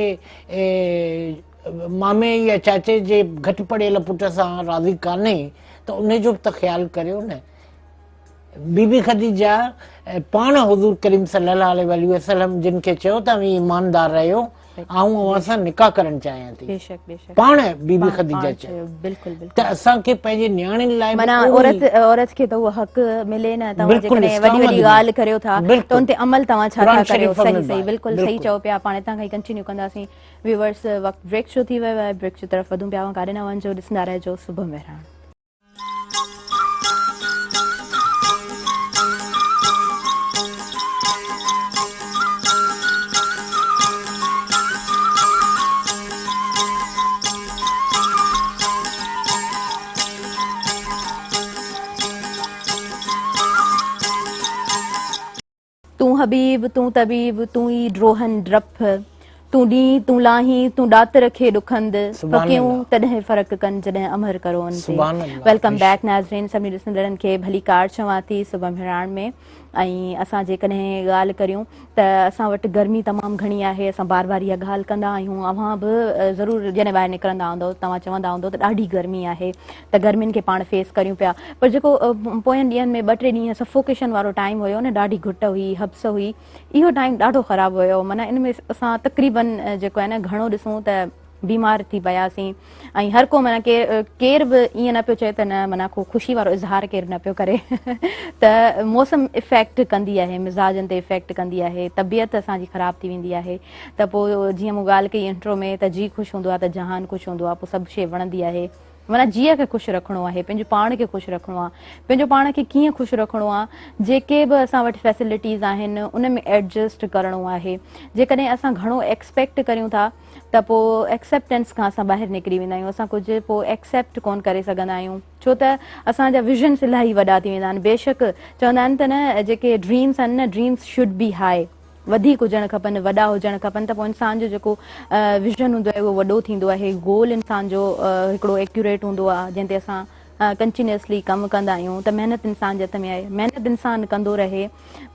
मामे या चाचे जे घटि पढ़ियल पुट सां राज़ी कान्हे त उनजो बि त ख़्यालु करियो न। बीबी ख़दीजा पाण हुज़ूर करीम सल्लल्लाहु अलैहि वसल्लम जिन खे चयो त ईमानदार रहियो, अव्हां सां निकाह करणु चाहियां थी, पाण बीबी ख़दीजा चयो। त असांखे पंहिंजे नियाणियुनि लाइ माना औरत खे त उहो हक़ मिले न, तव्हां जेकॾहिं वॾी वॾी ॻाल्हि करियो था त उन ते अमल तव्हां छा था करियो? सही सही, बिल्कुलु सही चओ पिया। पाण हितां खां कंटिन्यू कंदासीं। व्यूअर्स, वक़्तु ब्रेक शो थी वियो आहे, ब्रेक जी तरफ़ वधूं पिया, काॾे न वञिजो, ॾिसंदा रहिजो सुबुह मेहरान। तूं हबीब, तूं तबीब, तूं ई ड्रोहन डप, तूं ॾींहुं, तूं लाहीं, तूं ॾातर खे ॾुखंद, फकियूं तॾहिं फ़र्क़ु कनि जॾहिं अमर करो उन ते। वेलकम बैक नाज़रीन, सभिनी ॾिसंदड़नि खे भली कार चवां थी सुबुह मेहरान में। ऐं असां जेकॾहिं ॻाल्हि करियूं त असां वटि गर्मी तमामु घणी आहे, असां बार बार इहा ॻाल्हि कंदा आहियूं। अव्हां बि ज़रूरु जॾहिं ॿाहिरि निकिरंदा हूंदव तव्हां चवंदा हूंदव त ॾाढी गर्मी आहे, त गर्मियुनि खे पाण फेस करियूं पिया। पर जेको पोयनि ॾींहंनि में 2-3 ॾींहं सफोकेशन वारो टाइम हुयो न, ॾाढी घुट हुई, हब्स हुई, इहो टाइम ॾाढो ख़राबु हुयो। माना इन में असां तक़रीबन जेको आहे न घणो ॾिसूं त बीमार थी पियासीं ऐं हर को माना केर बि ईअं न पियो चए त न माना को ख़ुशी वारो इज़हार केरु न पियो करे त मौसम इफेक्ट कंदी आहे, मिज़ाजनि ते इफेक्ट कंदी आहे, तबियत असांजी ख़राबु थी वेंदी आहे। त पोइ जीअं मूं ॻाल्हि कई इंट्रो में त जी ख़ुशि हूंदो आहे त जहान ख़ुशि हूंदो आहे, पोइ सभु शइ वणंदी आहे। माना जीअ खे ख़ुशि रखिणो आहे, पंहिंजो पाण खे ख़ुशि रखिणो आहे। पंहिंजो पाण खे कीअं ख़ुशि रखिणो आहे, जेके बि असां वटि फैसिलिटीज़ आहिनि उन में एडजस्ट करिणो आहे। जेकॾहिं असां घणो एक्सपेक्ट करियूं था त पोइ एक्सेप्टेंस खां असां ॿाहिरि निकिरी वेंदा आहियूं, असां कुझु पोइ एक्सेप्ट कोन करे सघंदा आहियूं, छो त असांजा विज़न्स इलाही वॾा थी वेंदा आहिनि। बेशक चवंदा आहिनि त न जेके ड्रीम्स आहिनि न, ड्रीम्स शुड बी हाई, वधीक हुजणु खपनि, वॾा हुजणु खपनि, त पोइ इंसान जो जेको विज़न हूंदो आहे उहो वॾो थींदो आहे। गोल इंसान जो हिकिड़ो एक्यूरेट हूंदो आहे जंहिं ते असां कंटिन्यूअसली कमु कंदा आहियूं। त महिनत इंसान जे हथ में आहे, महिनत इंसान कंदो रहे,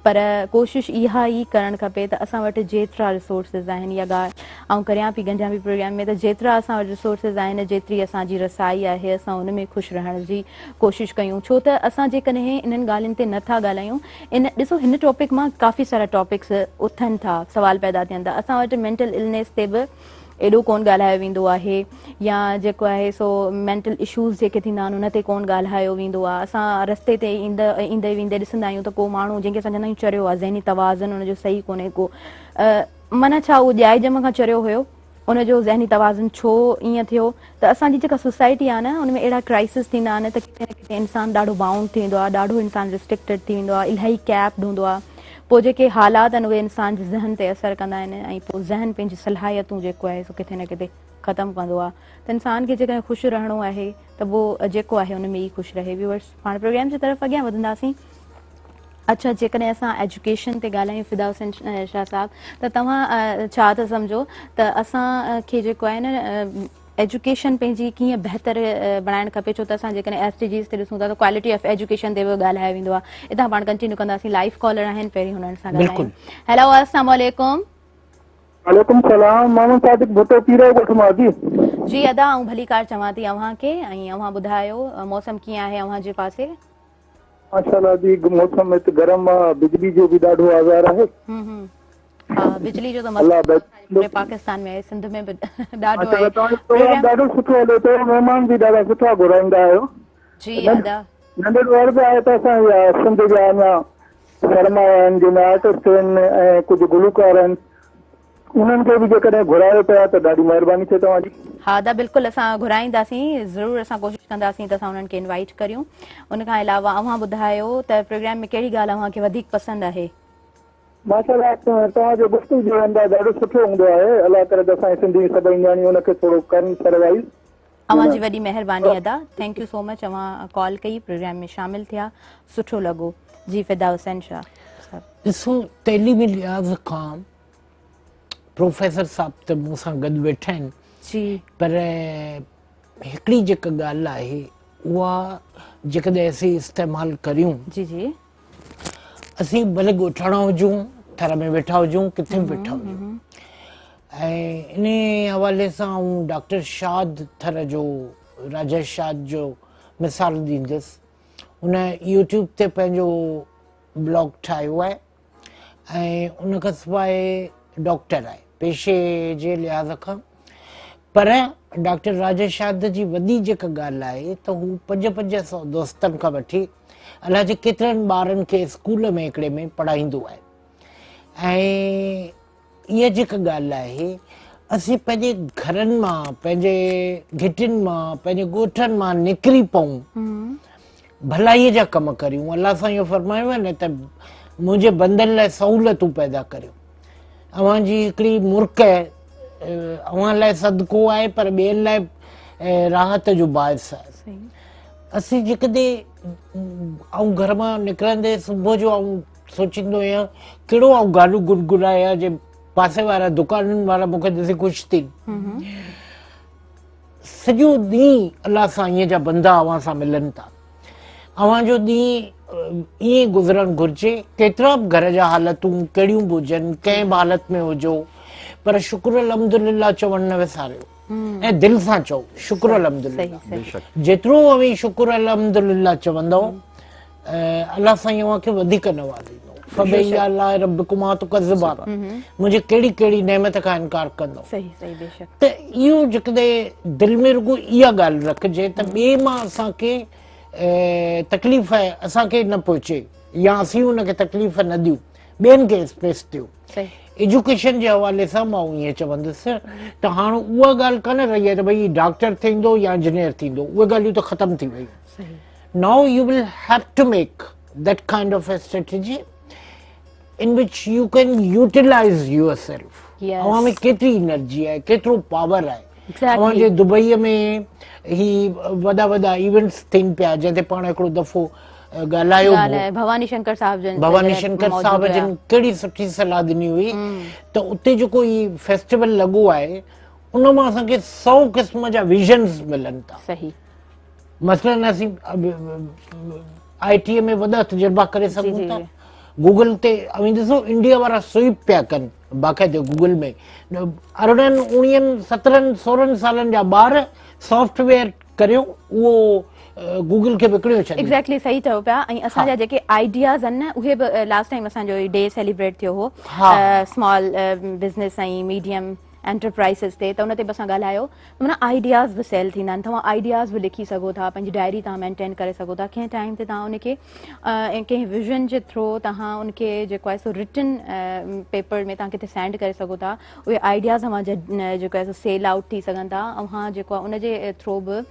पर कोशिशि इहा ई करणु खपे त असां वटि जेतिरा रिसोर्सिस आहिनि, इहा ॻाल्हि ऐं करियां पई गंजा बि प्रोग्राम में, त जेतिरा असां वटि रिसोर्सिस आहिनि, जेतिरी असांजी रसाई आहे, असां उन में ख़ुशि रहण जी कोशिशि कयूं। छो त असां जेकॾहिं इन्हनि ॻाल्हियुनि ते नथा ॻाल्हायूं, ॾिसो हिन टॉपिक मां काफ़ी सारा टॉपिक्स उथनि था, सवाल पैदा थियनि था। असां वटि मेंटल इलनेस ते बि एॾो कोन ॻाल्हायो वेंदो आहे, या जेको आहे सो मेंटल इशूज़ जेके थींदा आहिनि उन ते कोन ॻाल्हायो वेंदो आहे। असां रस्ते ते ईंदे वेंदे ॾिसंदा आहियूं त को माण्हू जंहिंखे असां चवंदा आहियूं चरियो आहे, ज़हनी तवाज़ुन हुनजो सही कोन्हे को, माना छा उहो ॼाए ॼम खां चरियो हुयो, उनजो ज़हनी तवाज़ुन छो ईअं थियो? त असांजी जेका सोसाइटी आहे न उन में अहिड़ा क्राइसिस थींदा आहिनि त किथे न किथे इंसानु ॾाढो बाउंड थी वेंदो आहे, ॾाढो इंसानु रिस्ट्रिक्टेड थी वेंदो आहे, इलाही कैप्ड हूंदो आहे। पोइ जेके हालात आहिनि उहे इंसान जे ज़हन ते असरु कंदा आहिनि, ऐं पोइ ज़हन पंहिंजी सलाहियतूं जेको आहे सो किथे न किथे ख़तमु कंदो आहे। त इंसान खे जेकॾहिं ख़ुशि रहणो आहे त पोइ जेको आहे उन में ई ख़ुशि रहे। व्यूअर्स, पाण प्रोग्राम जी तरफ़ अॻियां वधंदासीं। अच्छा, जेकॾहिं असां एजुकेशन ते ॻाल्हायूं फिदा हुसैन शाह साहिबु, त तव्हां छा था सम्झो त असांखे जेको आहे न एजुकेशन पंहिंजी कीअं बहितर बणाइणु खपे? छो त असां जेकॾहिं SDGs ते ॾिसूं था त क्वालिटी ऑफ एजुकेशन ते बि ॻाल्हायो वेंदो आहे। हितां पाण कंटिन्यू कंदासीं। लाइव कॉलर आहिनि, पहिरीं हुननि सां ॻाल्हायूं। हेलो, अस्सलाम वालेकुम। वालेकुम सलाम, मोहम्मद सादिक भुट्टो पीरो ॻोठ मां जी। जी अदा, ऐं भली कार चवां थी अव्हांखे, ऐं अव्हां ॿुधायो मौसम कीअं आहे अव्हां जे पासे? माशाल्लाह जी, मौसम हिते गरम आहे, बिजली जो बि ॾाढो आज़ार आहे। हा, बिजली जो त मसलो पूरे पाकिस्तान में आहे, सिंध में बि ॾाढो आहे। प्रोग्राम ॾाढो सुठो हले थो, महिमान बि ॾाढा सुठा घुराईंदा आहियो। जी अदा, नंढड़ो अर्ज़ु आहे त असां सिंध जा अञा सरमाया आहिनि, जंहिंमें आर्टिस्ट आहिनि ऐं कुझु गुलूकार आहिनि, उन्हनि खे बि जेकॾहिं घुरायो पिया त ॾाढी महिरबानी थिए तव्हांजी। हा दा, बिल्कुलु असां घुराईंदासीं, ज़रूरु असां कोशिशि कंदासीं त असां उन्हनि खे इनवाइट करियूं। उन खां अलावा अव्हां ॿुधायो त प्रोग्राम में कहिड़ी ॻाल्हि अव्हांखे वधीक पसंदि आहे? माशाल्लाह, तव्हांजो गुफ़्तगू जो अंदाज़ ॾाढो सुठो हूंदो आहे। अलाह करे त असांजी सिंधी सभई न्याणियूं उनखे थोरो करनि सर्वाइव। अव्हांजी वॾी महिरबानी अदा, थैंक यू सो मच। अव्हां कॉल कई, प्रोग्राम में शामिल थिया, सुठो लॻो। जी फिदा हुसैन शाह। ॾिसो, तइलीमी लिहाज़ खां प्रोफेसर साहब त मूंसां गॾु वेठा आहिनि जी, पर हिकिड़ी जेका ॻाल्हि आहे उहा जेकॾहिं असीं इस्तेमालु करियूं, जी जी, असीं भले ॻोठाणा हुजूं, थर में वेठा हुजूं, किथे बि वेठा हुजूं, ऐं इन हवाले सां आऊं डॉक्टर शाद थर जो, राजेश शाद जो मिसाल ॾींदुसि। उन यूट्यूब ते पंहिंजो ब्लॉग ठाहियो आहे ऐं उन खां सवाइ डॉक्टर आहे पेशे जे लिहाज़ खां। पर डॉक्टर राजेश शाद जी वॾी जेका ॻाल्हि आहे त हू 500 दोस्तनि खां वठी अलाए जे केतिरनि ॿारनि खे स्कूल में हिकिड़े में पढ़ाईंदो आहे। ऐं इहा जेका ॻाल्हि आहे, असीं पंहिंजे घरनि मां, पंहिंजे घिटियुनि मां, पंहिंजे ॻोठनि मां निकिरी पऊं, भलाईअ जा कम करियूं। अलाह सां इहो फरमायो आहे न त मुंहिंजे बंदनि लाइ सहूलियतूं पैदा करियो। अव्हांजी हिकिड़ी मुर्क अव्हां लाइ सदको आहे, पर ॿियनि लाइ राहत जो बाइस आहे। असीं जेकॾहिं ऐं घर मां निकिरंदे सुबुह जो सोचींदो आहियां कहिड़ो गानो गुनगुनाया जे पासे वारा दुकाननि वारा मूंखे ॾिसी ख़ुशि थी। सॼो ॾींहुं अलाह साईं जा बंदा अव्हां सां मिलनि था। अव्हांजो ॾींहुं ईअं गुज़रणु घुरिजे। केतिरा बि घर जा हालतूं कहिड़ियूं बि हुजनि, कंहिं बि हालत में हुजो, पर शुक्र अल्हम्दुलिल्लाह चवणु न विसारियो ऐं दिलि सां चओ शुक्र अल्हम्दुलिल्लाह। जेतिरो अवी शुक्र अल्हम्दुलिल्लाह चवंदव, अलाह साईं अव्हांखे वधीक नवाज़ींदो। फबैया अल्लाह रब्बकुमा तुकज़्ज़िबान, मुझे केड़ी केड़ी नेमत का इनकार कंदो। सही सही बेशक। त इहो जेकॾे दिल में रुगो इहा ॻाल्हि रखिजे त ॿिए मां असांखे तकलीफ़ असांखे न पहुचे या असीं हुनखे तकलीफ़ न ॾियूं, ॿियनि खे स्पेस ॾियूं। एजुकेशन जे हवाले सां मां ईअं चवंदुसि त हाणे उहा ॻाल्हि कान रही आहे त भई डॉक्टर थींदो या इंजीनियर थींदो, उहे ॻाल्हियूं त ख़तम थी वयूं। Now you will have to make that kind of a strategy in which you can utilize yourself. Yes. अवां में केतिरी एनर्जी आहे, केतिरो पावर आहे। Exactly. अवां जे दुबई में ही वॾा वॾा इवेंट्स थियनि पिया, जंहिंते पाण हिकिड़ो दफ़ो ॻाल्हायो हो, भवानी शंकर साहब जन भवानी शंकर साहब जन केड़ी सुठी सलाह ॾिनी हुई त उते जेको ही फेस्टिवल लॻो आहे उन मां असांखे 100 क़िस्म जा विजन्स मिलनि था। सही। मसलन असीं आईटी में वॾा तजुर्बा करे सघूं था। गूगल ते ॾिसो इंडिया वारा स्वीप पिया कनि बाक़ाइदे गूगल में 18, 19, 17, 16 सालनि जा ॿार सॉफ्टवेयर करियो उहो गूगल खे विकिणियो छॾियो। एग्जैक्टली सही चयो पिया। ऐं असांजा जेके आइडियाज़ आहिनि न उहे बि लास्ट टाइम असांजो डे सेलिब्रेट थियो हो स्मॉल बिज़नेस ऐं मीडियम एंटरप्राइज़िस ते, त उन ते बि असां ॻाल्हायो। माना आइडियाज़ बि सेल थींदा आहिनि, तव्हां आइडियाज़ बि लिखी सघो था, पंहिंजी डायरी तव्हां मेंटेन करे सघो था। कंहिं टाइम ते तव्हां उनखे कंहिं विजन जे थ्रू तव्हां उनखे जेको आहे सो रिटन पेपर में तव्हां किथे सेंड करे सघो था। उहे आइडियाज़ तव्हां जेको आहे सो सेल आउट थी सघनि था। ऐं जेको आहे उनजे थ्रू बि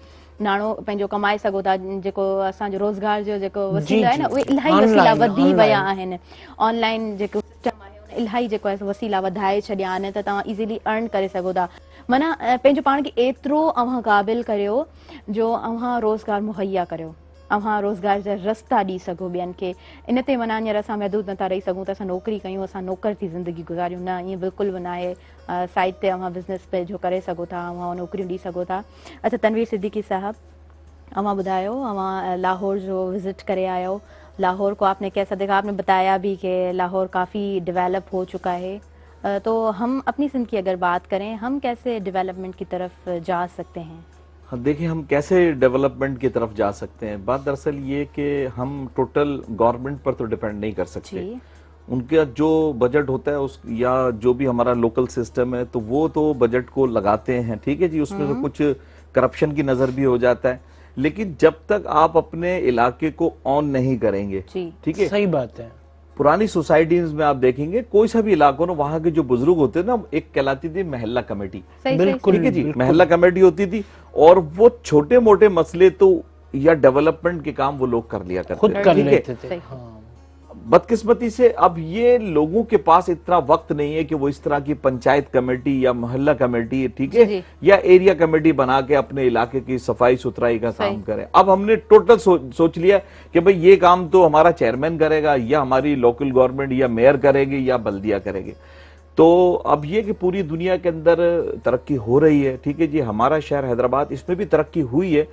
नाणो पंहिंजो कमाए सघो था। जेको असांजो रोज़गार जो जेको वसीला आहे न उहे इलाही वसीला वधी विया आहिनि। ऑनलाइन जेको सिस्टम आहे इलाही जेको आहे वसीला वधाए छॾिया आहिनि त तव्हां इज़ीली अर्न करे सघो था। माना पंहिंजो पाण खे एतिरो अव्हां क़ाबिल करियो जो अव्हां रोज़गार मुहैया करियो, अव्हां रोज़गार जा रस्ता ॾेई सघो ॿियनि खे। इन ते माना हींअर असां महदूद नथा रही सघूं त असां नौकिरी कयूं, असां नौकर थी ज़िंदगी गुज़ारियूं, न, ईअं बिल्कुलु बि न आहे। साइड ते अव्हां बिज़नेस पंहिंजो करे सघो था, अव्हां नौकिरियूं ॾेई सघो था। अच्छा तनवीर सिद्दीकी साहब, अव्हां ॿुधायो, अव्हां लाहौर जो विज़िट करे आयो। लाहौर को आपने कैसा देखा? आपने बताया भी कि लाहौर काफ़ी डेवलप हो चुका है, तो हम अपनी सिंध की अगर बात करें, हम कैसे डेवलपमेंट की तरफ जा सकते हैं? हाँ, देखिए हम कैसे डेवलपमेंट की तरफ जा सकते हैं। बात दरअसल ये कि हम टोटल गवर्नमेंट पर तो डिपेंड नहीं कर सकते। उनका जो बजट होता है उस या जो भी हमारा लोकल सिस्टम है तो वो तो बजट को लगाते हैं, ठीक है जी, उसमें तो कुछ करप्शन की नजर भी हो जाता है। लेकिन जब तक आप अपने इलाके को ऑन नहीं करेंगे, ठीक है, सही बात है। पुरानी सोसाइटीज में आप देखेंगे कोई सा भी इलाकों में वहां के जो बुजुर्ग होते हैं ना, एक कहलाती थी महल्ला कमेटी, बिल्कुल ठीक है जी, महल्ला कमेटी होती थी और वो छोटे मोटे मसले तो या डेवलपमेंट के काम वो लोग कर लिया करते खुद कर ठीक लेते है। थे। हाँ। बदकिस्मती से अब ये लोगों के पास इतना वक्त नहीं है कि वो इस तरह की पंचायत कमेटी या मोहल्ला कमेटी, ठीक है, या एरिया कमेटी बना के अपने इलाके की सफाई सुथराई का काम करें। अब हमने टोटल सोच लिया कि भाई ये काम तो हमारा चेयरमैन करेगा या हमारी लोकल गवर्नमेंट या मेयर करेगी या बल्दिया करेगी। तो अब ये कि पूरी दुनिया के अंदर तरक्की हो रही है, ठीक है जी, हमारा शहर हैदराबाद इसमें भी तरक्की हुई है,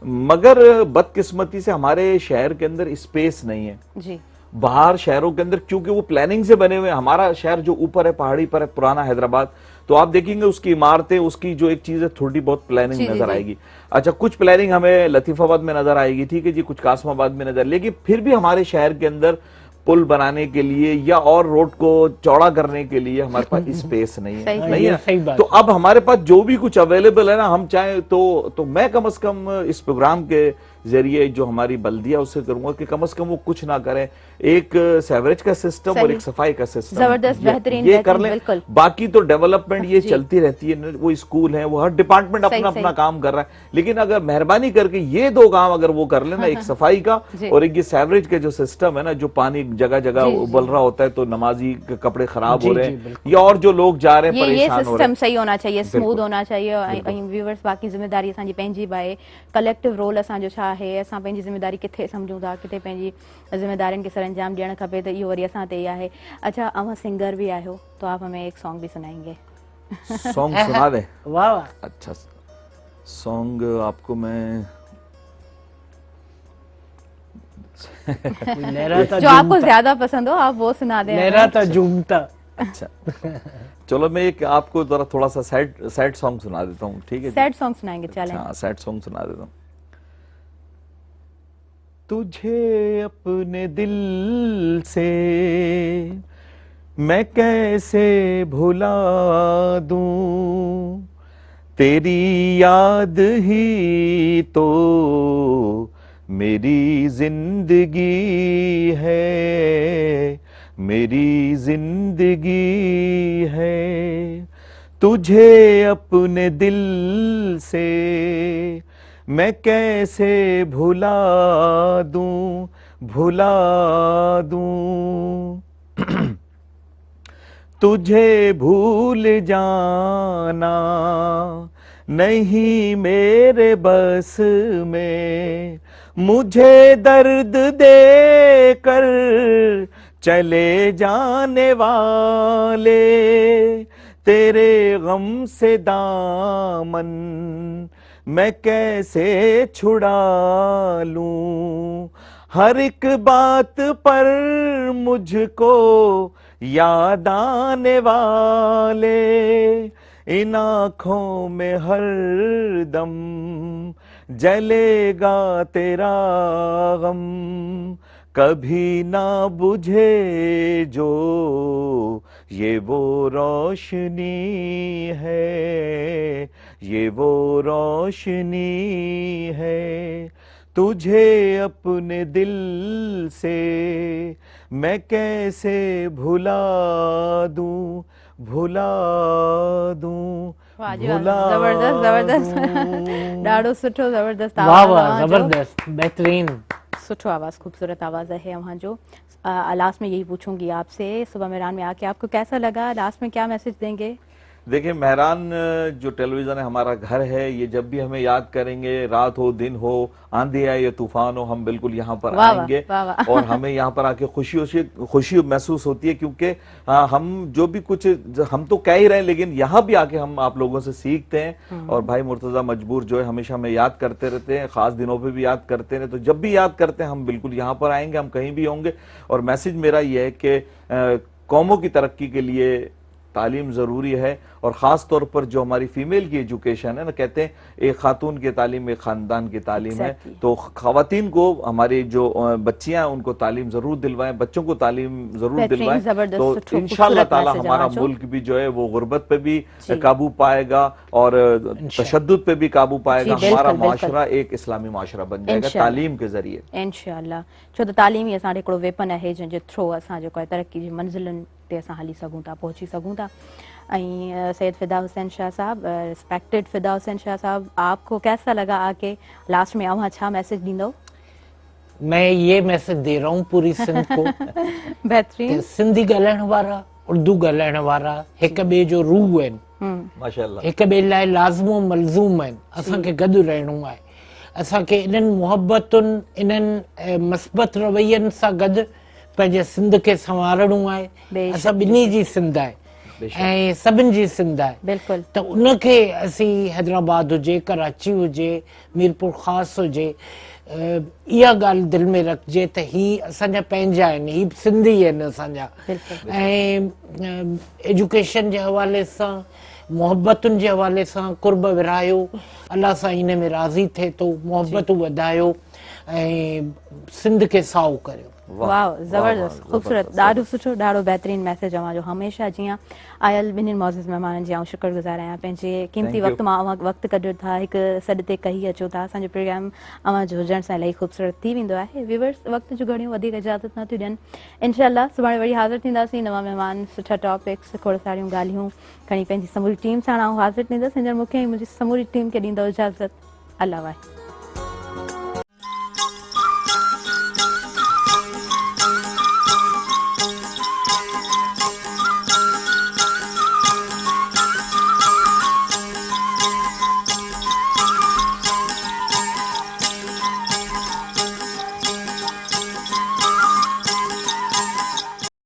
मगर बदकिस्मती से हमारे शहर के अंदर स्पेस नहीं है जी। बाहर शहरों के अंदर क्योंकि वो प्लानिंग से बने हुए, हमारा शहर जो ऊपर है, पहाड़ी पर है, पुराना हैदराबाद, तो आप देखेंगे उसकी इमारतें, उसकी जो एक चीज है थोड़ी बहुत प्लानिंग नजर आएगी। अच्छा, कुछ प्लानिंग हमें लतीफाबाद में नजर आएगी, ठीक है जी, कुछ कासमाबाद में नजर, लेकिन फिर भी हमारे शहर के अंदर पुल बनाने के लिए या और रोड को चौड़ा करने के लिए हमारे पास स्पेस नहीं है, नहीं है। तो अब हमारे पास जो भी कुछ अवेलेबल है ना, हम चाहे तो मैं कम से कम इस प्रोग्राम के जरिए जो हमारी बल्दिया उससे करूंगा कि कम से कम वो कुछ ना करें, एक सेवरेज का सिस्टम और एक सफाई का सिस्टम जबरदस्त बेहतरीन ये कर लें। बाकी तो डेवलपमेंट ये चलती रहती है, वो स्कूल है, वो हर डिपार्टमेंट अपना अपना काम कर रहा है, लेकिन अगर मेहरबानी करके ये दो काम अगर वो कर लेना, एक सफाई का और एक ये सेवरेज का जो सिस्टम है ना, जो पानी जगह जगह उबल रहा होता है तो नमाजी के कपड़े खराब हो रहे हैं या और जो लोग जा रहे हैं परेशान हो रहे हैं, सही होना चाहिए, स्मूथ होना चाहिए। व्यूअर्स, बाकी जिम्मेदारी असांजी पंहिंजी बि आहे, कलेक्टिव रोल असांजो छा आहे, असां पंहिंजी जिम्मेदारी किथे सम्झूं था, किथे पंहिंजी जिम्मेदारियुनि खे सर अंजाम ॾियणु खपे, त इहो वरी असां ते ई आहे। अच्छा, अव्हां सिंगर भी आहियो, तो आप हमें एक सॉन्ग भी सुनाएंगे? सॉन्ग सुना दे? वाह वाह, अच्छा सॉन्ग आपको मैं जो आपको ज्यादा पसंद हो आप वो सुना दें। लहराता झूमता। अच्छा चलो मैं एक आपको थोड़ा सा सैड सॉन्ग सुना देता हूँ, ठीक है? सैड सॉन्ग सुनाएंगे, चलें। हाँ, सैड सॉन्ग सुना देता हूँ। तुझे अपने दिल से मैं कैसे भुला दूं, तेरी याद ही तो मेरी जिंदगी है, मेरी जिंदगी है। तुझे अपने दिल से मैं कैसे भुला दूं, भुला दूं। तुझे भूल जाना नहीं मेरे बस में, मुझे दर्द दे कर चले जाने वाले, तेरे गम से दामन मैं कैसे छुड़ा लूं, हर एक बात पर मुझको याद आने वाले, इन आँखों में हर दम जलेगा तेरा गम, कभी ना बुझे जो ये वो रोशनी है, ये वो रोशनी है। तुझे अपने दिल से मैं कैसे भुला दूं, भुला दूं, वाह जी वाह, भुला जबरदस्त जबरदस्त दूं। ॾाढो सुठो ज़बरदस्त वाह आवाज़ वाह तव्हांजो। जबरदस्त बेहतरीन। सुठो आवाज़, खूबसूरत आवाज़ है वहाँ जो। लास्ट में यही पूछूंगी आपसे, सुबह मेहरान में आके आपको कैसा लगा, लास्ट में क्या मैसेज देंगे? देखिए मेहरान जो टेलीविजन है हमारा घर है, ये जब भी हमें याद करेंगे, रात हो दिन हो, आंधी आए या तूफान हो, हम बिल्कुल यहाँ पर वाह वाह, आएंगे वाह वाह। और हमें यहाँ पर आके खुशी महसूस होती है, क्योंकि हम जो भी कुछ हम तो कह ही रहे हैं, लेकिन यहाँ भी आके हम आप लोगों से सीखते हैं। और भाई मुर्तजा मजबूर जो है हमेशा हमें याद करते रहते हैं, खास दिनों पे भी याद करते हैं, तो जब भी याद करते हैं हम बिल्कुल यहाँ पर आएंगे, हम कहीं भी होंगे। और मैसेज मेरा ये है कि कौमों की तरक्की के लिए तालीम जरूरी है, और ख़ास तौर पर जो हमारी फीमेल की एजुकेशन है ना, कहते हैं एक खातून की तालीम एक ख़ानदान की तालीम है, तो ख़वातीन को हमारी जो बच्चियां हैं उनको तालीम ज़रूर दिलवाएं, बच्चों को तालीम ज़रूर दिलवाएं, तो इंशाअल्लाह ताला हमारा मुल्क भी जो है वो गुर्बत पे भी काबू पाएगा और तशद्दुद पे भी काबू पाएगा, हमारा माशरा एक इस्लामी माशरा बन जाएगा तालीम के ज़रिए इंशाअल्लाह। छो त तालीम ही असां हिकिड़ो वेपन आहे जंहिंजे थ्रू असां जेको आहे तरक़ी जी मंज़िलुनि ते असां हली सघूं था, पहुची सघूं था। ऐं सैयद फिदा हुसैन शाह साहब, रिस्पेक्टेड फिदा हुसैन शाह साहब, आपको कैसा लगा आके, लास्ट में वहाँ छा मैसेज दींदो? मैं ये मैसेज दे रहा हूँ पूरी सिंध को बेहतरीन। सिंधी ॻाल्हाइण वारा, उर्दू ॻाल्हाइण वारा हिक ॿिए जो रूह आहिनि, माशाअल्लाह, हिक ॿिए लाइ लाज़िमो मलज़ूम आहिनि। असांखे गॾु रहणो आहे, असांखे इन्हनि मुहबतुनि, इन्हनि मस्बत रवैयनि सां गॾु पंहिंजे सिंध खे संवारणो आहे। असां ॿिन्ही जी सिंध आहे ऐं सभिनि जी सिंध आहे, बिल्कुलु। त उनखे असीं हैदराबाद हुजे, कराची हुजे, मीरपुर ख़ासि हुजे, इहा ॻाल्हि दिलि में रखिजे त ही असांजा पंहिंजा आहिनि, ही सिंधी आहिनि असांजा। ऐं एजुकेशन जे हवाले सां, मोहबतुनि जे हवाले सां कुर्ब विरायो, अलाह सां इन में राज़ी थिए थो, मोहबतूं वधायो ऐं सिंध खे साओ करियो। वाह, ज़बरदस्त, ख़ूबसूरत, ॾाढो सुठो, ॾाढो बहितरीन मैसेज अवां जो हमेशह। जीअं आयल ॿिन्हिनि मौज़ूज़ महिमाननि जी आउं शुक्रगुज़ार आहियां, पंहिंजे क़ीमती वक़्त मां अवां वक़्तु कढो था, हिकु सॾ ते कही अचो था। असांजो प्रोग्राम अवां जो हुजण सां इलाही ख़ूबसूरत थी वेंदो आहे। व्यूअर्स, वक़्त जो घणियूं वधीक इजाज़त नथियूं ॾियनि, इंशाअल्लाह सुभाणे वरी हाज़िर थींदासीं, नवां महिमान, सुठा टॉपिक्स, खोड़ सारियूं ॻाल्हियूं खणी पंहिंजी समूरी टीम सां आउं हाज़िर थींदसि। हींअर मूंखे ऐं मुंहिंजी समूरी टीम खे ॾींदो इजाज़त। अल्लाह वाहे।